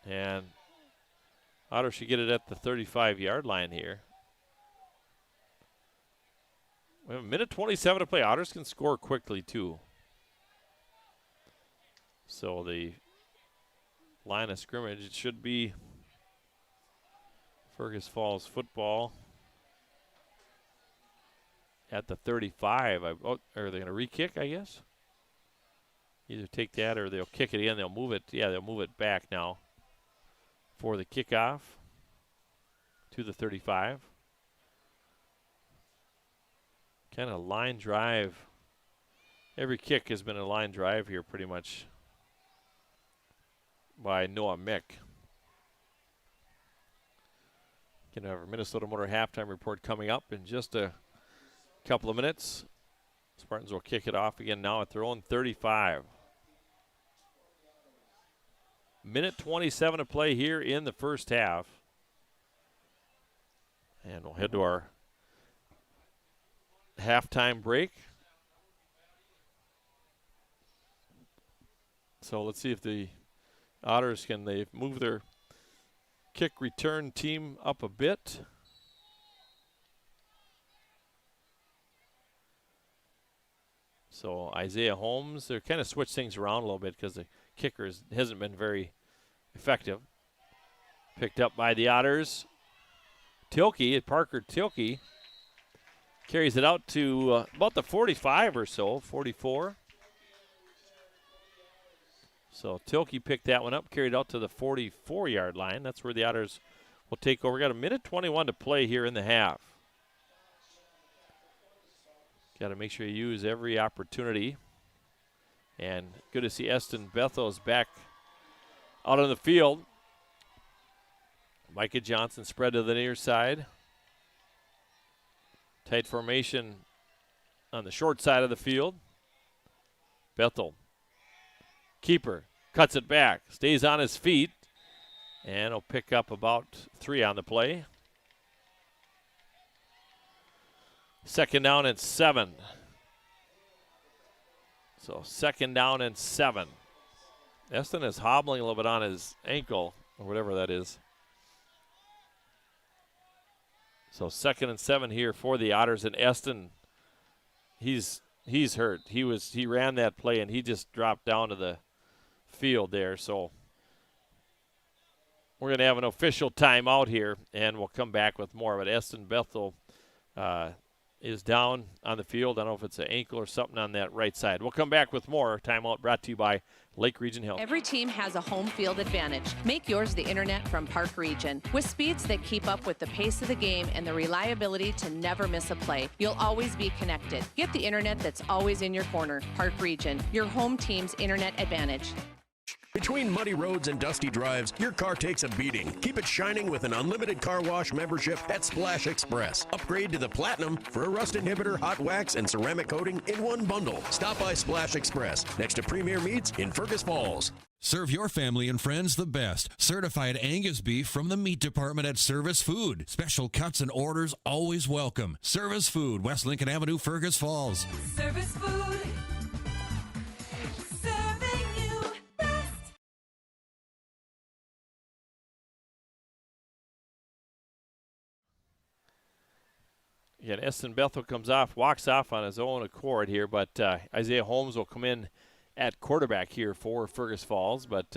And Otters should get it at the 35-yard line here. We have a minute 27 to play. Otters can score quickly, too. So the line of scrimmage, it should be Fergus Falls football at the 35. Are they going to re-kick, I guess? Either take that or they'll kick it in. They'll move it. Yeah, they'll move it back now for the kickoff to the 35. Kind of line drive. Every kick has been a line drive here pretty much by Noah Mick. Going to have our Minnesota Motor halftime report coming up in just a couple of minutes. Spartans will kick it off again now at their own 35. Minute 27 to play here in the first half. And we'll head to our halftime break. So let's see if the Otters they move their kick return team up a bit. So Isaiah Holmes, they're kind of switched things around a little bit because the kicker hasn't been very effective. Picked up by the Otters. Parker Tilke carries it out to about the 45 or so, 44. So Tilke picked that one up, carried out to the 44-yard line. That's where the Otters will take over. Got a minute 21 to play here in the half. Got to make sure you use every opportunity. And good to see Eston Bethel's back out on the field. Micah Johnson spread to the near side. Tight formation on the short side of the field. Bethel. Keeper cuts it back. Stays on his feet. And will pick up about 3 on the play. Second down and 7. So 2nd down and 7. Eston is hobbling a little bit on his ankle, or whatever that is. So 2nd and 7 here for the Otters, and Eston, he's hurt. He ran that play and he just dropped down to the field there. So we're going to have an official timeout here, and we'll come back with more. But Eston Bethel is down on the field. I don't know if it's an ankle or something on that right side. We'll come back with more. Timeout brought to you by Lake Region Health. Every team has a home field advantage. Make yours the internet from Park Region. With speeds that keep up with the pace of the game and the reliability to never miss a play, you'll always be connected. Get the internet that's always in your corner. Park Region, your home team's internet advantage. Between muddy roads and dusty drives, your car takes a beating. Keep it shining with an unlimited car wash membership at Splash Express. Upgrade to the Platinum for a rust inhibitor, hot wax, and ceramic coating in one bundle. Stop by Splash Express next to Premier Meats in Fergus Falls. Serve your family and friends the best. Certified Angus beef from the meat department at Service Food. Special cuts and orders always welcome. Service Food, West Lincoln Avenue, Fergus Falls. Service Food. Serving you best. Again, Eston Bethel walks off on his own accord here, but Isaiah Holmes will come in at quarterback here for Fergus Falls. But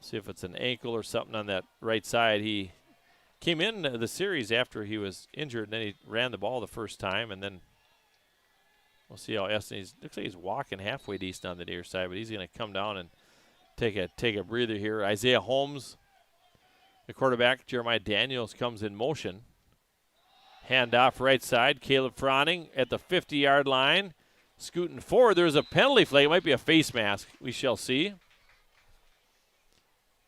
see if it's an ankle or something on that right side. He came in the series after he was injured, and then he ran the ball the first time, and then we'll see how Eston, looks like he's walking halfway decent on the near side, but he's going to come down and take a breather here. Isaiah Holmes, the quarterback. Jeremiah Daniels comes in motion. Handoff right side. Caleb Froning at the 50-yard line. Scooting forward. There's a penalty flag. It might be a face mask. We shall see.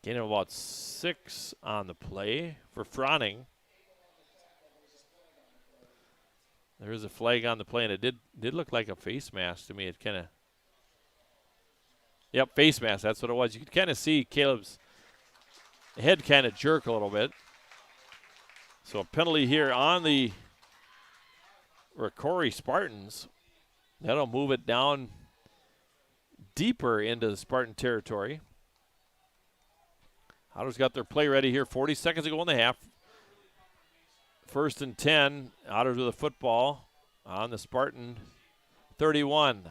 Gain of about 6 on the play for Froning. There is a flag on the play, and it did look like a face mask to me. It kind of, yep, face mask. That's what it was. You could kind of see Caleb's head kind of jerk a little bit. So a penalty here on the Rocori Spartans. That'll move it down deeper into the Spartan territory. Otters got their play ready here. 40 seconds to go in the half. 1st and 10. Otters with a football on the Spartan 31.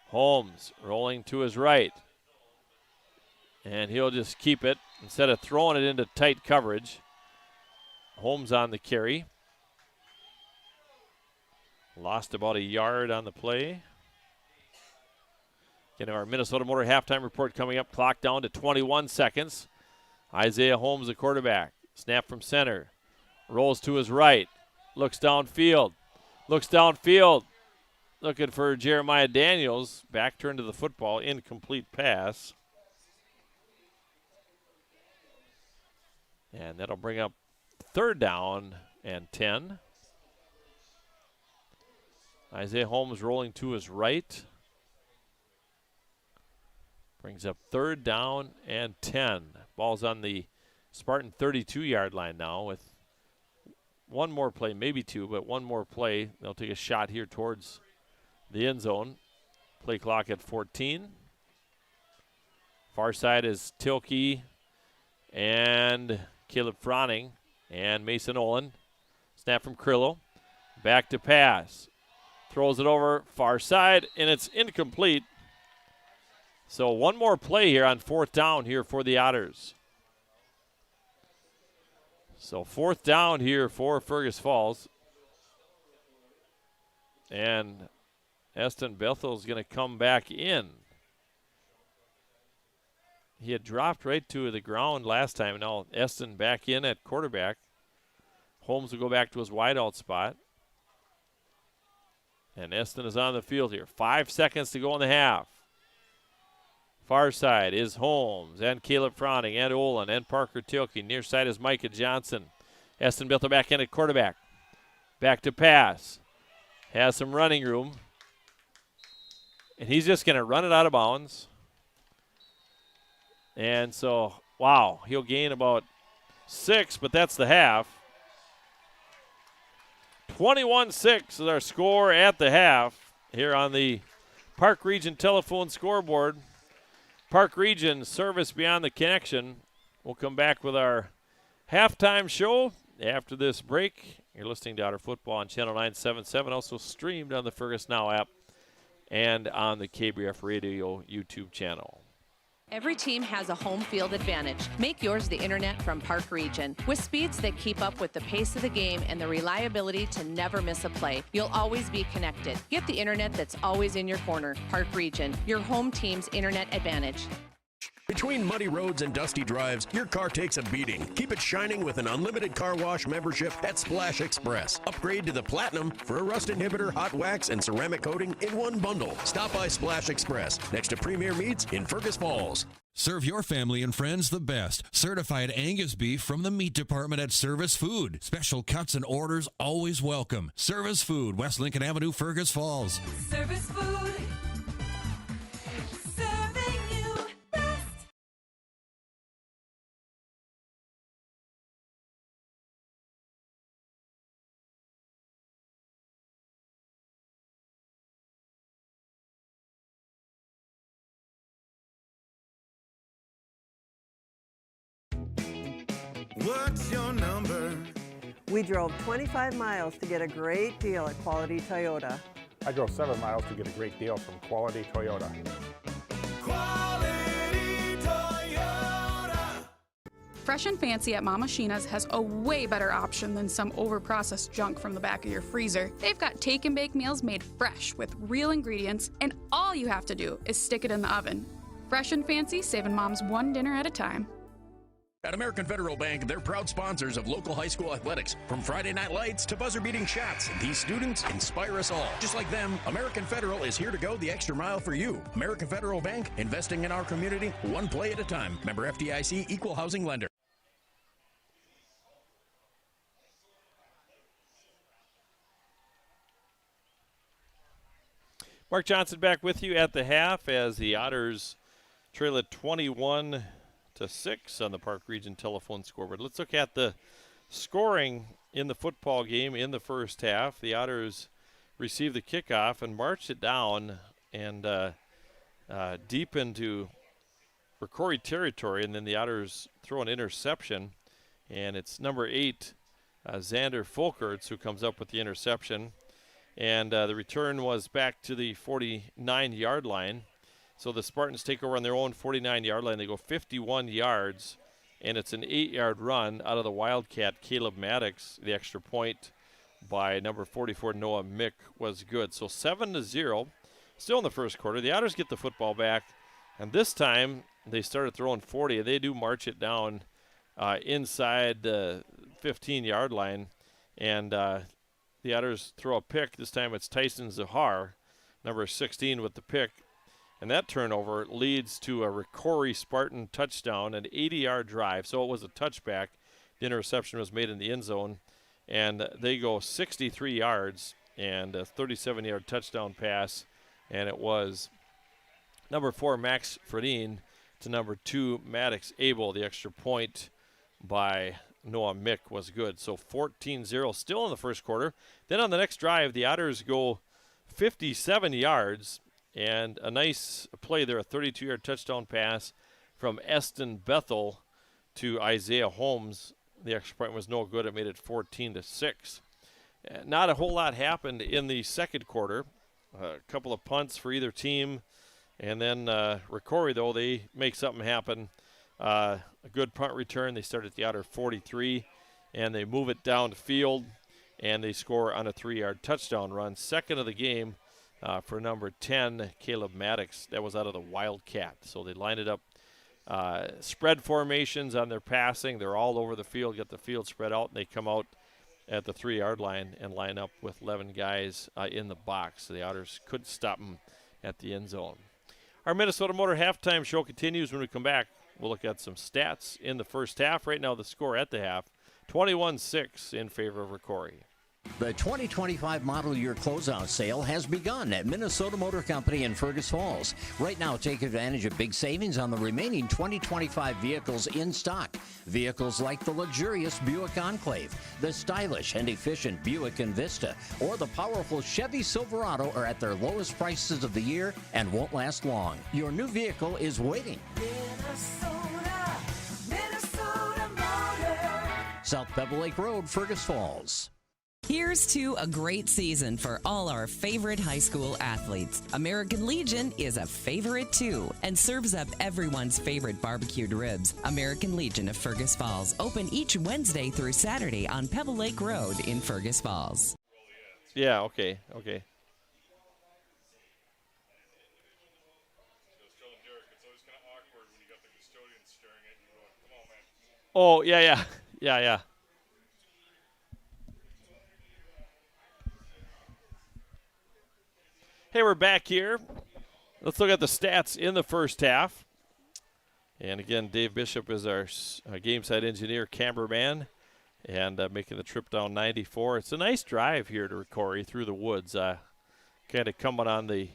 Holmes rolling to his right. And he'll just keep it instead of throwing it into tight coverage. Holmes on the carry. Lost about a yard on the play. Getting our Minnesota Motor halftime report coming up. Clock down to 21 seconds. Isaiah Holmes, the quarterback. Snap from center. Rolls to his right. Looks downfield. Looking for Jeremiah Daniels. Back turn to the football. Incomplete pass. And that'll bring up 3rd down and 10. Isaiah Holmes rolling to his right. Brings up 3rd down and 10. Ball's on the Spartan 32-yard line now with one more play, maybe 2, but one more play. They'll take a shot here towards the end zone. Play clock at 14. Far side is Tilke and Caleb Froning and Mason Olin. Snap from Krillo. Back to pass. Throws it over far side, and it's incomplete. So one more play here on 4th down here for the Otters. So 4th down here for Fergus Falls. And Eston Bethel's going to come back in. He had dropped right to the ground last time. Now Eston back in at quarterback. Holmes will go back to his wideout spot. And Eston is on the field here. 5 seconds to go in the half. Far side is Holmes and Caleb Froning and Olin and Parker Tilke. Near side is Micah Johnson. Eston Bethel back in at quarterback. Back to pass. Has some running room. And he's just going to run it out of bounds. And so, wow, he'll gain about 6, but that's the half. 21-6 is our score at the half here on the Park Region telephone scoreboard. Park Region service beyond the connection. We'll come back with our halftime show after this break. You're listening to Otter Football on Channel 977, also streamed on the Fergus Now app and on the KBRF Radio YouTube channel. Every team has a home field advantage. Make yours the internet from Park Region. With speeds that keep up with the pace of the game and the reliability to never miss a play, you'll always be connected. Get the internet that's always in your corner. Park Region, your home team's internet advantage. Between muddy roads and dusty drives, your car takes a beating. Keep it shining with an unlimited car wash membership at Splash Express. Upgrade to the Platinum for a rust inhibitor, hot wax, and ceramic coating in one bundle. Stop by Splash Express next to Premier Meats in Fergus Falls. Serve your family and friends the best. Certified Angus beef from the meat department at Service Food. Special cuts and orders always welcome. Service Food, West Lincoln Avenue, Fergus Falls. Service Food. Serving you best. What's your number? We drove 25 miles to get a great deal at Quality Toyota. I drove 7 miles to get a great deal from Quality Toyota. Quality Toyota. Fresh and Fancy at Mama Sheena's has a way better option than some overprocessed junk from the back of your freezer. They've got take and bake meals made fresh with real ingredients, and all you have to do is stick it in the oven. Fresh and Fancy, saving moms one dinner at a time. At American Federal Bank, they're proud sponsors of local high school athletics. From Friday night lights to buzzer-beating shots, these students inspire us all. Just like them, American Federal is here to go the extra mile for you. American Federal Bank, investing in our community, one play at a time. Member FDIC, equal housing lender. Mark Johnson back with you at the half as the Otters trail at 21-6 on the Park Region telephone scoreboard. Let's look at the scoring in the football game in the first half. The Otters received the kickoff and marched it down and deep into Rocori territory, and then the Otters throw an interception, and it's number 8, Xander Folkerts, who comes up with the interception. And the return was back to the 49-yard line. So the Spartans take over on their own 49-yard line. They go 51 yards, and it's an 8-yard run out of the Wildcat, Caleb Maddox. The extra point by number 44, Noah Mick, was good. So 7-0, still in the first quarter. The Otters get the football back, and this time they started throwing 40, and they do march it down inside the 15-yard line. And the Otters throw a pick. This time it's Tyson Zahar, number 16, with the pick. And that turnover leads to a Rocori Spartan touchdown, an 80-yard drive. So it was a touchback. The interception was made in the end zone. And they go 63 yards and a 37-yard touchdown pass. And it was number 4, Max Fredine, to number 2, Maddox Abel. The extra point by Noah Mick was good. So 14-0 still in the first quarter. Then on the next drive, the Otters go 57 yards. And a nice play there, a 32-yard touchdown pass from Eston Bethel to Isaiah Holmes. The extra point was no good. It made it 14-6. Not a whole lot happened in the second quarter. A couple of punts for either team. And then Rocori, though, they make something happen. A good punt return. They start at the Otter 43, and they move it down the field, and they score on a 3-yard touchdown run. Second of the game. For number 10, Caleb Maddox. That was out of the Wildcat. So they lined it up, spread formations on their passing. They're all over the field, get the field spread out, and they come out at the 3-yard line and line up with 11 guys in the box. So the Otters could stop them at the end zone. Our Minnesota Motor halftime show continues. When we come back, we'll look at some stats in the first half. Right now, the score at the half, 21-6 in favor of Rocori. The 2025 model year closeout sale has begun at Minnesota Motor Company in Fergus Falls. Right now, take advantage of big savings on the remaining 2025 vehicles in stock. Vehicles like the luxurious Buick Enclave, the stylish and efficient Buick Envista, or the powerful Chevy Silverado are at their lowest prices of the year and won't last long. Your new vehicle is waiting. Minnesota Motor. South Pebble Lake Road, Fergus Falls. Here's to a great season for all our favorite high school athletes. American Legion is a favorite too and serves up everyone's favorite barbecued ribs. American Legion of Fergus Falls, open each Wednesday through Saturday on Pebble Lake Road in Fergus Falls. Yeah, okay. Oh, yeah. Hey, we're back here. Let's look at the stats in the first half. And again, Dave Bishop is our game site engineer, cameraman, and making the trip down 94. It's a nice drive here to Rocori through the woods. Kind of coming on the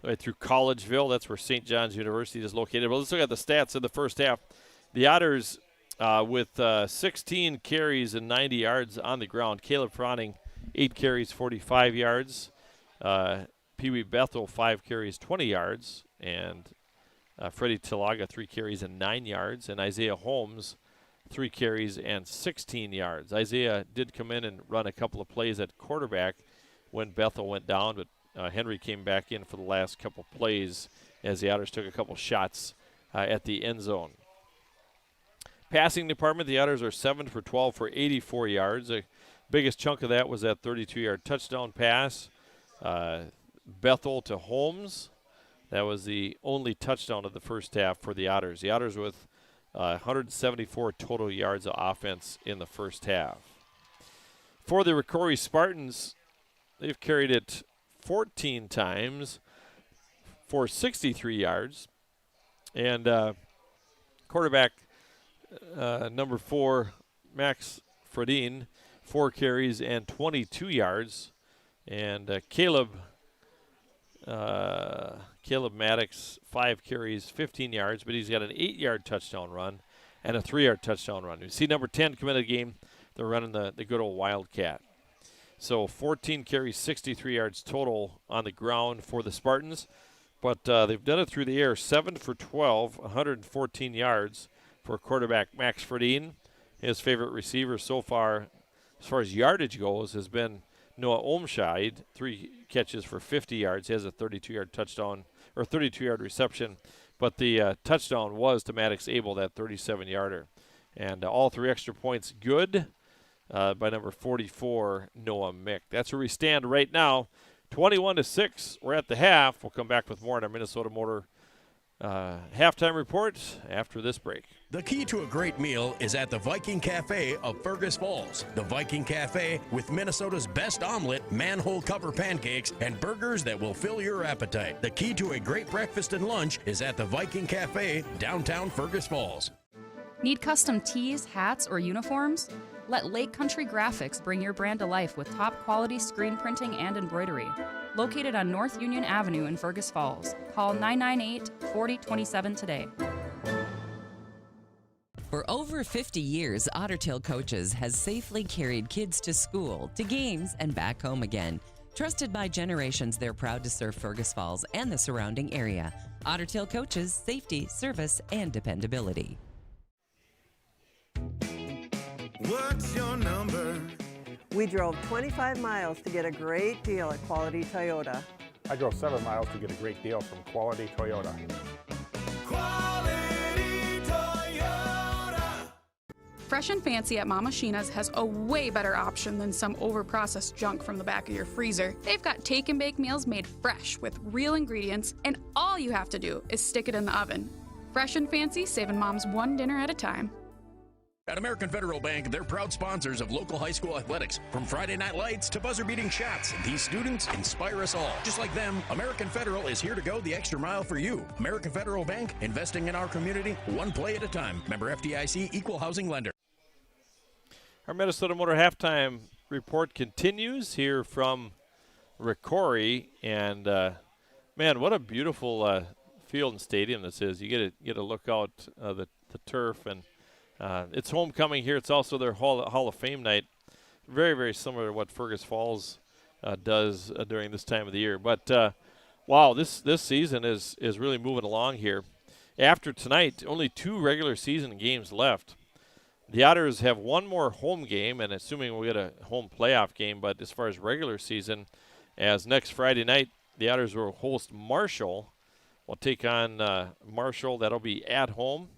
way through Collegeville. That's where St. John's University is located. But let's look at the stats in the first half. The Otters with 16 carries and 90 yards on the ground. Caleb Froning, 8 carries, 45 yards. Pee Wee Bethel, 5 carries, 20 yards. And Freddie Tilaga, 3 carries and 9 yards. And Isaiah Holmes, 3 carries and 16 yards. Isaiah did come in and run a couple of plays at quarterback when Bethel went down, but Henry came back in for the last couple plays as the Otters took a couple shots at the end zone. Passing department, the Otters are 7 for 12 for 84 yards. The biggest chunk of that was that 32-yard touchdown pass. Bethel to Holmes. That was the only touchdown of the first half for the Otters. The Otters with 174 total yards of offense in the first half. For the Rocori Spartans, they've carried it 14 times for 63 yards. And quarterback number 4, Max Fredin, 4 carries and 22 yards. And Caleb Maddox, 5 carries, 15 yards, but he's got an 8-yard touchdown run and a 3-yard touchdown run. You see number 10 come into the game. They're running the good old Wildcat. So 14 carries, 63 yards total on the ground for the Spartans. But they've done it through the air, 7 for 12, 114 yards for quarterback Max Fredin. His favorite receiver so far, as far as yardage goes, has been Noah Olmscheid, 3 catches for 50 yards. He has a 32-yard touchdown, or 32-yard reception. But the touchdown was to Maddox Abel, that 37-yarder. And all 3 extra points good by number 44, Noah Mick. That's where we stand right now, 21-6. We're at the half. We'll come back with more on our Minnesota Motor halftime report after this break. The key to a great meal is at the Viking Cafe of Fergus Falls. The Viking Cafe with Minnesota's best omelet, manhole cover pancakes, and burgers that will fill your appetite. The key to a great breakfast and lunch is at the Viking Cafe, downtown Fergus Falls. Need custom tees, hats, or uniforms? Let Lake Country Graphics bring your brand to life with top quality screen printing and embroidery. Located on North Union Avenue in Fergus Falls. Call 998-4027 today. For over 50 years, Ottertail Coaches has safely carried kids to school, to games, and back home again. Trusted by generations, they're proud to serve Fergus Falls and the surrounding area. Ottertail Coaches, safety, service, and dependability. What's your number? We drove 25 miles to get a great deal at Quality Toyota. I drove 7 miles to get a great deal from Quality Toyota. Quality Toyota. Fresh and Fancy at Mama Sheena's has a way better option than some overprocessed junk from the back of your freezer. They've got take and bake meals made fresh with real ingredients, and all you have to do is stick it in the oven. Fresh and Fancy, saving moms one dinner at a time. At American Federal Bank, they're proud sponsors of local high school athletics. From Friday night lights to buzzer-beating shots, these students inspire us all. Just like them, American Federal is here to go the extra mile for you. American Federal Bank, investing in our community, one play at a time. Member FDIC, equal housing lender. Our Minnesota Motor halftime report continues here from Rocori, and man, what a beautiful field and stadium this is. You get to look out the turf, and it's homecoming here. It's also their Hall of Fame night. Very, very similar to what Fergus Falls does during this time of the year. But wow, this season is really moving along here. After tonight, only 2 regular season games left. The Otters have one more home game, and assuming we get a home playoff game, but as far as regular season, as next Friday night, the Otters will host Marshall. We'll take on Marshall. That'll be at home,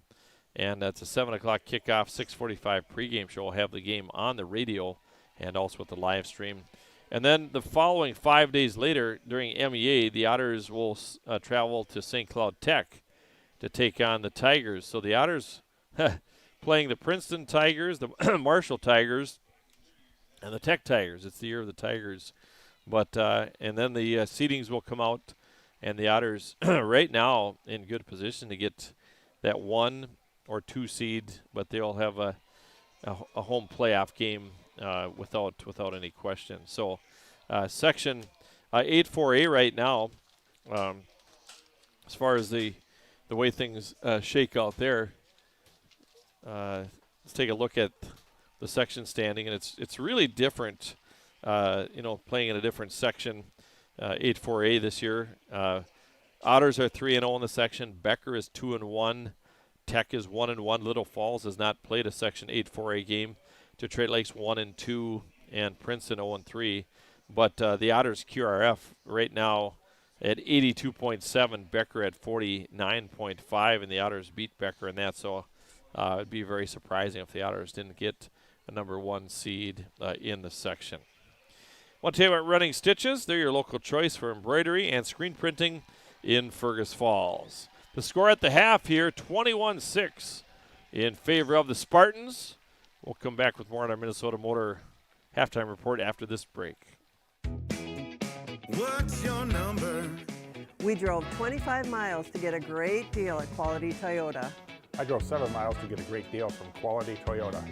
and that's a 7 o'clock kickoff, 6:45 pregame show. We'll have the game on the radio and also with the live stream. And then the following 5 days later, during MEA, the Otters will travel to St. Cloud Tech to take on the Tigers. So the Otters playing the Princeton Tigers, the Marshall Tigers, and the Tech Tigers. It's the year of the Tigers. But and then the seedings will come out, and the Otters right now in good position to get that 1 or 2 seed, but they'll have a home playoff game without any question. So section 8-4A right now, as far as the way things shake out there, let's take a look at the section standing, and it's really different, playing in a different section, 8-4A this year. Otters are 3-0 in the section. Becker is 2-1. Tech is 1-1. Little Falls has not played a section 8-4A game. Detroit Lakes 1-2, and Princeton 0-3. But the Otters QRF right now at 82.7, Becker at 49.5, and the Otters beat Becker in that. So it'd be very surprising if the Otters didn't get a number 1 seed in the section. I want to tell you about Running Stitches. They're your local choice for embroidery and screen printing in Fergus Falls. The score at the half here, 21-6 in favor of the Spartans. We'll come back with more on our Minnesota Motor halftime report after this break. What's your number? We drove 25 miles to get a great deal at Quality Toyota. I drove 7 miles to get a great deal from Quality Toyota.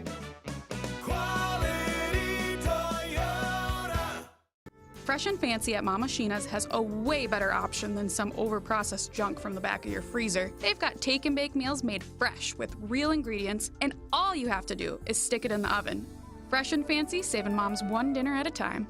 Quality Toyota. Fresh and Fancy at Mama Sheena's has a way better option than some overprocessed junk from the back of your freezer. They've got take and bake meals made fresh with real ingredients, and all you have to do is stick it in the oven. Fresh and Fancy, saving moms one dinner at a time.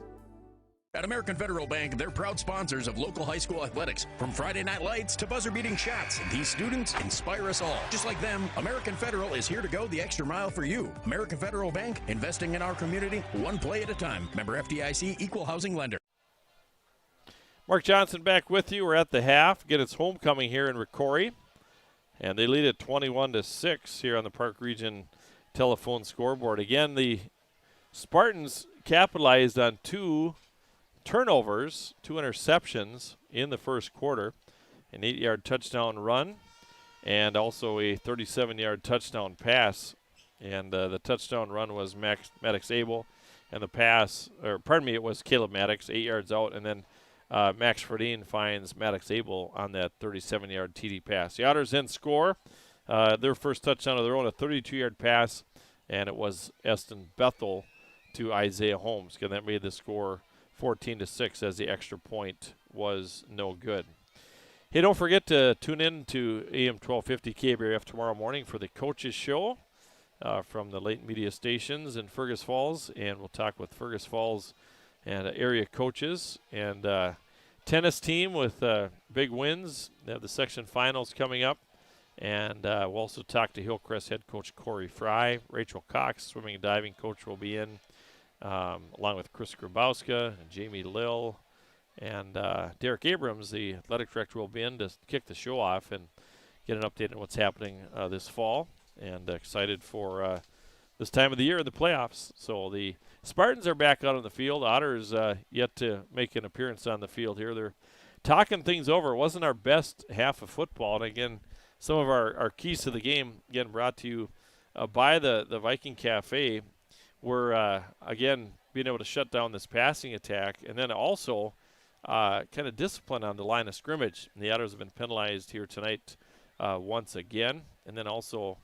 At American Federal Bank, they're proud sponsors of local high school athletics. From Friday night lights to buzzer-beating shots, these students inspire us all. Just like them, American Federal is here to go the extra mile for you. American Federal Bank, investing in our community, one play at a time. Member FDIC, equal housing lender. Mark Johnson back with you. We're at the half. Again, it's homecoming here in Rocori, and they lead at 21-6 here on the Park Region telephone scoreboard. Again, the Spartans capitalized on 2 turnovers, 2 interceptions in the first quarter, an 8-yard touchdown run, and also a 37-yard touchdown pass. And the touchdown run was Maddox Abel, and the pass, it was Caleb Maddox, 8 yards out, and then Max Ferdine finds Maddox Abel on that 37-yard TD pass. The Otters then score their first touchdown of their own, a 32-yard pass, and it was Eston Bethel to Isaiah Holmes. And that made the score 14-6 as the extra point was no good. Hey, don't forget to tune in to AM 1250 KBRF tomorrow morning for the Coaches Show from the late media stations in Fergus Falls, and we'll talk with Fergus Falls and area coaches and tennis team with big wins. They have the section finals coming up, and we'll also talk to Hillcrest head coach Corey Fry. Rachel Cox, swimming and diving coach, will be in, along with Chris Grabowska and Jamie Lill, and Derek Abrams, the athletic director, will be in to kick the show off and get an update on what's happening this fall, and excited for this time of the year in the playoffs. So the Spartans are back out on the field. Otters yet to make an appearance on the field here. They're talking things over. It wasn't our best half of football. And again, some of our keys to the game, again, brought to you by the Viking Cafe, were, again, being able to shut down this passing attack, and then also kind of discipline on the line of scrimmage. And the Otters have been penalized here tonight once again, and then also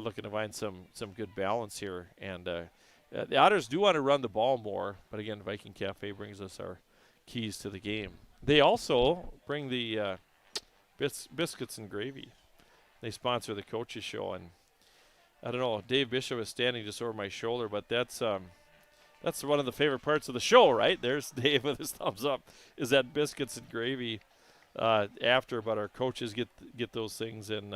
looking to find some good balance here and The Otters do want to run the ball more, but again, Viking Cafe brings us our keys to the game. They also bring the biscuits and gravy. They sponsor the coaches show, and I don't know, Dave Bishop is standing just over my shoulder, but that's one of the favorite parts of the show, right? There's Dave with his thumbs up. Is that biscuits and gravy after? But our coaches get those things, and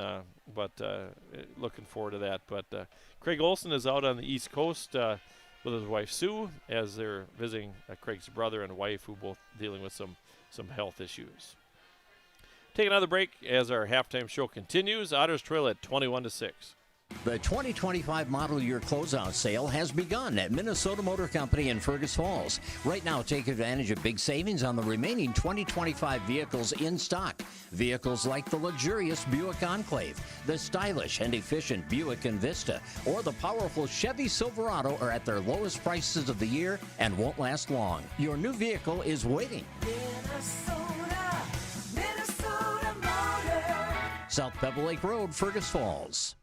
looking forward to that. But Craig Olson is out on the East Coast with his wife Sue as they're visiting Craig's brother and wife, who both dealing with some health issues. Take another break as our halftime show continues. Otters trail at 21-6. The 2025 model year closeout sale has begun at Minnesota Motor Company in Fergus Falls. Right now, take advantage of big savings on the remaining 2025 vehicles in stock. Vehicles like the luxurious Buick Enclave, the stylish and efficient Buick Envista, or the powerful Chevy Silverado are at their lowest prices of the year and won't last long. Your new vehicle is waiting. Minnesota Motor. South Pebble Lake Road, Fergus Falls.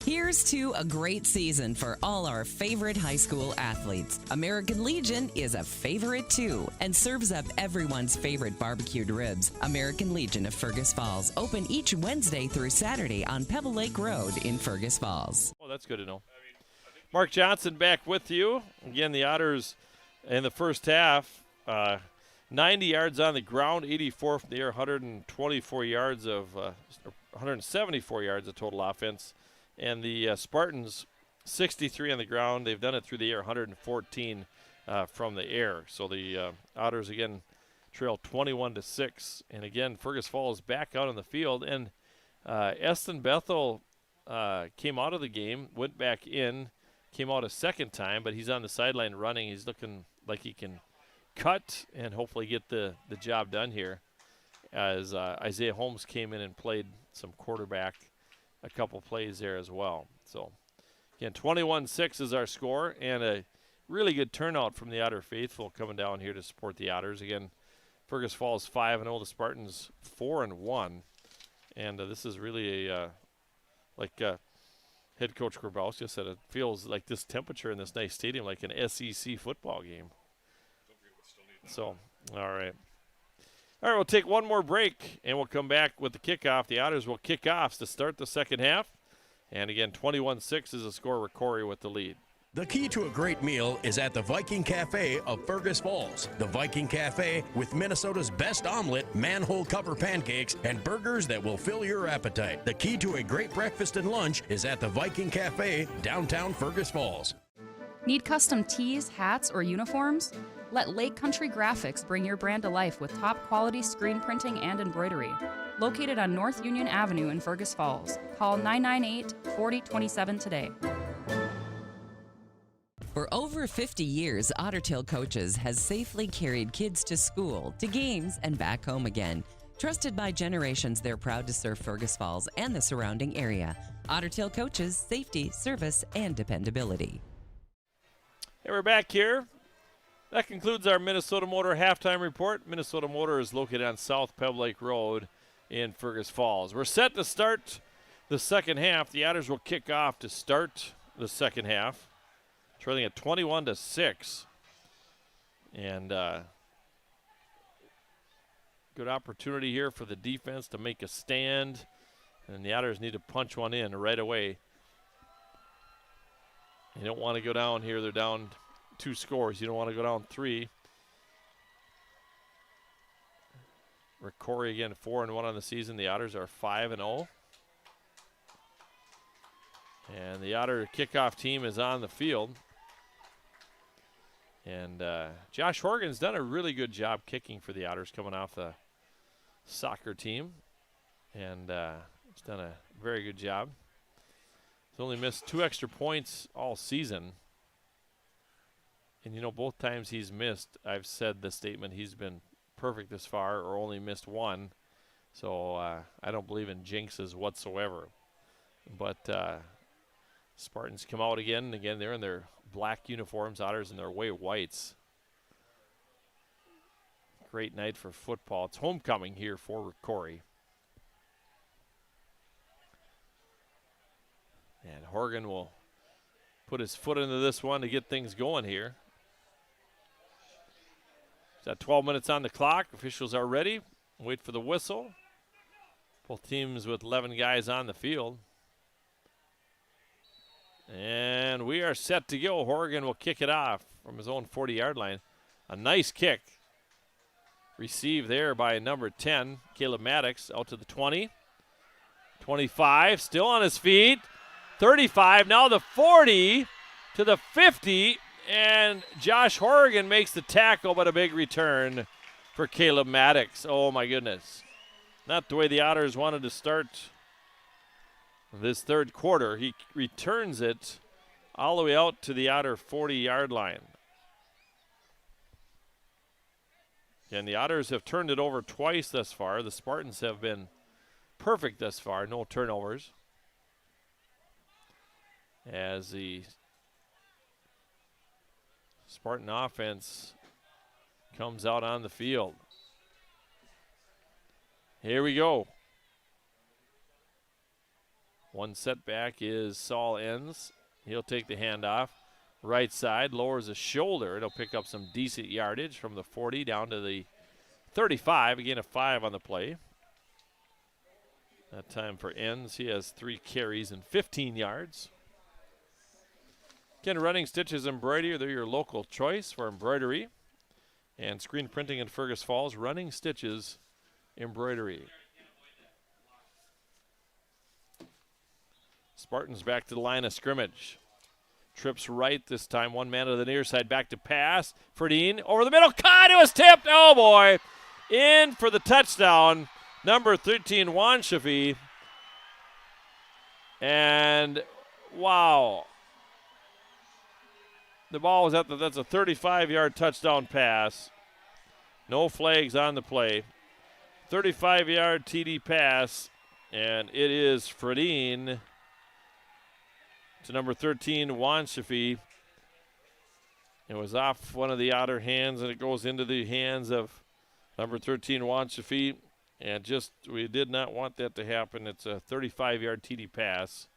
Here's to a great season for all our favorite high school athletes. American Legion is a favorite too and serves up everyone's favorite barbecued ribs. American Legion of Fergus Falls, open each Wednesday through Saturday on Pebble Lake Road in Fergus Falls. Well, that's good to know. Mark Johnson back with you. Again, the Otters in the first half, 90 yards on the ground, 84 from the air, 174 yards of 174 yards of total offense. And the Spartans, 63 on the ground. They've done it through the air, 114 from the air. So the Otters, again, trail 21-6. And, again, Fergus Falls back out on the field. And Eston Bethel came out of the game, went back in, came out a second time, but he's on the sideline running. He's looking like he can cut and hopefully get the job done here as Isaiah Holmes came in and played some quarterback a couple plays there as well. So, again, 21-6 is our score, and a really good turnout from the Otter faithful coming down here to support the Otters. Again, Fergus Falls 5-0, the Spartans 4-1, and this is really like head coach Grabowski said, it feels like this temperature in this nice stadium like an SEC football game. So, all right. All right, we'll take one more break, and we'll come back with the kickoff. The Otters will kick off to start the second half. And, again, 21-6 is the score. Rocori with the lead. The key to a great meal is at the Viking Cafe of Fergus Falls. The Viking Cafe with Minnesota's best omelet, manhole cover pancakes, and burgers that will fill your appetite. The key to a great breakfast and lunch is at the Viking Cafe, downtown Fergus Falls. Need custom tees, hats, or uniforms? Let Lake Country Graphics bring your brand to life with top quality screen printing and embroidery. Located on North Union Avenue in Fergus Falls. Call 998-4027 today. For over 50 years, Ottertail Coaches has safely carried kids to school, to games, and back home again. Trusted by generations, they're proud to serve Fergus Falls and the surrounding area. Ottertail Coaches, safety, service, and dependability. Hey, we're back here. That concludes our Minnesota Motor halftime report. Minnesota Motor is located on South Pebble Lake Road in Fergus Falls. We're set to start the second half. The Otters will kick off to start the second half, trailing at 21-6. And good opportunity here for the defense to make a stand. And the Otters need to punch one in right away. You don't want to go down here. They're down 2 scores. You don't want to go down 3. Rocori again 4-1 on the season. The Otters are 5-0. And the Otter kickoff team is on the field. And Josh Horgan's done a really good job kicking for the Otters coming off the soccer team. And he's done a very good job. He's only missed 2 extra points all season. And, you know, both times he's missed, I've said the statement, he's been perfect this far or only missed 1. So I don't believe in jinxes whatsoever. But Spartans come out again. And again, they're in their black uniforms, Otters in their away whites. Great night for football. It's homecoming here for Rocori. And Horgan will put his foot into this one to get things going here. He's got 12 minutes on the clock. Officials are ready. Wait for the whistle. Both teams with 11 guys on the field. And we are set to go. Horgan will kick it off from his own 40-yard line. A nice kick. Received there by number 10, Caleb Maddox, out to the 20. 25, still on his feet. 35, now the 40 to the 50. And Josh Horgan makes the tackle, but a big return for Caleb Maddox. Oh, my goodness. Not the way the Otters wanted to start this third quarter. He returns it all the way out to the Otter 40-yard line. And the Otters have turned it over twice thus far. The Spartans have been perfect thus far. No turnovers. As the Spartan offense comes out on the field. Here we go. One setback is Saul Enns. He'll take the handoff. Right side, lowers a shoulder. It'll pick up some decent yardage from the 40 down to the 35. Again, a 5 on the play. That time for Enns. He has 3 carries and 15 yards. Again, Running Stitches Embroidery, they're your local choice for embroidery and screen printing in Fergus Falls. Running Stitches Embroidery. Spartans back to the line of scrimmage. Trips right this time. One man to the near side. Back to pass. Ferdine over the middle. Caught. It was tipped. Oh, boy. In for the touchdown. Number 13, Wanshafi. And, wow. The ball was that's a 35-yard touchdown pass. No flags on the play. 35-yard TD pass. And it is Ferdine to number 13, Wanshafi. It was off one of the Otter hands, and it goes into the hands of number 13, Wanshafi. And just, we did not want that to happen. It's a 35-yard TD pass.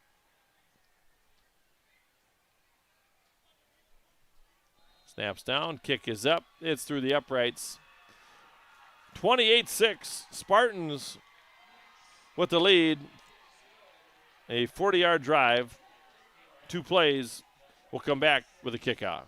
Snaps down, kick is up. It's through the uprights. 28-6, Spartans with the lead. A 40-yard drive. 2 plays. We'll come back with a kickoff.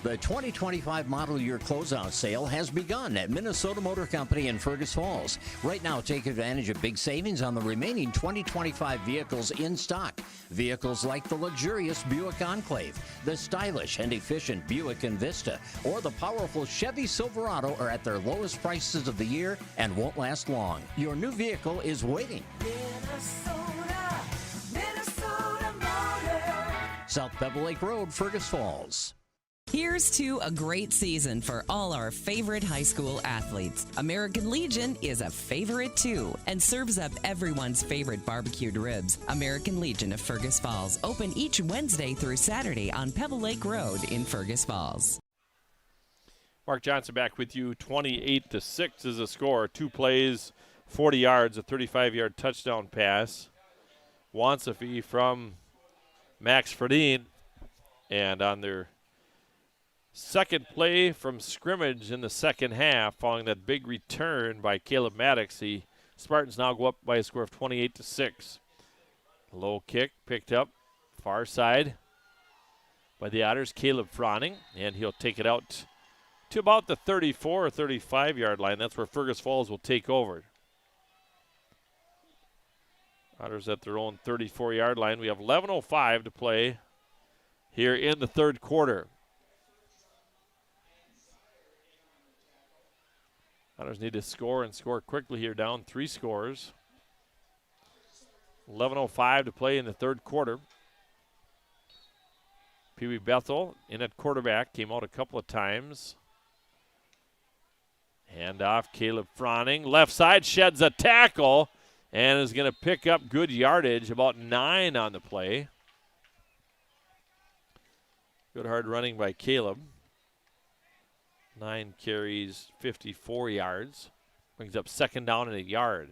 The 2025 model year closeout sale has begun at Minnesota Motor Company in Fergus Falls. Right now, take advantage of big savings on the remaining 2025 vehicles in stock. Vehicles like the luxurious Buick Enclave, the stylish and efficient Buick Envista, or the powerful Chevy Silverado are at their lowest prices of the year and won't last long. Your new vehicle is waiting. Minnesota Motor. South Pebble Lake Road, Fergus Falls. Here's to a great season for all our favorite high school athletes. American Legion is a favorite too and serves up everyone's favorite barbecued ribs. American Legion of Fergus Falls, open each Wednesday through Saturday on Pebble Lake Road in Fergus Falls. Mark Johnson back with you. 28-6 is the score. 2 plays, 40 yards, a 35-yard touchdown pass. Wanshafi from Max Ferdine. And on their second play from scrimmage in the second half, following that big return by Caleb Maddox, the Spartans now go up by a score of 28-6. Low kick picked up far side by the Otters, Caleb Froning, and he'll take it out to about the 34 or 35-yard line. That's where Fergus Falls will take over. Otters at their own 34-yard line. We have 11:05 to play here in the third quarter. Otters need to score and score quickly here, down 3 scores. 11:05 to play in the third quarter. Pee Wee Bethel in at quarterback, came out a couple of times. Handoff, Caleb Froning. Left side, sheds a tackle and is going to pick up good yardage, about 9 on the play. Good hard running by Caleb. 9 carries, 54 yards. Brings up second down and a yard.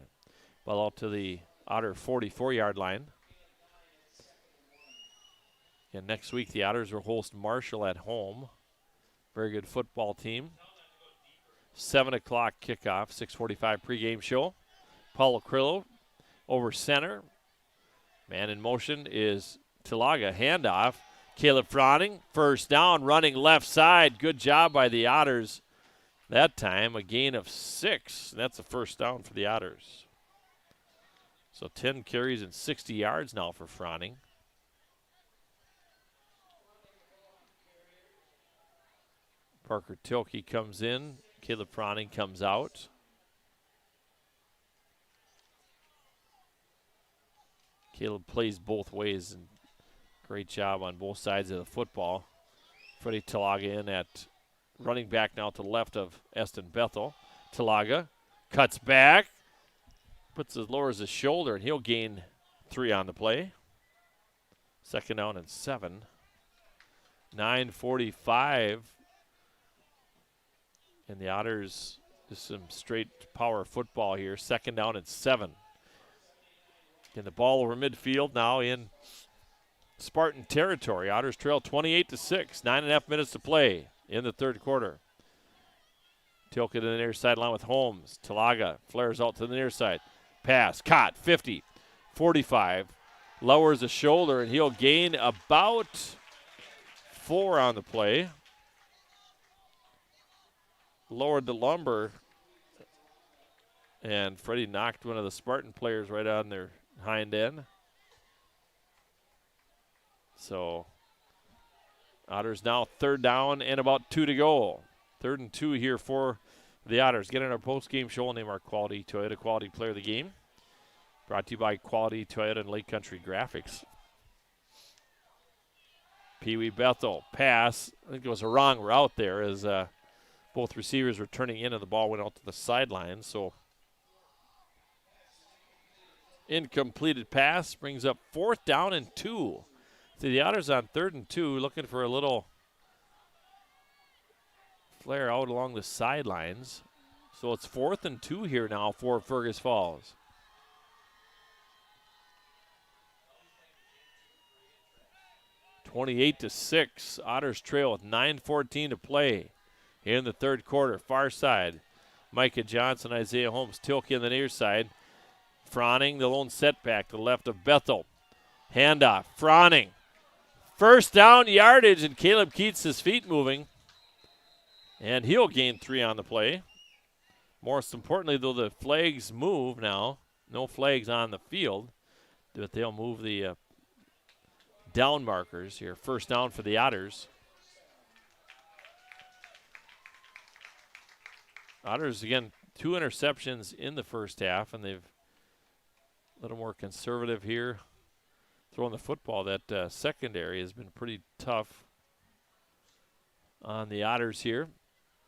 Well, out to the Otter 44-yard line. And next week, the Otters will host Marshall at home. Very good football team. 7 o'clock kickoff, 6:45 pregame show. Paulo Crillo over center. Man in motion is Talaga. Handoff. Caleb Froning, first down, running left side. Good job by the Otters that time. A gain of 6. That's a first down for the Otters. So 10 carries and 60 yards now for Froning. Parker Tilke comes in. Caleb Froning comes out. Caleb plays both ways, and great job on both sides of the football. Freddie Talaga in at running back now to the left of Eston Bethel. Talaga cuts back, lowers his shoulder, and he'll gain 3 on the play. 2nd down and 7. 9:45. And the Otters, just some straight power football here. 2nd down and 7. And the ball over midfield now in Spartan territory. Otters trail 28-6. 9.5 minutes to play in the third quarter. Tilke to the near sideline with Holmes. Talaga flares out to the near side. Pass, caught, 50, 45. Lowers the shoulder, and he'll gain about 4 on the play. Lowered the lumber, and Freddie knocked one of the Spartan players right on their hind end. So Otters now 3rd down and about 2 to go. 3rd and 2 here for the Otters. Get in our post-game show and name our Quality Toyota Quality Player of the Game. Brought to you by Quality Toyota and Lake Country Graphics. Pee Wee Bethel pass. I think it was a wrong route there as both receivers were turning in and the ball went out to the sideline. So incompleted pass brings up 4th down and 2. So the Otters on 3rd and 2 looking for a little flare out along the sidelines. So it's 4th and 2 here now for Fergus Falls. (28-6). Otters trail with 9:14 to play in the third quarter. Far side, Micah Johnson, Isaiah Holmes, Tilke on the near side. Froning, the lone setback to the left of Bethel. Handoff, Froning. First down yardage, and Caleb keeps his feet moving. And he'll gain 3 on the play. Most importantly, though, the flags move now. No flags on the field, but they'll move the down markers here. First down for the Otters. Otters, again, 2 interceptions in the first half, and they've a little more conservative here throwing the football. That secondary has been pretty tough on the Otters here.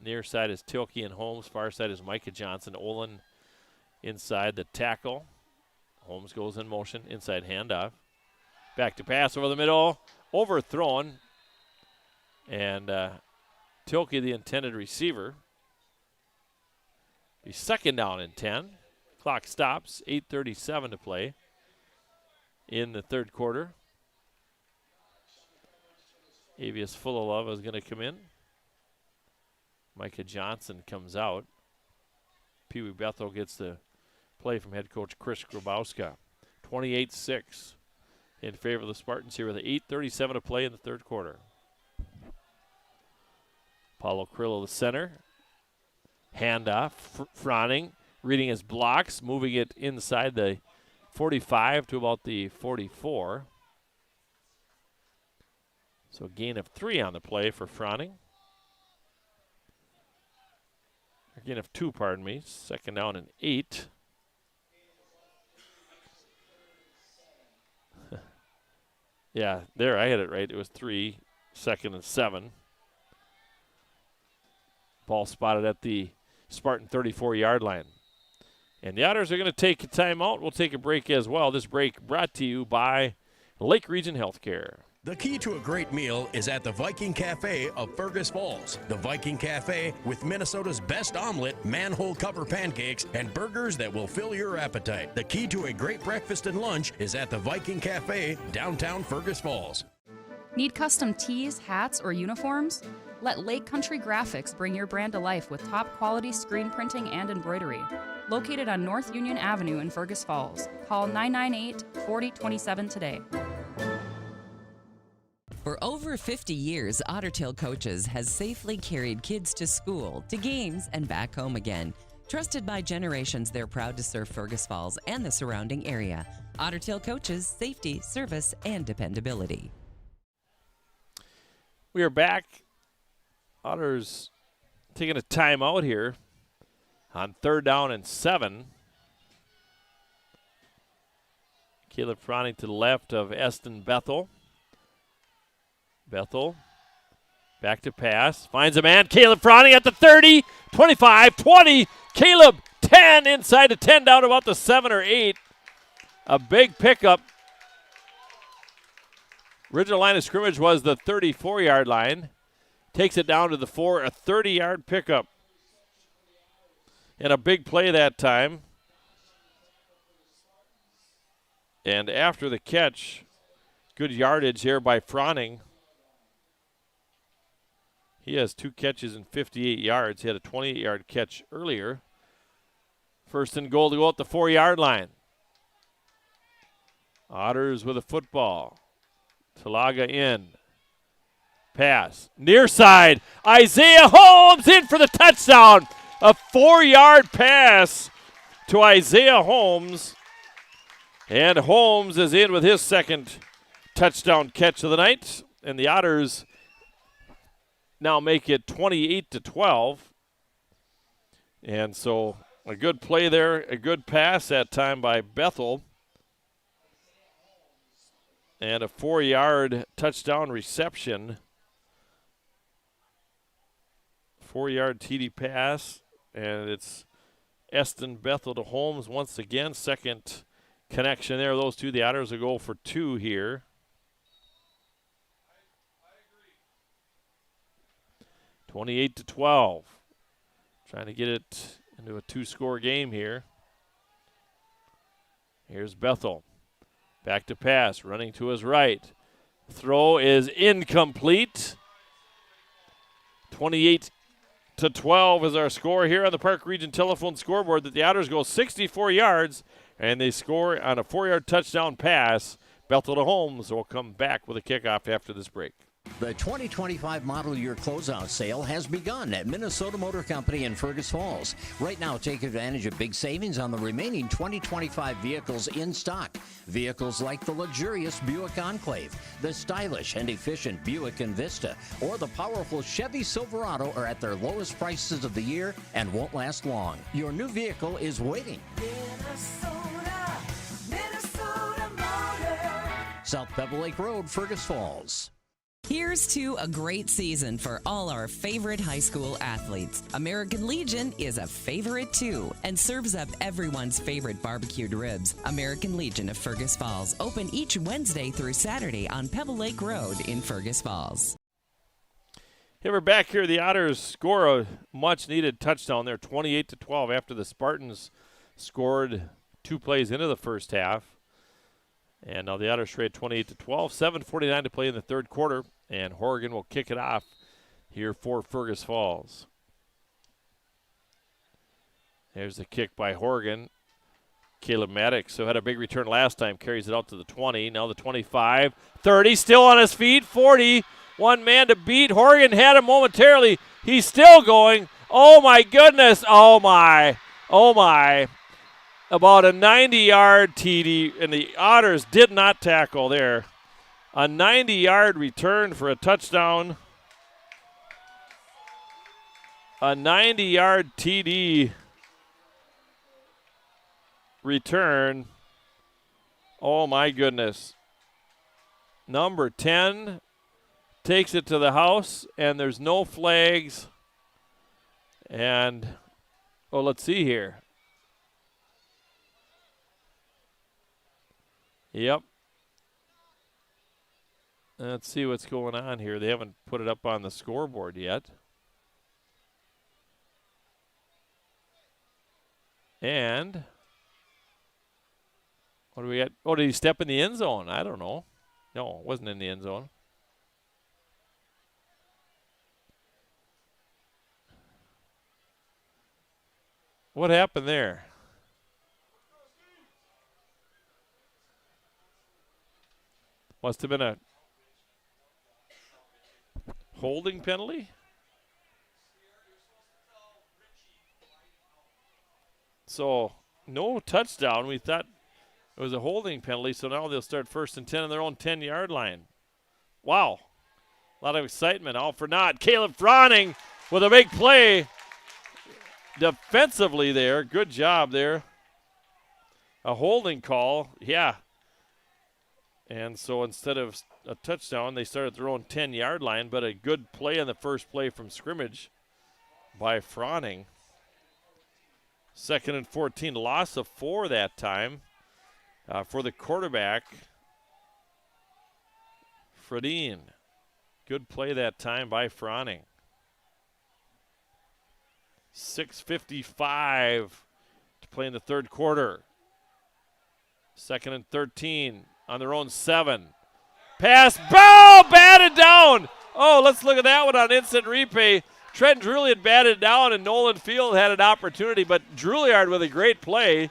Near side is Tilke and Holmes. Far side is Micah Johnson. Olin inside the tackle. Holmes goes in motion. Inside handoff. Back to pass over the middle. Overthrown. And Tilke, the intended receiver. Be 2nd down and 10. Clock stops. 8:37 to play in the third quarter. Avius Fulalove is going to come in. Micah Johnson comes out. Pee Wee Bethel gets the play from head coach Chris Grabowska. 28-6 in favor of the Spartans here with 8:37 to play in the third quarter. Paulo Crillo, the center. Handoff, Froning, reading his blocks, moving it inside the 45 to about the 44. So a gain of 3 on the play for Froning. A gain of 2, pardon me. 2nd down and 8. Yeah, there, I had it right. It was 3, 2nd and 7. Ball spotted at the Spartan 34-yard line. And the Otters are going to take a timeout. We'll take a break as well. This break brought to you by Lake Region Healthcare. The key to a great meal is at the Viking Cafe of Fergus Falls. The Viking Cafe with Minnesota's best omelet, manhole cover pancakes, and burgers that will fill your appetite. The key to a great breakfast and lunch is at the Viking Cafe, downtown Fergus Falls. Need custom tees, hats, or uniforms? Let Lake Country Graphics bring your brand to life with top quality screen printing and embroidery. Located on North Union Avenue in Fergus Falls. Call 998-4027 today. For over 50 years, Ottertail Coaches has safely carried kids to school, to games, and back home again. Trusted by generations, they're proud to serve Fergus Falls and the surrounding area. Ottertail Coaches, safety, service, and dependability. We are back. Otters taking a timeout here on 3rd down and 7. Caleb Fronning to the left of Eston Bethel. Bethel back to pass. Finds a man. Caleb Fronning at the 30, 25, 20. Caleb 10 inside the 10 down about the 7 or 8. A big pickup. Original line of scrimmage was the 34-yard line. Takes it down to the 4, a 30-yard pickup. And a big play that time. And after the catch, good yardage here by Fronning. He has 2 catches and 58 yards. He had a 28-yard catch earlier. 1st and goal to go at the 4-yard line. Otters with a football. Talaga in. Pass. Near side. Isaiah Holmes in for the touchdown. A 4-yard pass to Isaiah Holmes. And Holmes is in with his 2nd touchdown catch of the night. And the Otters now make it 28-12. And so a good play there, a good pass that time by Bethel. And a 4-yard touchdown reception. 4-yard TD pass. And it's Eston Bethel to Holmes once again. 2nd connection there. Those two, the Otters will go for 2 here. I 28-12. Trying to get it into a 2-score game here. Here's Bethel. Back to pass, running to his right. Throw is incomplete. 28-12 is our score here on the Park Region Telephone scoreboard. That the Otters go 64 yards, and they score on a 4-yard touchdown pass. Bethel to Holmes will come back with a kickoff after this break. The 2025 model year closeout sale has begun at Minnesota Motor Company in Fergus Falls. Right now, take advantage of big savings on the remaining 2025 vehicles in stock. Vehicles like the luxurious Buick Enclave, the stylish and efficient Buick Envista, or the powerful Chevy Silverado are at their lowest prices of the year and won't last long. Your new vehicle is waiting. Minnesota Motor. South Pebble Lake Road, Fergus Falls. Here's to a great season for all our favorite high school athletes. American Legion is a favorite too and serves up everyone's favorite barbecued ribs. American Legion of Fergus Falls, open each Wednesday through Saturday on Pebble Lake Road in Fergus Falls. Hey, we're back here. The Otters score a much-needed touchdown there, 28-12, after the Spartans scored 2 plays into the first half. And now the Otters trade 28-12, 7:49 to play in the 3rd quarter, and Horgan will kick it off here for Fergus Falls. There's the kick by Horgan. Caleb Maddox, who had a big return last time, carries it out to the 20. Now the 25, 30, still on his feet, 40. One man to beat. Horgan had him momentarily. He's still going. Oh, my goodness. Oh, my. Oh, my. About a 90-yard TD, and the Otters did not tackle there. A 90-yard return for a touchdown. A 90-yard TD return. Oh, my goodness. Number 10 takes it to the house, and there's no flags. And, oh, let's see here. Yep. Let's see what's going on here. They haven't put it up on the scoreboard yet. And what do we got? Oh, did he step in the end zone? I don't know. No, it wasn't in the end zone. What happened there? Must have been a holding penalty? So, no touchdown. We thought it was a holding penalty, so now they'll start 1st and 10 on their own 10-yard line. Wow. A lot of excitement. All for naught. Caleb Froning with a big play defensively there. Good job there. A holding call. Yeah. And so instead of a touchdown, they started their own 10-yard line, but a good play on the first play from scrimmage by Froning. 2nd and 14, loss of 4 that time for the quarterback, Fredine. Good play that time by Froning. 6:55 to play in the third quarter. 2nd and 13 on their own 7. Pass, bow, batted down. Oh, let's look at that one on instant replay. Trent Druliard batted down, and Nolan Field had an opportunity, but Druliard with a great play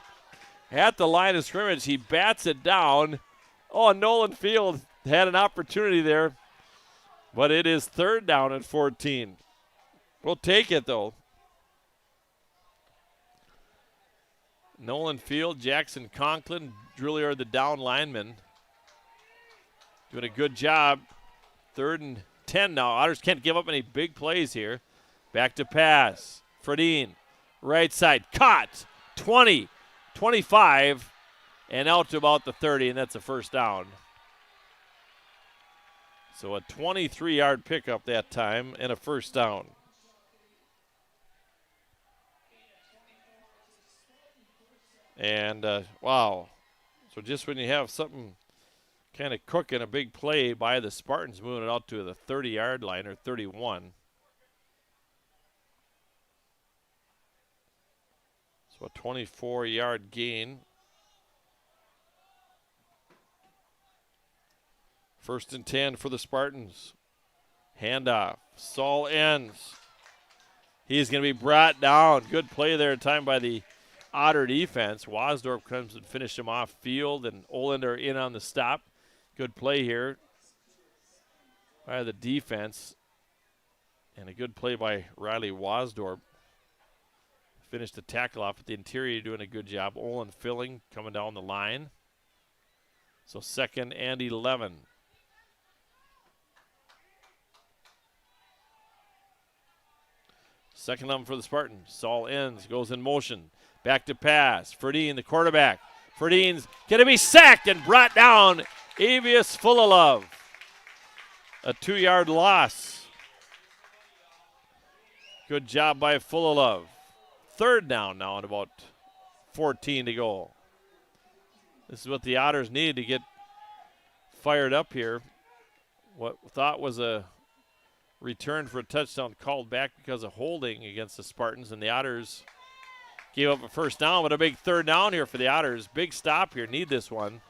at the line of scrimmage. He bats it down. Oh, Nolan Field had an opportunity there, but it is 3rd down and 14. We'll take it, though. Nolan Field, Jackson Conklin, Druliard the down lineman. Doing a good job. 3rd and 10 now. Otters can't give up any big plays here. Back to pass. Fredine, right side, caught. 20, 25, and out to about the 30, and that's a 1st down. So a 23-yard pickup that time and a 1st down. And, wow. So just when you have something kind of cooking, a big play by the Spartans, moving it out to the 30-yard line, or 31. So a 24-yard gain. 1st and 10 for the Spartans. Handoff. Saul ends. He's going to be brought down. Good play there, time by the Otter defense. Wasdorp comes and finished him off field, and Olander in on the stop. Good play here by the defense. And a good play by Riley Wasdorp. Finished the tackle off at the interior, doing a good job. Olin Filling coming down the line. So 2nd and 11. Second down for the Spartans. Saul ends, goes in motion. Back to pass. Fredine, the quarterback. Fredine's going to be sacked and brought down. Avius Fullilove. A 2-yard loss. Good job by Fullilove. 3rd down now and about 14 to go. This is what the Otters need to get fired up here. What thought was a return for a touchdown called back because of holding against the Spartans, and the Otters gave up a 1st down, but a big 3rd down here for the Otters. Big stop here. Need this one.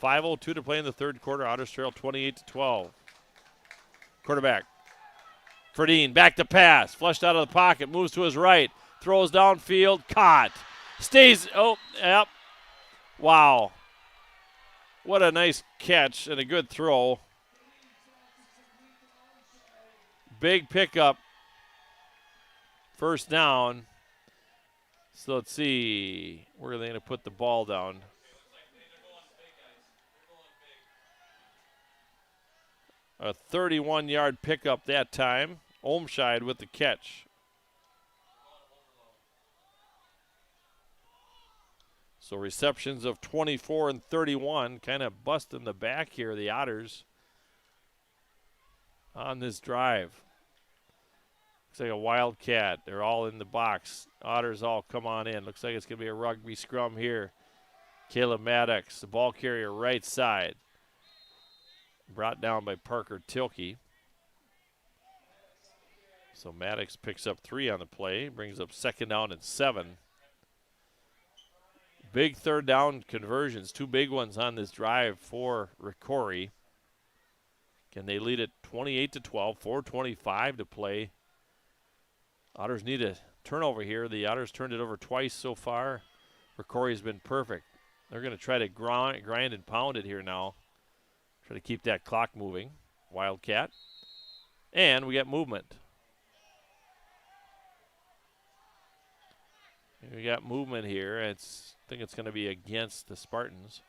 5:02 to play in the 3rd quarter. Otters trail 28-12. Quarterback. Fredine back to pass. Flushed out of the pocket. Moves to his right. Throws downfield. Caught. Stays. Oh, yep. Wow. What a nice catch and a good throw. Big pickup. 1st down. So let's see. Where are they going to put the ball down? A 31-yard pickup that time. Olmscheid with the catch. So receptions of 24 and 31, kind of busting the back here, the Otters, on this drive. Looks like a wildcat. They're all in the box. Otters all come on in. Looks like it's going to be a rugby scrum here. Caleb Maddox, the ball carrier, right side. Brought down by Parker Tilkey. So Maddox picks up 3 on the play, brings up 2nd down and 7. Big 3rd down conversions, 2 big ones on this drive for Rocori. Can they lead it 28-12, 4:25 to play? Otters need to turnover here. The Otters turned it over twice so far. Rocori's been perfect. They're going to try to grind and pound it here now. Try to keep that clock moving. Wildcat. And we got movement. We got movement here. I think it's going to be against the Spartans.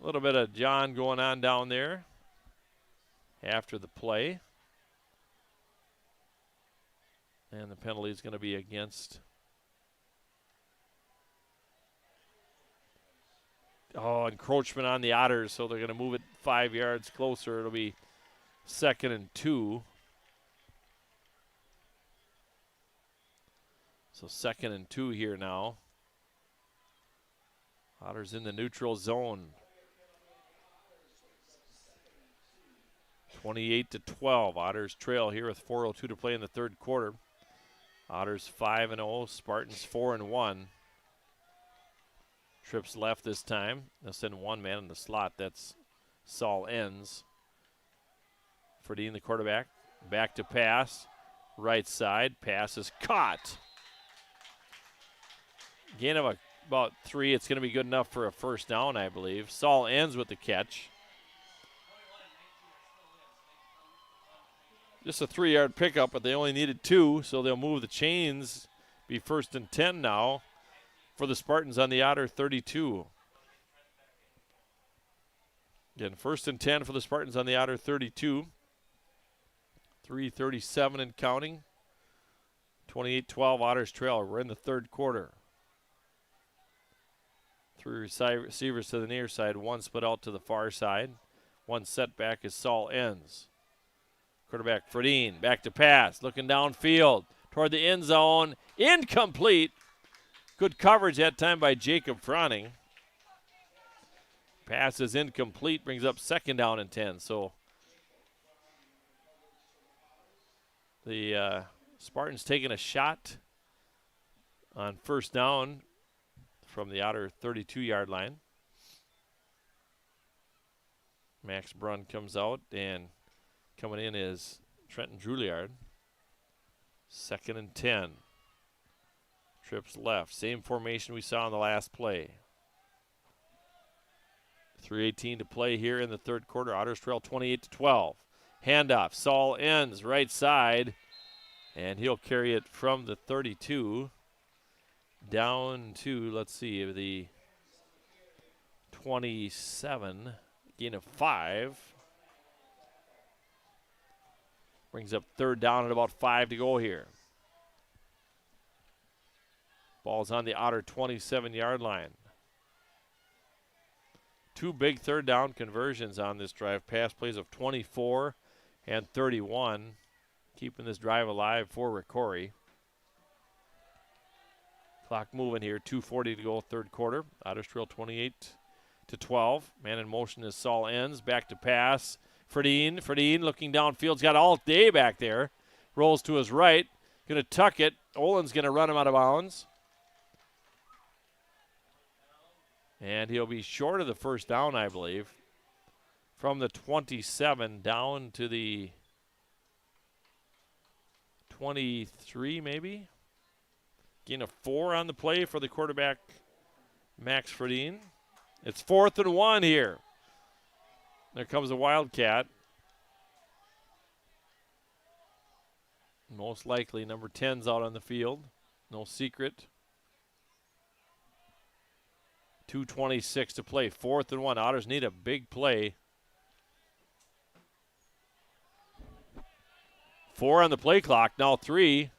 A little bit of John going on down there after the play. And the penalty is going to be against. Encroachment on the Otters, so they're going to move it 5 yards closer. It'll be 2nd and 2. So 2nd and 2 here now. Otters in the neutral zone. 28-12. Otters trail here with 4:02 to play in the third quarter. Otters 5-0. Spartans 4-1. Trips left this time. They'll send one man in the slot. That's Saul Enns. Ferdine, the quarterback. Back to pass. Right side. Pass is caught. Gain of about 3. It's going to be good enough for a first down, I believe. Saul Enns with the catch. Just a 3-yard pickup, but they only needed 2, so they'll move the chains. Be 1st and 10 now for the Spartans on the Otter 32. Again, 1st and 10 for the Spartans on the Otter 32. 3:37 and counting. 28-12 Otters trail. We're in the third quarter. 3 receivers to the near side. 1 split out to the far side. 1 setback is Saul Enns. Quarterback Ferdine, back to pass, looking downfield toward the end zone. Incomplete. Good coverage that time by Jacob Froning. Pass is incomplete, brings up 2nd down and 10. So the Spartans taking a shot on 1st down from the Otter 32-yard line. Max Brunn comes out, and coming in is Trenton Juilliard. 2nd and 10. Trips left. Same formation we saw in the last play. 3:18 to play here in the third quarter. Otters trail 28-12. Handoff. Saul Enns right side, and he'll carry it from the 32 down to, let's see, the 27. Gain of 5. Brings up 3rd down and about 5 to go here. Ball's on the Otter 27-yard line. 2 big 3rd down conversions on this drive. Pass plays of 24 and 31. Keeping this drive alive for Rocori. Clock moving here. 2:40 to go, third quarter. Otters trail 28-12. Man in motion is Saul Enns. Back to pass. Ferdine looking downfield. He's got all day back there. Rolls to his right. Going to tuck it. Olin's going to run him out of bounds. And he'll be short of the first down, I believe. From the 27 down to the 23, maybe. Gain of 4 on the play for the quarterback, Max Ferdine. It's 4th and 1 here. There comes a Wildcat. Most likely number 10's out on the field. No secret. 2:26 to play. 4th and 1. Otters need a big play. 4 on the play clock. Now 3.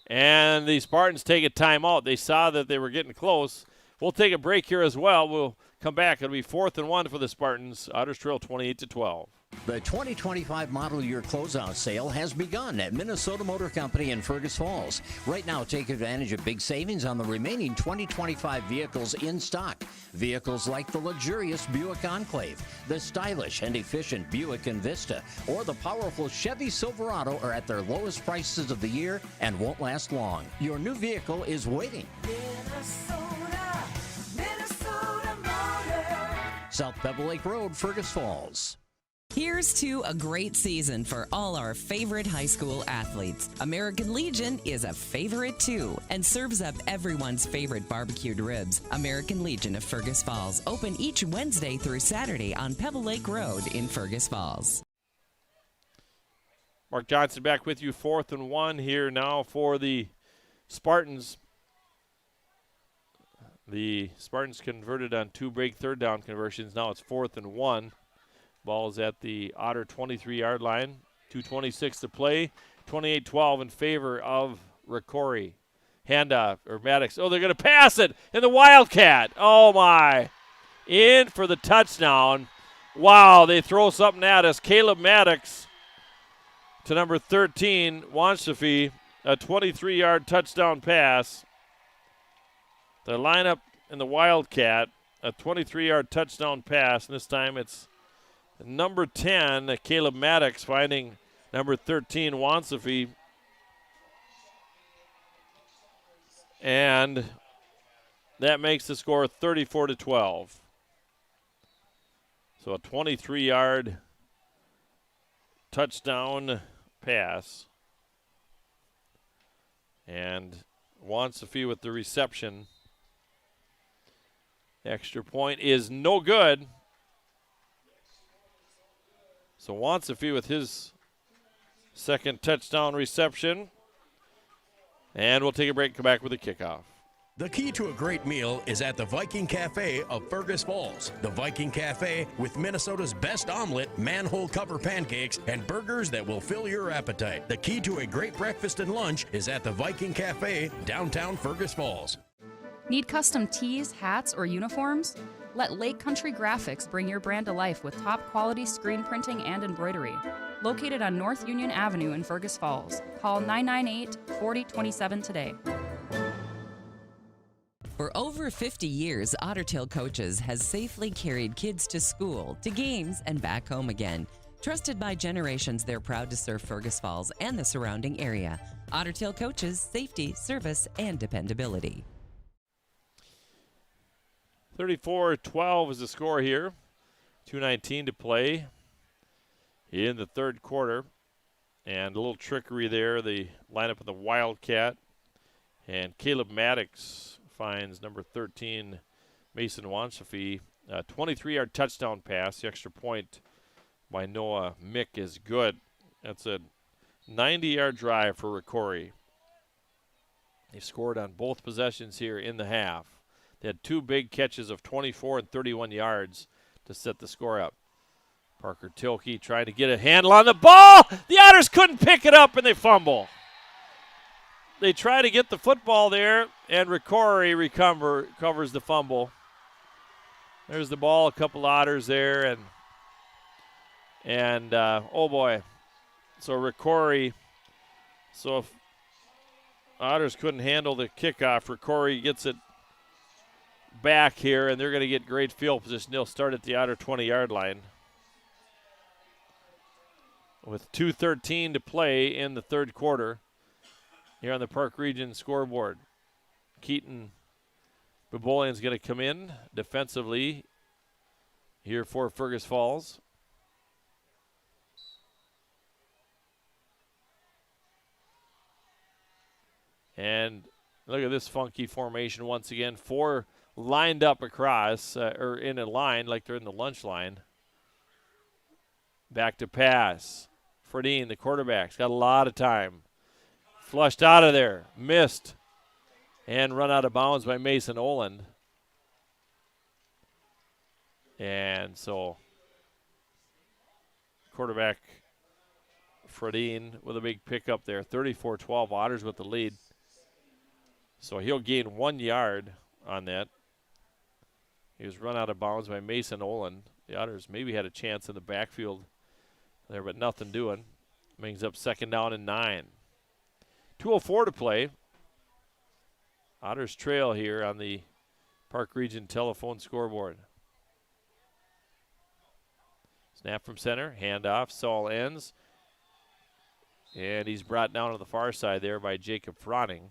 And the Spartans take a timeout. They saw that they were getting close. We'll take a break here as well. We'll come back. It'll be 4th and 1 for the Spartans. Otters trail 28-12. The 2025 model year closeout sale has begun at Minnesota Motor Company in Fergus Falls. Right now, take advantage of big savings on the remaining 2025 vehicles in stock. Vehicles like the luxurious Buick Enclave, the stylish and efficient Buick Envista, or the powerful Chevy Silverado are at their lowest prices of the year and won't last long. Your new vehicle is waiting. Minnesota Motor. South Pebble Lake Road, Fergus Falls. Here's to a great season for all our favorite high school athletes. American Legion is a favorite too and serves up everyone's favorite barbecued ribs. American Legion of Fergus Falls, open each Wednesday through Saturday on Pebble Lake Road in Fergus Falls. Mark Johnson back with you, 4th and 1 here now for the Spartans. The Spartans converted on 2 break third down conversions. Now it's 4th and 1. Ball's at the Otter 23-yard line. 2:26 to play. 28-12 in favor of Rocori. Handoff, or Maddox. Oh, they're going to pass it. And the Wildcat. Oh, my. In for the touchdown. Wow, they throw something at us. Caleb Maddox to number 13, Wansafi. A 23-yard touchdown pass. The lineup in the Wildcat. A 23-yard touchdown pass. And this time it's number 10, Caleb Maddox, finding number 13, Wansafi. And that makes the score 34-12. So a 23-yard touchdown pass. And Wansafi with the reception. Extra point is no good. So Wansafi with his second touchdown reception. And we'll take a break and come back with a kickoff. The key to a great meal is at the Viking Cafe of Fergus Falls. The Viking Cafe with Minnesota's best omelet, manhole cover pancakes, and burgers that will fill your appetite. The key to a great breakfast and lunch is at the Viking Cafe, downtown Fergus Falls. Need custom tees, hats, or uniforms? Let Lake Country Graphics bring your brand to life with top quality screen printing and embroidery. Located on North Union Avenue in Fergus Falls. Call 998-4027 today. For over 50 years, Ottertail Coaches has safely carried kids to school, to games, and back home again. Trusted by generations, they're proud to serve Fergus Falls and the surrounding area. Ottertail Coaches, safety, service, and dependability. 34-12 is the score here. 2:19 to play in the third quarter. And a little trickery there. The lineup of the Wildcat. And Caleb Maddox finds number 13, Mason Wansafi. A 23-yard touchdown pass. The extra point by Noah Mick is good. That's a 90-yard drive for Rocori. They scored on both possessions here in the half. They had 2 big catches of 24 and 31 yards to set the score up. Parker Tilke trying to get a handle on the ball. The Otters couldn't pick it up, and they fumble. They try to get the football there, and Rocori covers the fumble. There's the ball, a couple Otters there, and oh boy. So Rocori, so if Otters couldn't handle the kickoff, Rocori gets it back here, and they're going to get great field position. They'll start at the Otter 20-yard line. With 2:13 to play in the third quarter here on the Park Region scoreboard. Keaton Babolian's going to come in defensively here for Fergus Falls. And look at this funky formation once again. 4 lined up across, or in a line like they're in the lunch line. Back to pass. Fredine, the quarterback's got a lot of time. Flushed out of there. Missed. And run out of bounds by Mason Oland. And so quarterback Fredine with a big pickup there. 34-12, Otters with the lead. So he'll gain 1 yard on that. He was run out of bounds by Mason Oland. The Otters maybe had a chance in the backfield there, but nothing doing. Brings up 2nd down and 9. 2:04 to play. Otters trail here on the Park Region telephone scoreboard. Snap from center, handoff, Saul ends. And he's brought down to the far side there by Jacob Froning.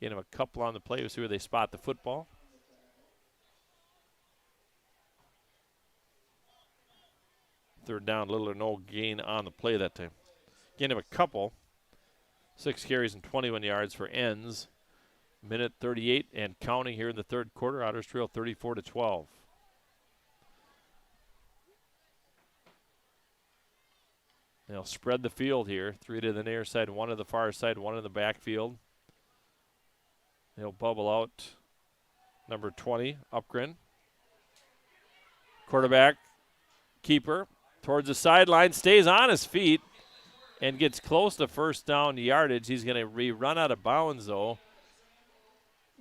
Get him a couple on the play. We'll see where they spot the football. third down. Little or no gain on the play that time. Gain of a couple. 6 carries and 21 yards for ends. Minute 38 and counting here in the third quarter. Otters trail 34-12. They'll spread the field here. 3 to the near side, 1 to the far side, 1 in the backfield. They'll bubble out number 20, Upgren. Quarterback, keeper, towards the sideline, stays on his feet and gets close to first down yardage. He's going to run out of bounds, though.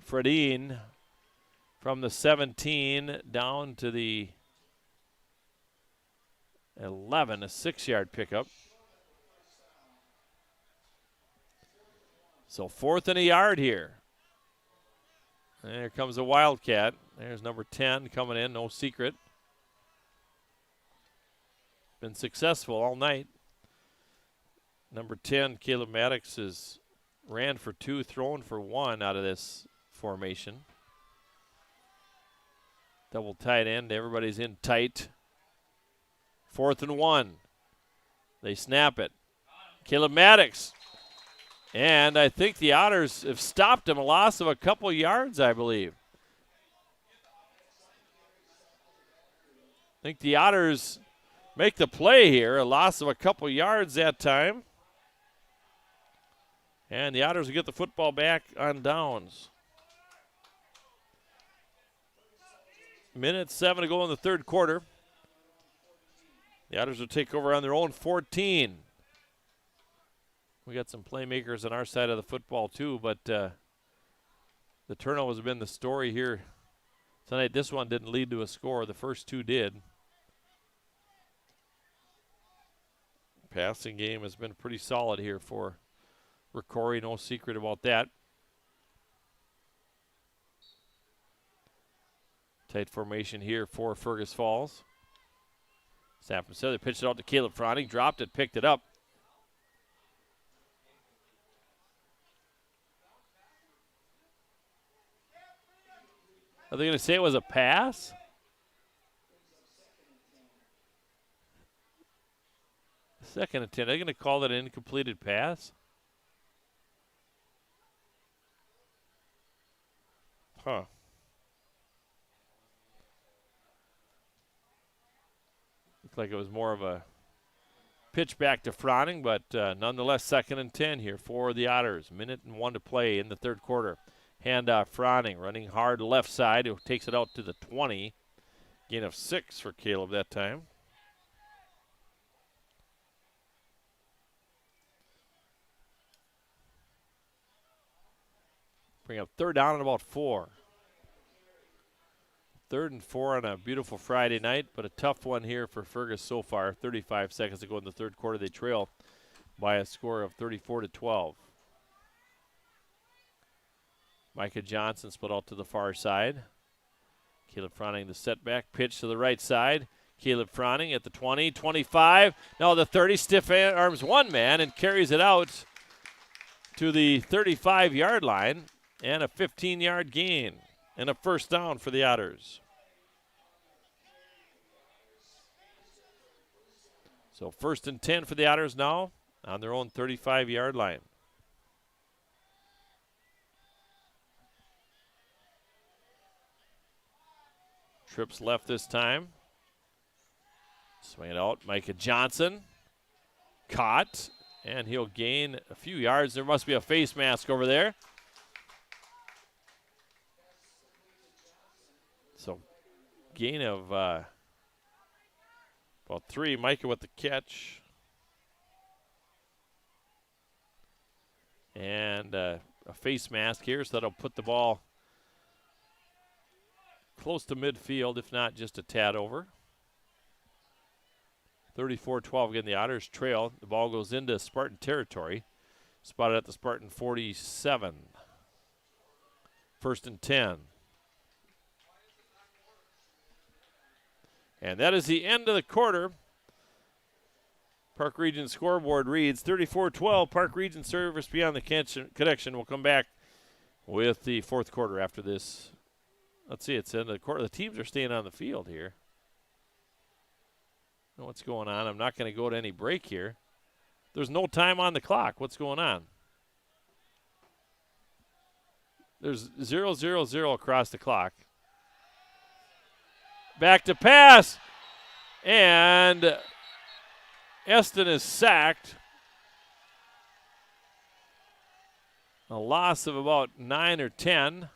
Fredine from the 17 down to the 11, a 6-yard pickup. So 4th and a yard here. There comes a Wildcat. There's number 10 coming in, no secret. Been successful all night. Number 10, Caleb Maddox, has ran for 2, thrown for 1 out of this formation. Double tight end. Everybody's in tight. 4th and 1. They snap it. Caleb Maddox. And I think the Otters have stopped him. A loss of a couple yards, I believe. I think the Otters make the play here. A loss of a couple yards that time. And the Otters will get the football back on downs. Minute 7 to go in the third quarter. The Otters will take over on their own 14. We got some playmakers on our side of the football too, but the turnovers have been the story here tonight. This one didn't lead to a score. The first 2 did. Passing game has been pretty solid here for Rocori, no secret about that. Tight formation here for Fergus Falls. Snap from center, pitched it out to Caleb Froning, dropped it, picked it up. Are they going to say it was a pass? Second attempt. Are they going to call that an incompleted pass? Huh. Looked like it was more of a pitch back to Froning, but nonetheless, 2nd and 10 here for the Otters. 1:01 to play in the third quarter. Handoff Froning, running hard left side, who takes it out to the 20. Gain of 6 for Caleb that time. Bring up 3rd down and about 4. 3rd and 4 on a beautiful Friday night, but a tough one here for Fergus so far. 35 seconds to go in the third quarter. They trail by a score of 34-12. Micah Johnson split out to the far side. Caleb Froning the setback. Pitch to the right side. Caleb Froning at the 20, 25. Now the 30, stiff arms one man and carries it out to the 35-yard line. And a 15-yard gain and a first down for the Otters. So 1st and 10 for the Otters now on their own 35-yard line. Trips left this time. Swing it out. Micah Johnson. Caught. And he'll gain a few yards. There must be a face mask over there. So gain of about 3. Micah with the catch. And a face mask here, so that'll put the ball close to midfield, if not just a tad over. 34-12 again, the Otters trail. The ball goes into Spartan territory. Spotted at the Spartan 47. 1st and 10. And that is the end of the quarter. Park Region scoreboard reads 34-12. Park Region service beyond the connection. We'll come back with the fourth quarter after this. Let's see, it's in the quarter. The teams are staying on the field here. know what's going on. I'm not going to go to any break here. There's no time on the clock. What's going on? There's 0-0-0 across the clock. Back to pass. And Eston is sacked. A loss of about 9 or 10.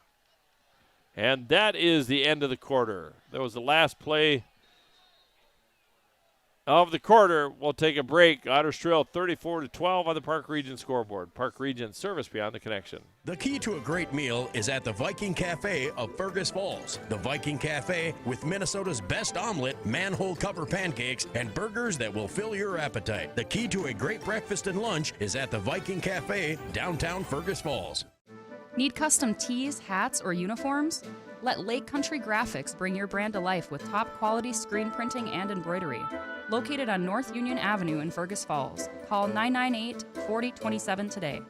And that is the end of the quarter. That was the last play of the quarter. We'll take a break. Otters trail 34-12 on the Park Region scoreboard. Park Region, service beyond the connection. The key to a great meal is at the Viking Cafe of Fergus Falls. The Viking Cafe with Minnesota's best omelet, manhole cover pancakes, and burgers that will fill your appetite. The key to a great breakfast and lunch is at the Viking Cafe, downtown Fergus Falls. Need custom tees, hats, or uniforms? Let Lake Country Graphics bring your brand to life with top quality screen printing and embroidery. Located on North Union Avenue in Fergus Falls. Call 998-4027 today.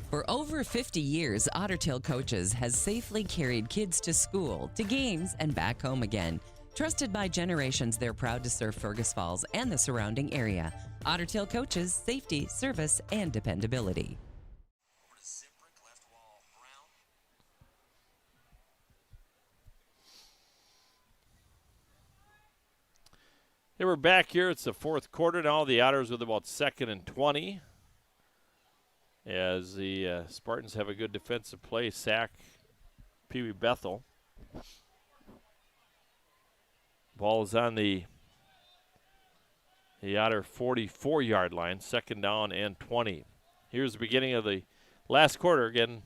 For over 50 years, Ottertail Coaches has safely carried kids to school, to games, and back home again. Trusted by generations, they're proud to serve Fergus Falls and the surrounding area. Ottertail Coaches, safety, service, and dependability. Hey, we're back here. It's the fourth quarter now. The Otters with about 2nd and 20. As the Spartans have a good defensive play, sack Pee Wee Bethel. Ball is on the Otter 44-yard line, 2nd down and 20. Here's the beginning of the last quarter. Again,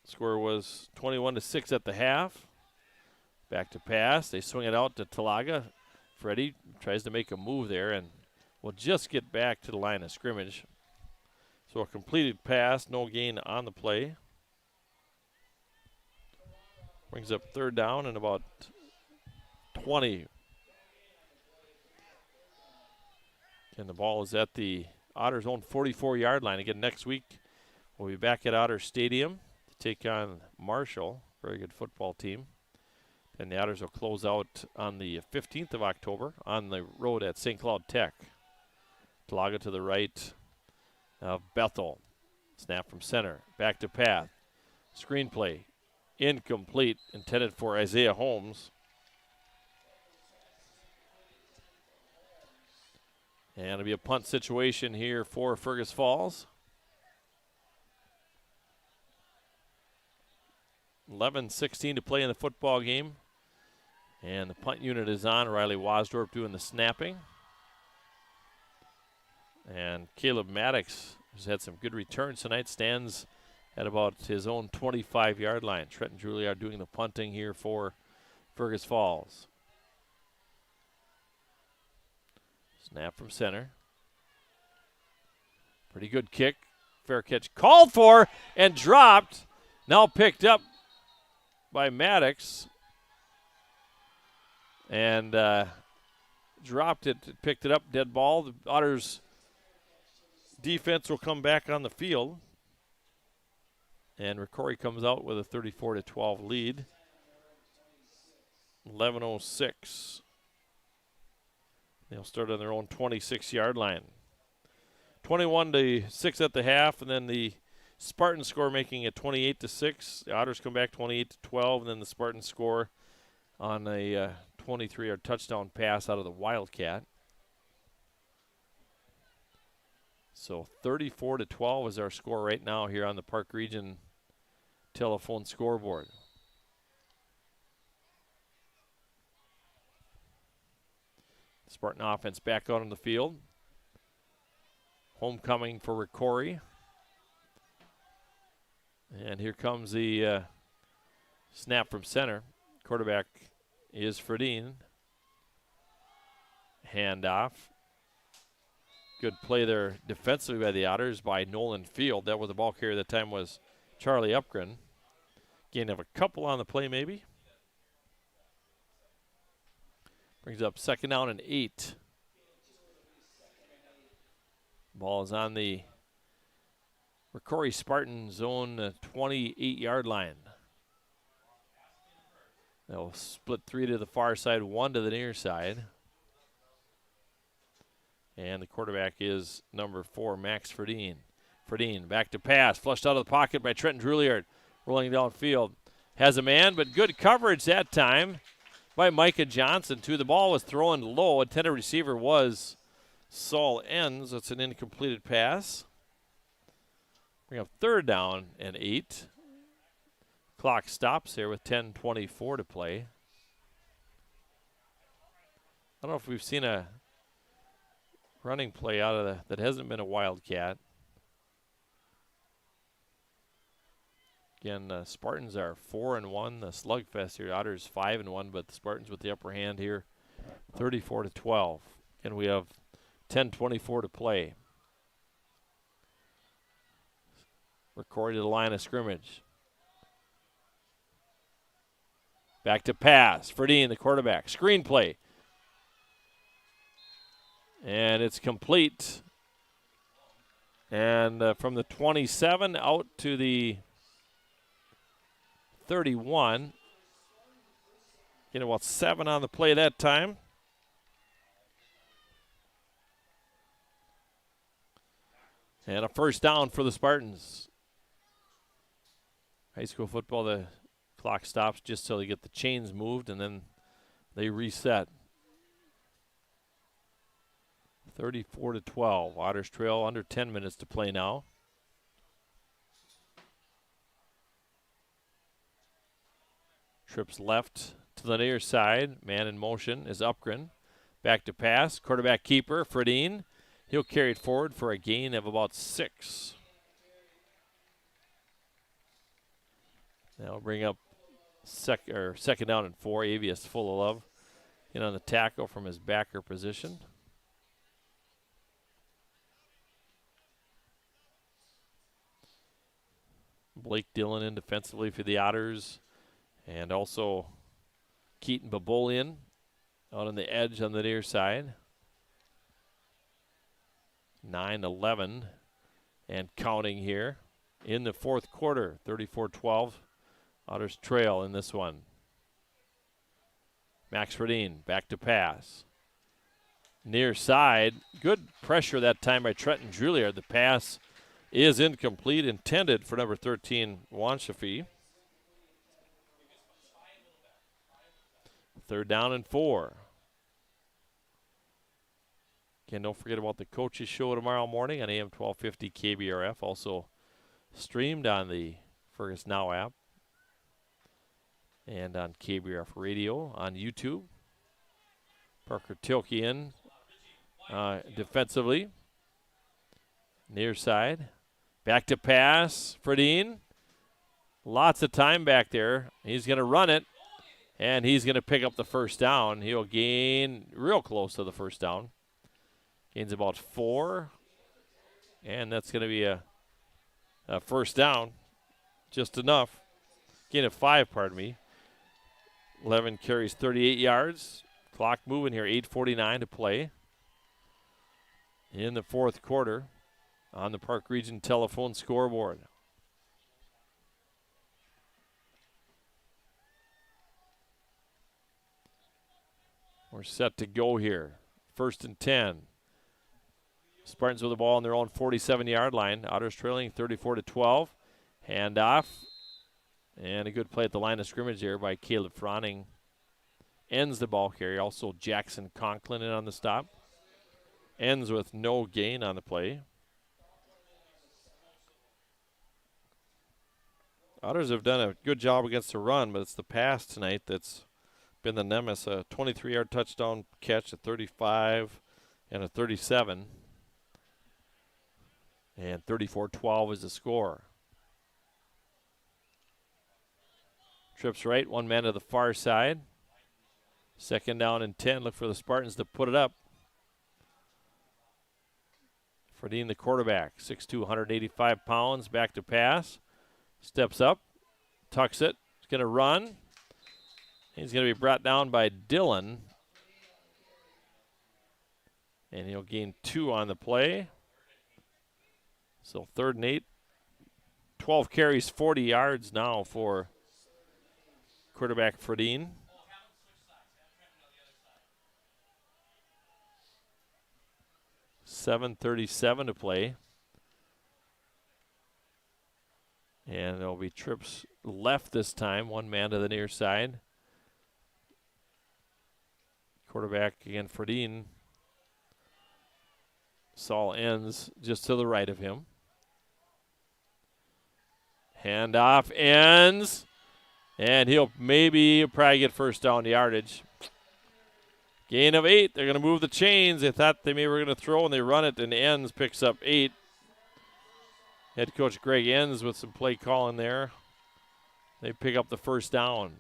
score was 21-6 at the half. Back to pass. They swing it out to Talaga. Freddie tries to make a move there and will just get back to the line of scrimmage. So a completed pass, no gain on the play. Brings up 3rd down and about 20. And the ball is at the Otters' own 44-yard line. Again, next week we'll be back at Otter Stadium to take on Marshall. Very good football team. And the Otters will close out on the 15th of October on the road at St. Cloud Tech. Talaga to the right of Bethel. Snap from center. Back to path. Screenplay. Incomplete. Intended for Isaiah Holmes. And it'll be a punt situation here for Fergus Falls. 11:16 to play in the football game. And the punt unit is on. Riley Wasdorp doing the snapping. And Caleb Maddox, who's had some good returns tonight, stands at about his own 25-yard line. Trenton Juilliard doing the punting here for Fergus Falls. Snap from center. Pretty good kick. Fair catch called for and dropped. Now picked up by Maddox. And dropped it, picked it up, dead ball. The Otters defense will come back on the field. And Rocori comes out with a 34-12 lead. 11:06. They'll start on their own 26-yard line. 21-6 at the half, and then the Spartans score, making it 28-6. The Otters come back 28-12, and then the Spartans score on a 23-yard touchdown pass out of the Wildcat. So 34-12 is our score right now here on the Park Region telephone scoreboard. Spartan offense back out on the field. Homecoming for Rocori. And here comes the snap from center. Quarterback is Fredine. Handoff. Good play there defensively by the Otters by Nolan Field. That was the ball carrier at the time was Charlie Upgren. Gain of a couple on the play maybe. Brings up 2nd down and 8. Ball is on the Rocori Spartans' own 28-yard line. They'll split 3 to the far side, 1 to the near side. And the quarterback is number 4, Max Ferdine. Ferdine back to pass, flushed out of the pocket by Trenton Druliard, rolling downfield. Has a man, but good coverage that time by Micah Johnson, too. The ball was thrown low. Intended receiver was Saul Enns. That's an incompleted pass. Bring up 3rd down and 8. Clock stops here with 10:24 to play. I don't know if we've seen a running play out of that hasn't been a Wildcat. Again, Spartans are 4-1. The slugfest here. Otters 5-1, but the Spartans with the upper hand here, 34-12. And we have 10:24 to play. Rocori to the line of scrimmage. Back to pass. Ferdine, the quarterback. Screen play. And it's complete. And from the 27 out to the 31. Getting about 7 on the play that time. And a first down for the Spartans. High school football, the clock stops just till they get the chains moved, and then they reset. 34-12. Otters trail, under 10 minutes to play now. Trips left to the near side. Man in motion is Upgren. Back to pass. Quarterback keeper, Ferdine. He'll carry it forward for a gain of about 6. Now bring up second down and 4. Avius full of love. In on the tackle from his backer position. Blake Dillon in defensively for the Otters. And also Keaton Babolian out on the edge on the near side. 9-11 and counting here in the 4th quarter. 34-12. Otters trail in this one. Max Ferdine back to pass. Near side. Good pressure that time by Trenton Juilliard. The pass is incomplete, intended for number 13, Wanshafi. 3rd down and 4. Again, don't forget about the Coaches Show tomorrow morning on AM 1250 KBRF. Also streamed on the Fergus Now app and on KBRF Radio on YouTube. Parker Tilke in defensively. Near side. Back to pass. Ferdine. Lots of time back there. He's going to run it. And he's going to pick up the first down. He'll gain real close to the first down. Gains about 4. And that's going to be a first down. Just enough. Gain of 5, pardon me. 11 carries, 38 yards. Clock moving here, 8:49 to play. In the 4th quarter on the Park Region telephone scoreboard. We're set to go here. 1st and 10. Spartans with the ball on their own 47-yard line. Otters trailing 34-12. Handoff. And a good play at the line of scrimmage here by Caleb Froning. Ends the ball carrier. Also Jackson Conklin in on the stop. Ends with no gain on the play. Otters have done a good job against the run, but it's the pass tonight that's been the nemesis. A 23-yard touchdown catch, a 35, and a 37. And 34-12 is the score. Trips right, one man to the far side. 2nd down and 10. Look for the Spartans to put it up. Ferdine, the quarterback, 6'2", 185 pounds, back to pass. Steps up, tucks it. He's going to run. He's going to be brought down by Dillon. And he'll gain 2 on the play. So 3rd and 8. 12 carries, 40 yards now for quarterback Fredine. .7:37 to play. And there'll be trips left this time. One man to the near side. Quarterback again, Fredine. Saul ends just to the right of him. Handoff ends. And he'll probably get first down yardage. Gain of 8. They're going to move the chains. They thought they maybe were going to throw, and they run it, and Ends picks up 8. Head coach Greg Ends with some play calling there. They pick up the first down.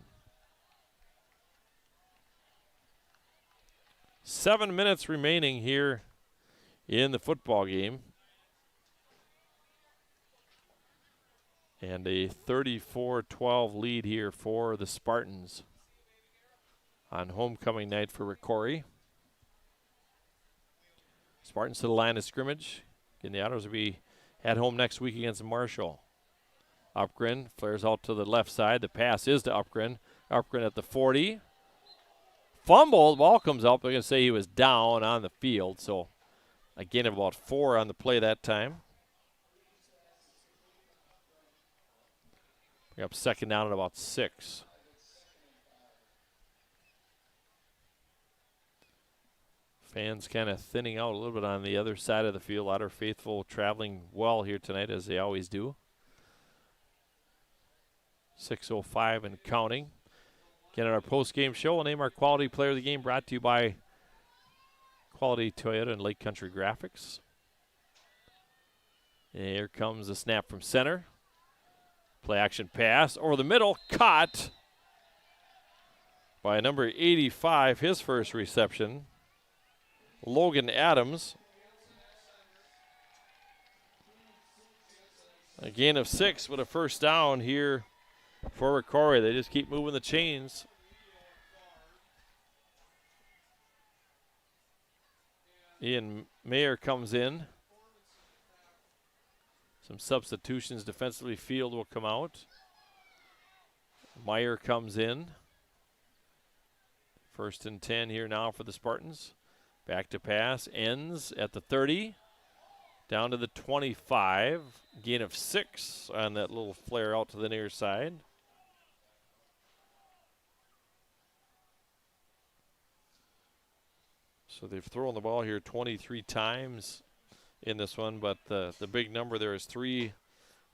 7 minutes remaining here in the football game. And a 34-12 lead here for the Spartans on homecoming night for Rocori. Spartans to the line of scrimmage. Again, the Otters will be at home next week against Marshall. Upgren flares out to the left side. The pass is to Upgren. Upgren at the 40. Fumble. The ball comes up. They're going to say he was down on the field. So a gain of about 4 on the play that time. Bring up second down at about 6. Fans kind of thinning out a little bit on the other side of the field. Otter faithful traveling well here tonight, as they always do. 6:05 and counting. Again, on our post-game show, we'll name our Quality Player of the Game, brought to you by Quality Toyota and Lake Country Graphics. And here comes the snap from center. Play action pass over the middle, caught by number 85, his first reception, Logan Adams. A gain of 6 with a first down here for Rocori. They just keep moving the chains. Ian Mayer comes in. Some substitutions defensively. Field will come out. Meyer comes in. 1st and 10 here now for the Spartans. Back to pass. Ends at the 30. Down to the 25. Gain of 6 on that little flare out to the near side. So they've thrown the ball here 23 times in this one, but the big number there is 3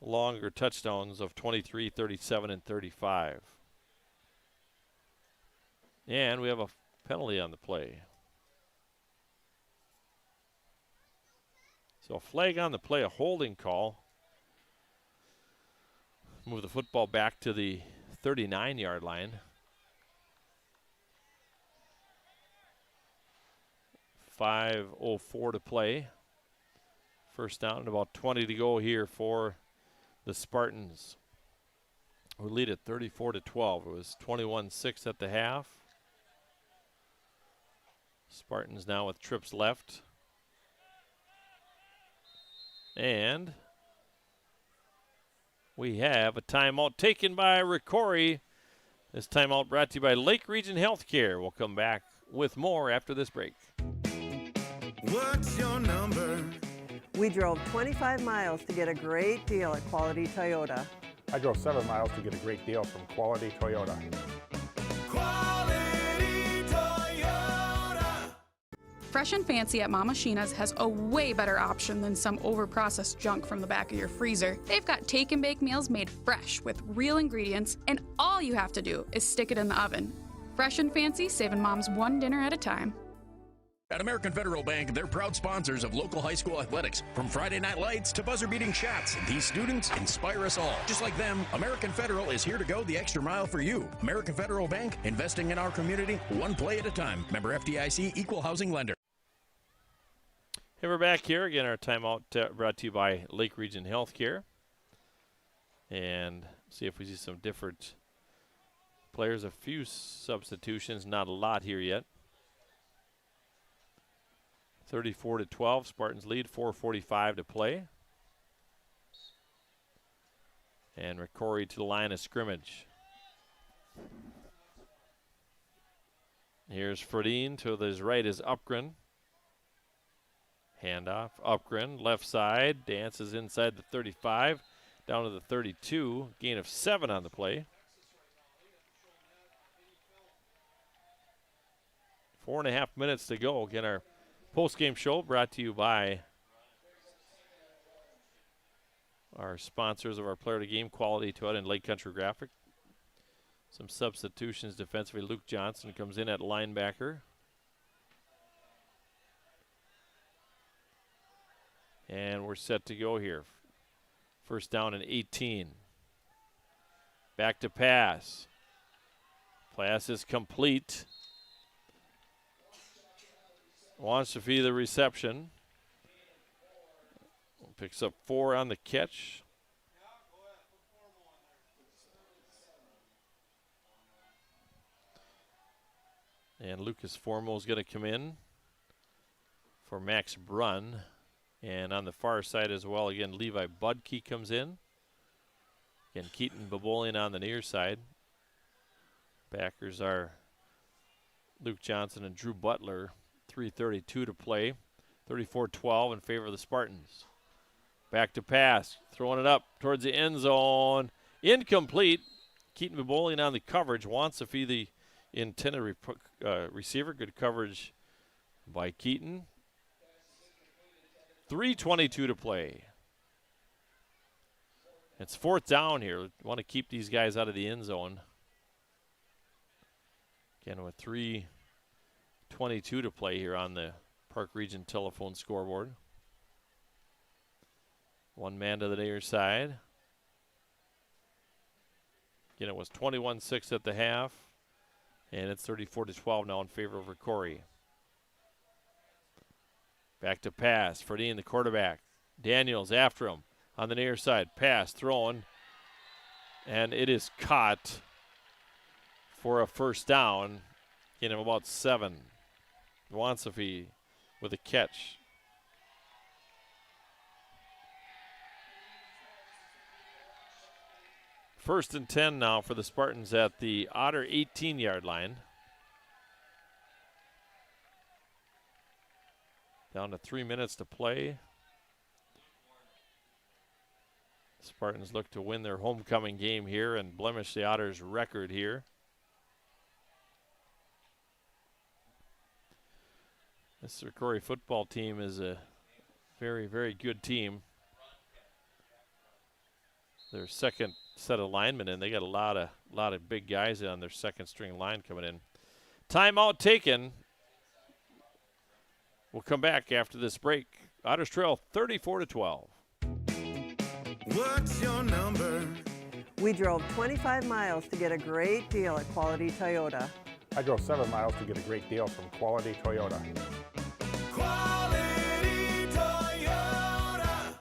longer touchdowns of 23, 37, and 35. And we have a penalty on the play. So a flag on the play, a holding call. Move the football back to the 39-yard line. 5:04 to play. First down and about 20 to go here for the Spartans, who lead at 34-12. It was 21-6 at the half. Spartans now with trips left. And we have a timeout taken by Rocori. This timeout brought to you by Lake Region Healthcare. We'll come back with more after this break. What's your number? We drove 25 miles to get a great deal at Quality Toyota. I drove 7 miles to get a great deal from Quality Toyota. Quality Toyota. Fresh and Fancy at Mama Sheena's has a way better option than some overprocessed junk from the back of your freezer. They've got take and bake meals made fresh with real ingredients, and all you have to do is stick it in the oven. Fresh and Fancy, saving moms one dinner at a time. At American Federal Bank, they're proud sponsors of local high school athletics. From Friday night lights to buzzer-beating shots, these students inspire us all. Just like them, American Federal is here to go the extra mile for you. American Federal Bank, investing in our community, one play at a time. Member FDIC, equal housing lender. Hey, we're back here. Again, our timeout brought to you by Lake Region Healthcare. And see if we see some different players. A few substitutions, not a lot here yet. 34-12, Spartans lead, 4:45 to play. And Rocori to the line of scrimmage. Here's Fredine. To his right is Upgren. Handoff. Upgren, left side. Dances inside the 35. Down to the 32. Gain of 7 on the play. 4.5 minutes to go. Again, our post-game show brought to you by our sponsors of our player of the game, Quality Toyota and Lake Country Graphic. Some substitutions defensively. Luke Johnson comes in at linebacker. And we're set to go here. First down and 18. Back to pass. Pass is complete. Wants to feed the reception. Picks up 4 on the catch. And Lucas Formo is going to come in for Max Brunn. And on the far side as well, again, Levi Budke comes in. Again, Keaton Babolian on the near side. Backers are Luke Johnson and Drew Butler. 3:32 to play. 34-12 in favor of the Spartans. Back to pass. Throwing it up towards the end zone. Incomplete. Keaton Babolian on the coverage. Wants to feed the intended receiver. Good coverage by Keaton. 3:22 to play. It's 4th down here. Want to keep these guys out of the end zone. Again, with 3:22 to play here on the Park Region telephone scoreboard. One man to the near side. Again, it was 21-6 at the half. And it's 34-12 now in favor of Rocori. Back to pass. Ferdine, the quarterback. Daniels after him on the near side. Pass thrown. And it is caught for a first down. Gain of about 7. Wansafi with a catch. First and 10 now for the Spartans at the Otter 18-yard line. Down to 3 minutes to play. Spartans look to win their homecoming game here and blemish the Otters' record here. This Rocori football team is a very, very good team. Their second set of linemen, and they got a lot of big guys on their second string line coming in. Timeout taken. We'll come back after this break. Otters trail 34-12. What's your number? We drove 25 miles to get a great deal at Quality Toyota. I drove 7 miles to get a great deal from Quality Toyota. Quality Toyota.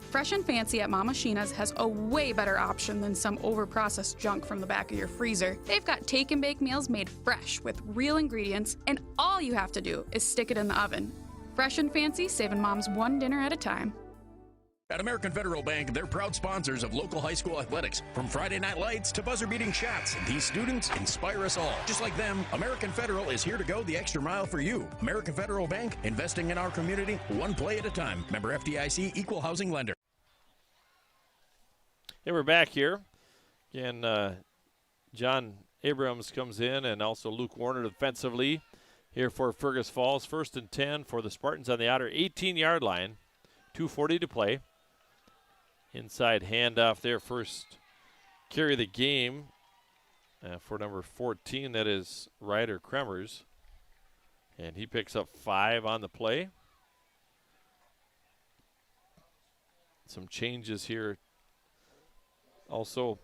Fresh and Fancy at Mama Sheena's has a way better option than some overprocessed junk from the back of your freezer. They've got take and bake meals made fresh with real ingredients, and all you have to do is stick it in the oven. Fresh and Fancy, saving moms one dinner at a time. At American Federal Bank, they're proud sponsors of local high school athletics. From Friday night lights to buzzer-beating shots, these students inspire us all. Just like them, American Federal is here to go the extra mile for you. American Federal Bank, investing in our community, one play at a time. Member FDIC, equal housing lender. Hey, we're back here. Again, John Abrams comes in, and also Luke Warner defensively here for Fergus Falls. First and 10 for the Spartans on the Otter 18-yard line. 2:40 to play. Inside handoff there. First carry of the game for number 14. That is Ryder Kremers. And he picks up 5 on the play. Some changes here. Also,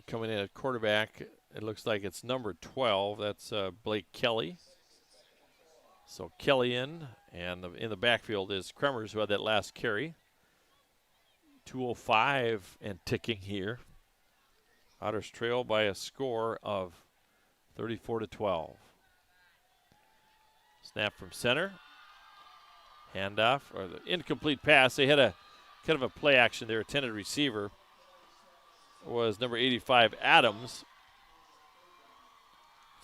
coming in at quarterback, it looks like it's number 12. That's Blake Kelly. So Kelly in, and in the backfield is Kremers, who had that last carry. 2:05 and ticking here. Otters trail by a score of 34-12. Snap from center. Handoff, or the incomplete pass. They had a kind of a play action there. Intended receiver was number 85, Adams.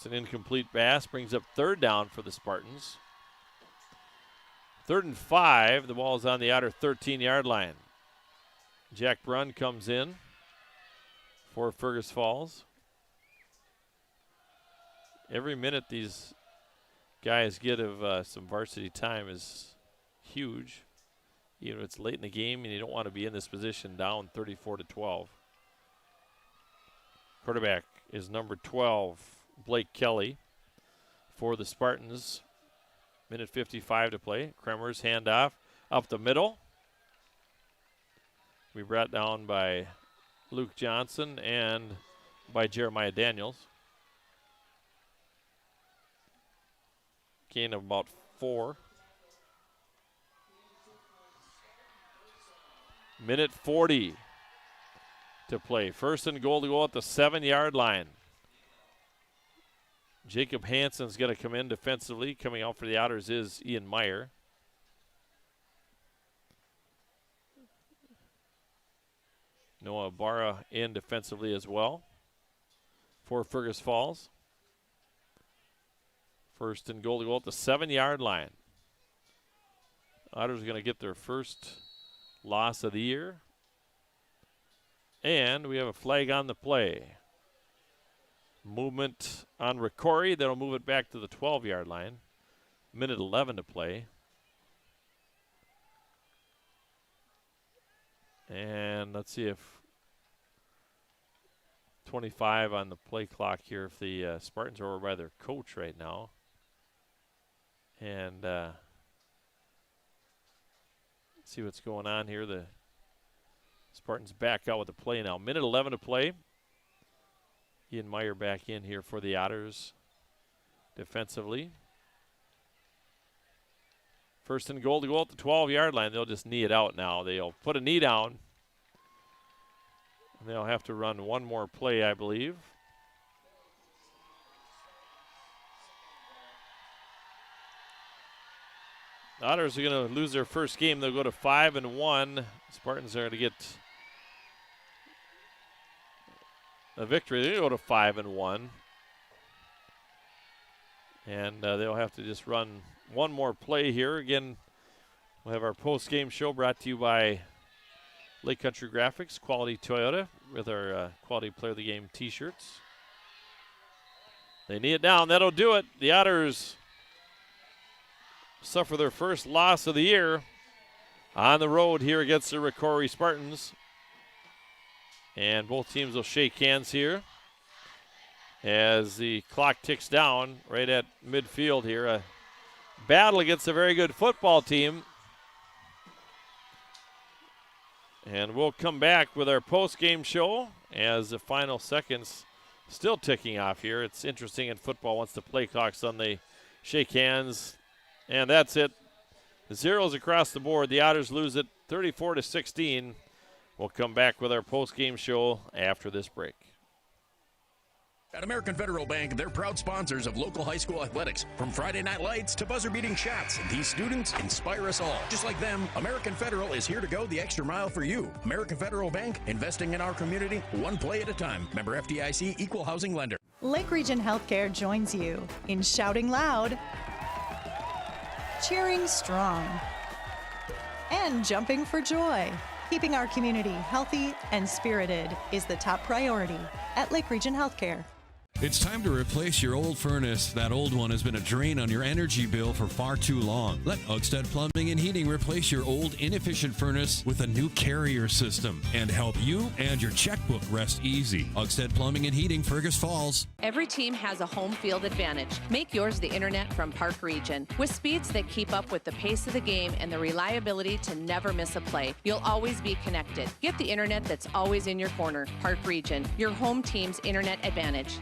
It's an incomplete pass, brings up third down for the Spartans. 3rd and 5. The ball is on the outer 13-yard line. Jack Brunn comes in for Fergus Falls. Every minute these guys get of some varsity time is huge. Even if it's late in the game and you don't want to be in this position down 34-12. Quarterback is number 12, Blake Kelly, for the Spartans. Minute 55 to play. Kremer's handoff up the middle. We brought down by Luke Johnson and by Jeremiah Daniels. Gain of about 4. Minute 40 to play. 1st and goal to go at the 7-yard line. Jacob Hansen's going to come in defensively. Coming out for the Otters is Ian Meyer. Noah Barra in defensively as well for Fergus Falls. 1st and goal to go at the 7-yard line. Otters are going to get their first loss of the year. And we have a flag on the play. Movement on Rocori. That'll move it back to the 12-yard line. Minute 11 to play. And let's see if 25 on the play clock here if the Spartans are over by their coach right now. And see what's going on here. The Spartans back out with the play now. Minute 11 to play. Ian Meyer back in here for the Otters defensively. 1st and goal to go at the 12-yard line. They'll just knee it out now. They'll put a knee down. And they'll have to run one more play, I believe. The Otters are going to lose their first game. They'll go to 5-1. Spartans are going to get a victory. They go to 5-1. And they'll have to just run one more play here. Again, we'll have our post-game show brought to you by Lake Country Graphics, Quality Toyota, with our Quality Player of the Game t-shirts. They knee it down. That'll do it. The Otters suffer their first loss of the year on the road here against the Rocori Spartans. And both teams will shake hands here as the clock ticks down right at midfield here. A battle against a very good football team. And we'll come back with our post-game show as the final seconds still ticking off here. It's interesting in football. Once the play clock's done, they shake hands. And that's it. Zeros across the board. The Otters lose it 34-16. We'll come back with our post-game show after this break. At American Federal Bank, they're proud sponsors of local high school athletics. From Friday night lights to buzzer-beating shots, these students inspire us all. Just like them, American Federal is here to go the extra mile for you. American Federal Bank, investing in our community, one play at a time. Member FDIC, equal housing lender. Lake Region Healthcare joins you in shouting loud, cheering strong, and jumping for joy. Keeping our community healthy and spirited is the top priority at Lake Region Healthcare. It's time to replace your old furnace. That old one has been a drain on your energy bill for far too long. Let Otters Plumbing and Heating replace your old inefficient furnace with a new carrier system and help you and your checkbook rest easy. Otters Plumbing and Heating, Fergus Falls. Every team has a home field advantage. Make yours the internet from Park Region. With speeds that keep up with the pace of the game and the reliability to never miss a play, you'll always be connected. Get the internet that's always in your corner. Park Region, your home team's internet advantage.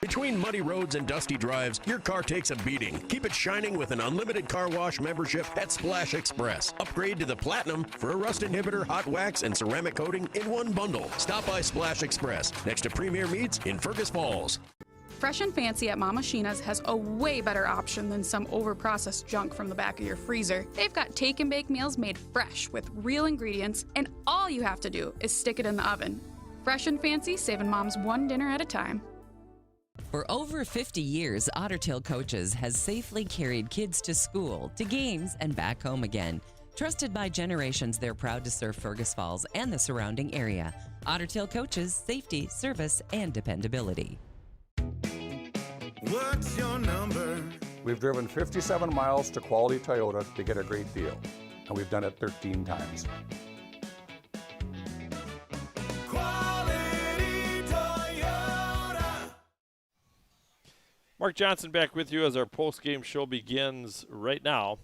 Between muddy roads and dusty drives, your car takes a beating. Keep it shining with an unlimited car wash membership at Splash Express. Upgrade to the Platinum for a rust inhibitor, hot wax, and ceramic coating in one bundle. Stop by Splash Express next to Premier Meats in Fergus Falls. Fresh and Fancy at Mama Sheena's has a way better option than some overprocessed junk from the back of your freezer. They've got take and bake meals made fresh with real ingredients, and all you have to do is stick it in the oven. Fresh and Fancy, saving moms one dinner at a time. For over 50 years, Ottertail Coaches has safely carried kids to school, to games, and back home again. Trusted by generations, they're proud to serve Fergus Falls and the surrounding area. Ottertail Coaches, safety, service, and dependability. What's your number? We've driven 57 miles to Quality Toyota to get a great deal, and we've done it 13 times. Quality Toyota. Mark Johnson back with you as our post-game show begins right now.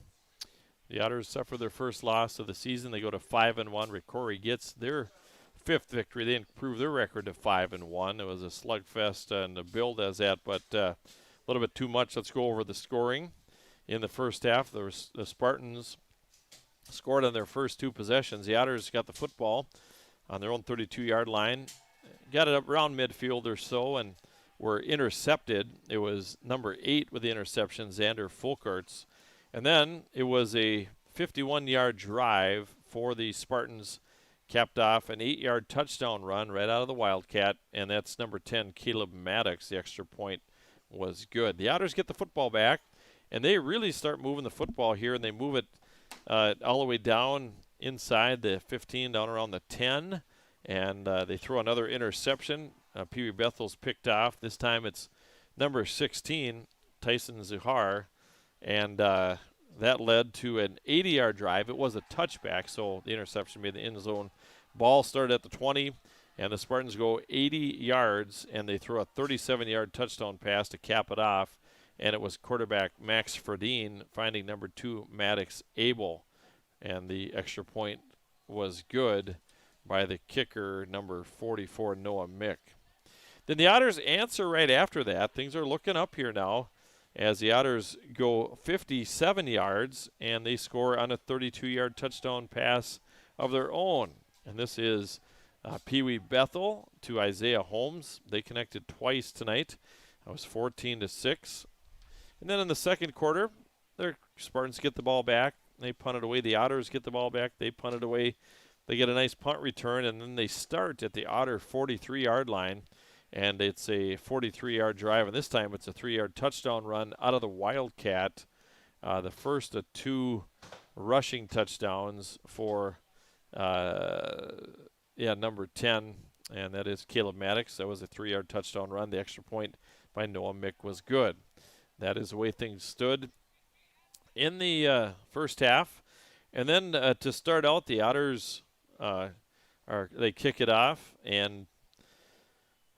The Otters suffer their first loss of the season. They go to 5-1. Rocori gets their fifth victory. They improved their record to 5-1. It was a slugfest and a build as that, but a little bit too much. Let's go over the scoring. In the first half, the Spartans scored on their first two possessions. The Otters got the football on their own 32-yard line, got it up around midfield or so, and were intercepted. It was number 8 with the interception, Xander Folkerts. And then it was a 51-yard drive for the Spartans, capped off an 8-yard touchdown run right out of the Wildcat, and that's number 10, Caleb Maddox. The extra point was good. The Otters get the football back, and they really start moving the football here, and they move it all the way down inside the 15, down around the 10, and they throw another interception. Pee Wee Bethel's picked off. This time it's number 16, Tyson Zuhar. And that led to an 80-yard drive. It was a touchback, so the interception made the end zone. Ball started at the 20, and the Spartans go 80 yards, and they throw a 37-yard touchdown pass to cap it off. And it was quarterback Max Ferdine finding number 2, Maddox Abel. And the extra point was good by the kicker, number 44, Noah Mick. Then the Otters answer right after that. Things are looking up here now, as the Otters go 57 yards, and they score on a 32-yard touchdown pass of their own. And this is Pee Wee Bethel to Isaiah Holmes. They connected twice tonight. That was 14-6. And then in the second quarter, the Spartans get the ball back. They punt it away. The Otters get the ball back. They punt it away. They get a nice punt return, and then they start at the Otter 43-yard line. And it's a 43-yard drive, and this time it's a 3-yard touchdown run out of the Wildcat. The first of 2 rushing touchdowns for, number 10, and that is Caleb Maddox. That was a 3-yard touchdown run. The extra point by Noah Mick was good. That is the way things stood in the first half. And then to start out, the Otters, they kick it off, and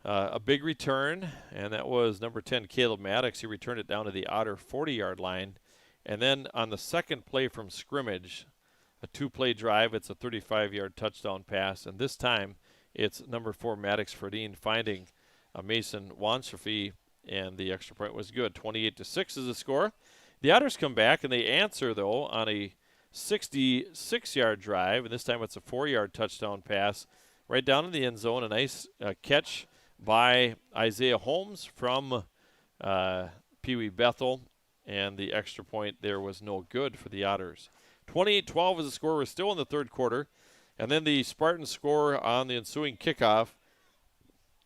a big return, and that was number 10, Caleb Maddox. He returned it down to the Otter 40-yard line. And then on the second play from scrimmage, a 2-play drive, it's a 35-yard touchdown pass. And this time it's number 4, Maddox Ferdine finding Mason Wanshafi, and the extra point was good. 28-6 is the score. The Otters come back, and they answer, though, on a 66-yard drive, and this time it's a 4-yard touchdown pass right down in the end zone. A nice catch by Isaiah Holmes from Pee Wee Bethel, and the extra point there was no good for the Otters. 28-12 is the score. We're still in the third quarter, and then the Spartans score on the ensuing kickoff.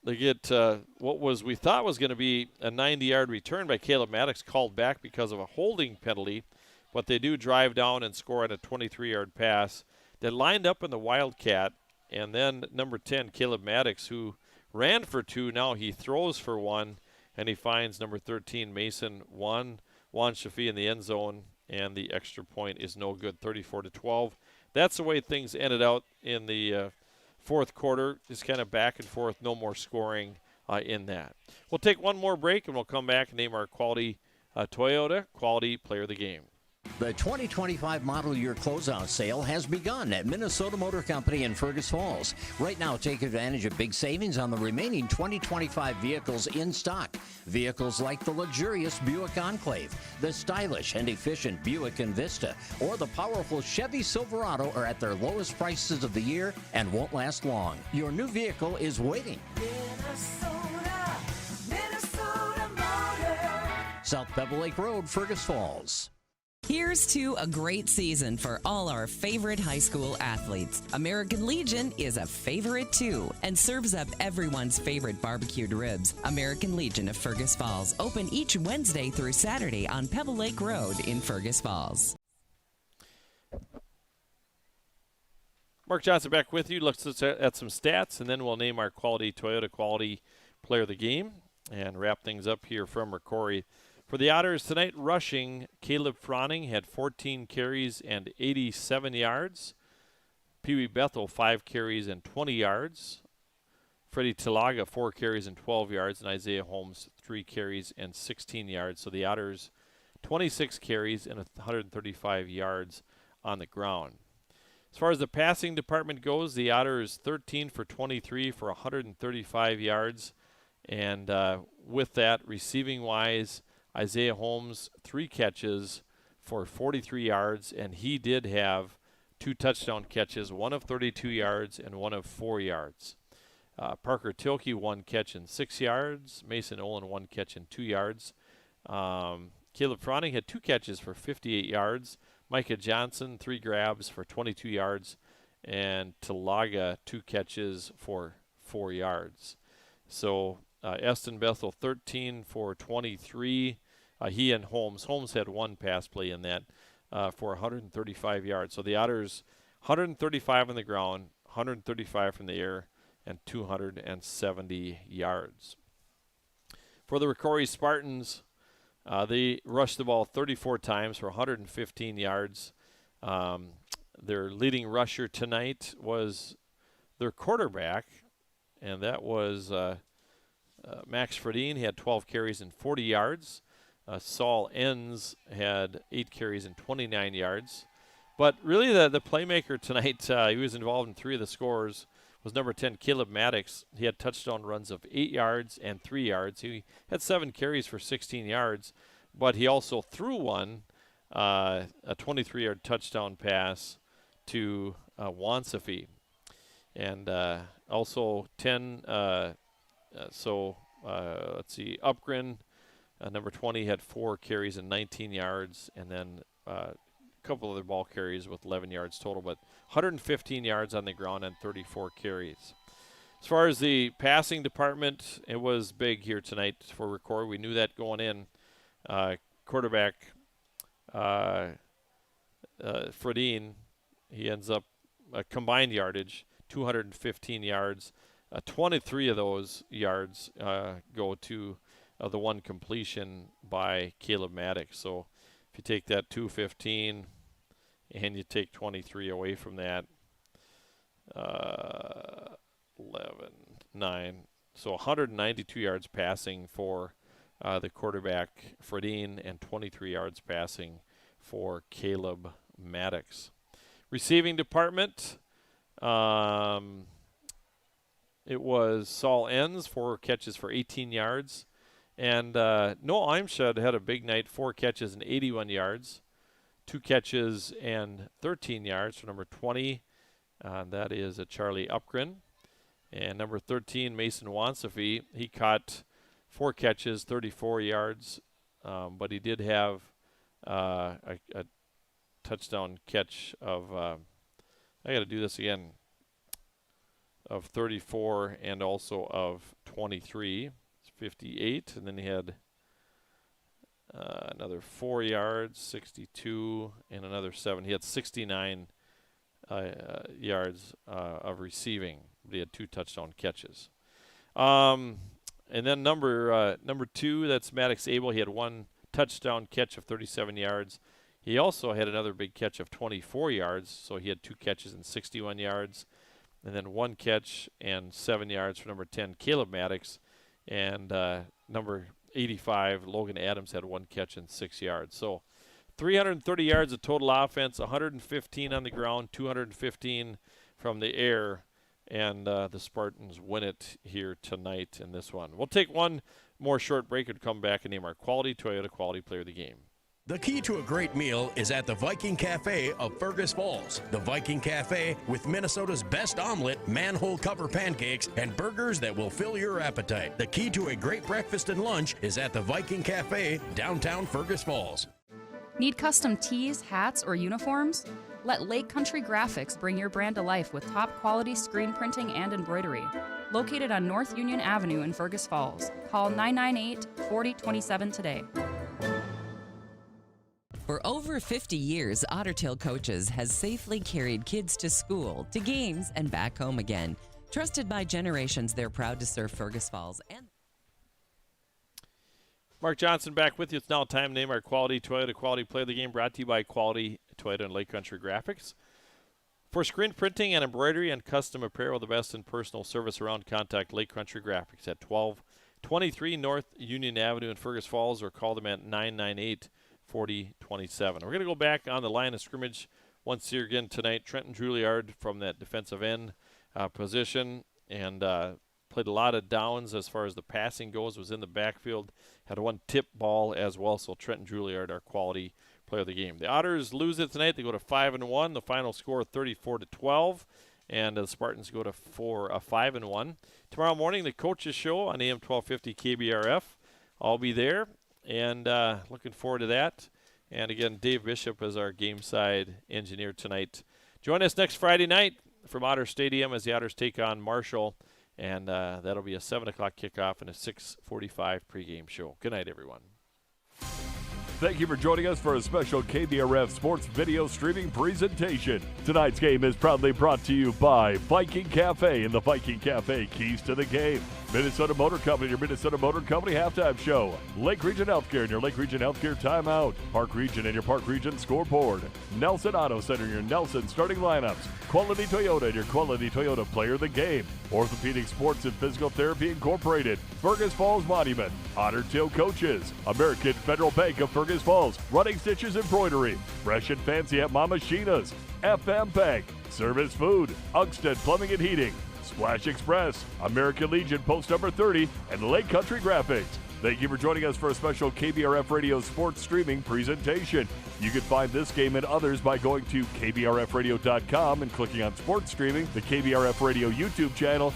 They get what we thought was going to be a 90-yard return by Caleb Maddox, called back because of a holding penalty, but they do drive down and score on a 23-yard pass. They lined up in the Wildcat, and then number 10, Caleb Maddox, who ran for 2. Now he throws for 1, and he finds number 13, Mason Wanshafi in the end zone, and the extra point is no good, 34-12. That's the way things ended out in the fourth quarter. Just kind of back and forth, no more scoring in that. We'll take one more break, and we'll come back and name our Quality Toyota Quality Player of the Game. The 2025 model year closeout sale has begun at Minnesota Motor Company in Fergus Falls. Right now, take advantage of big savings on the remaining 2025 vehicles in stock. Vehicles like the luxurious Buick Enclave, the stylish and efficient Buick Envista, or the powerful Chevy Silverado are at their lowest prices of the year and won't last long. Your new vehicle is waiting. Minnesota Motor. South Pebble Lake Road, Fergus Falls. Here's to a great season for all our favorite high school athletes. American Legion is a favorite too and serves up everyone's favorite barbecued ribs. American Legion of Fergus Falls, open each Wednesday through Saturday on Pebble Lake Road in Fergus Falls. Mark Johnson back with you. Looks at some stats, and then we'll name our Toyota Quality Player of the Game and wrap things up here from Rocori. For the Otters tonight, rushing, Caleb Froning had 14 carries and 87 yards. Pee Wee Bethel, 5 carries and 20 yards. Freddie Talaga, 4 carries and 12 yards. And Isaiah Holmes, 3 carries and 16 yards. So the Otters, 26 carries and 135 yards on the ground. As far as the passing department goes, the Otters 13 for 23 for 135 yards. And with that, receiving-wise, Isaiah Holmes, 3 catches for 43 yards, and he did have 2 touchdown catches, one of 32 yards and one of 4 yards. Parker Tilke, 1 catch and 6 yards. Mason Olin, 1 catch and 2 yards. Caleb Froning had 2 catches for 58 yards. Micah Johnson, 3 grabs for 22 yards. And Talaga, 2 catches for 4 yards. So Eston Bethel, 13 for 23. He and Holmes. Holmes had 1 pass play in that for 135 yards. So the Otters, 135 on the ground, 135 from the air, and 270 yards. For the Rocori Spartans, they rushed the ball 34 times for 115 yards. Their leading rusher tonight was their quarterback, and that was Max Fredine. He had 12 carries and 40 yards. Saul Enns had 8 carries and 29 yards. But really the playmaker tonight, he was involved in 3 of the scores, was number 10, Caleb Maddox. He had touchdown runs of 8 yards and 3 yards. He had 7 carries for 16 yards, but he also threw one, a 23-yard touchdown pass to Wansifee. And also 10, let's see, Upgren, number 20, had 4 carries and 19 yards, and then a couple other ball carries with 11 yards total, but 115 yards on the ground and 34 carries. As far as the passing department, it was big here tonight for Rocori. We knew that going in. Quarterback Fredine, he ends up combined yardage, 215 yards. 23 of those yards go to the 1 completion by Caleb Maddox. So if you take that 215 and you take 23 away from that, 11, 9. So 192 yards passing for the quarterback Fredine and 23 yards passing for Caleb Maddox. Receiving department, it was Saul Enns, 4 catches for 18 yards. And Noah Imshed had a big night, 4 catches and 81 yards. 2 catches and 13 yards for number 20. That is Charlie Upgren. And number 13, Mason Wansifee, he caught 4 catches, 34 yards. But he did have a touchdown catch of, I got to do this again, of 34 and also of 23. 58, and then he had another 4 yards, 62, and another 7. He had 69 yards of receiving, but he had 2 touchdown catches. And then number 2, that's Maddox Abel. He had 1 touchdown catch of 37 yards. He also had another big catch of 24 yards, so he had 2 catches and 61 yards. And then 1 catch and 7 yards for number 10, Caleb Maddox. And number 85, Logan Adams, had 1 catch and 6 yards. So 330 yards of total offense, 115 on the ground, 215 from the air. And the Spartans win it here tonight in this one. We'll take one more short break and come back and name our Toyota Quality Player of the Game. The key to a great meal is at the Viking Cafe of Fergus Falls. The Viking Cafe with Minnesota's best omelet, manhole cover pancakes, and burgers that will fill your appetite. The key to a great breakfast and lunch is at the Viking Cafe, downtown Fergus Falls. Need custom tees, hats, or uniforms? Let Lake Country Graphics bring your brand to life with top quality screen printing and embroidery. Located on North Union Avenue in Fergus Falls. Call 998-4027 today. For over 50 years, Ottertail Coaches has safely carried kids to school, to games, and back home again. Trusted by generations, they're proud to serve Fergus Falls and Mark Johnson back with you. It's now time to name our Quality Toyota Quality Player of the Game, brought to you by Quality Toyota and Lake Country Graphics. For screen printing and embroidery and custom apparel, the best in personal service around, contact Lake Country Graphics at 1223 North Union Avenue in Fergus Falls, or call them at 998-4027. We're going to go back on the line of scrimmage once here again tonight. Trenton Juilliard from that defensive end position, and played a lot of downs as far as the passing goes, was in the backfield, had one tip ball as well. So Trenton Juilliard, our quality player of the game. The Otters lose it tonight. They go to 5-1. The final score 34-12, and the Spartans go to 5-1. Tomorrow morning, the coaches show on AM 1250 KBRF. I'll be there, and looking forward to that. And again, Dave Bishop is our game side engineer tonight. Join us next Friday night from Otter Stadium as the Otters take on Marshall. And that'll be a 7 o'clock kickoff and a 6:45 pregame show. Good night, everyone. Thank you for joining us for a special KBRF Sports Video Streaming presentation. Tonight's game is proudly brought to you by Viking Cafe and the Viking Cafe Keys to the Game. Minnesota Motor Company, your Minnesota Motor Company halftime show. Lake Region Healthcare and your Lake Region Healthcare timeout. Park Region and your Park Region scoreboard. Nelson Auto Center, your Nelson starting lineups. Quality Toyota and your Quality Toyota player of the game. Orthopedic Sports and Physical Therapy Incorporated. Fergus Falls Monument. Ottertail Coaches. American Federal Bank of Fergus Falls. Running Stitches Embroidery. Fresh and Fancy at Mama Sheena's. FM Bank. Service Food. Ugstead Plumbing and Heating. Splash Express, American Legion Post number 30, and Lake Country Graphics. Thank you for joining us for a special KBRF Radio Sports Streaming presentation. You can find this game and others by going to KBRFradio.com and clicking on Sports Streaming, the KBRF Radio YouTube channel,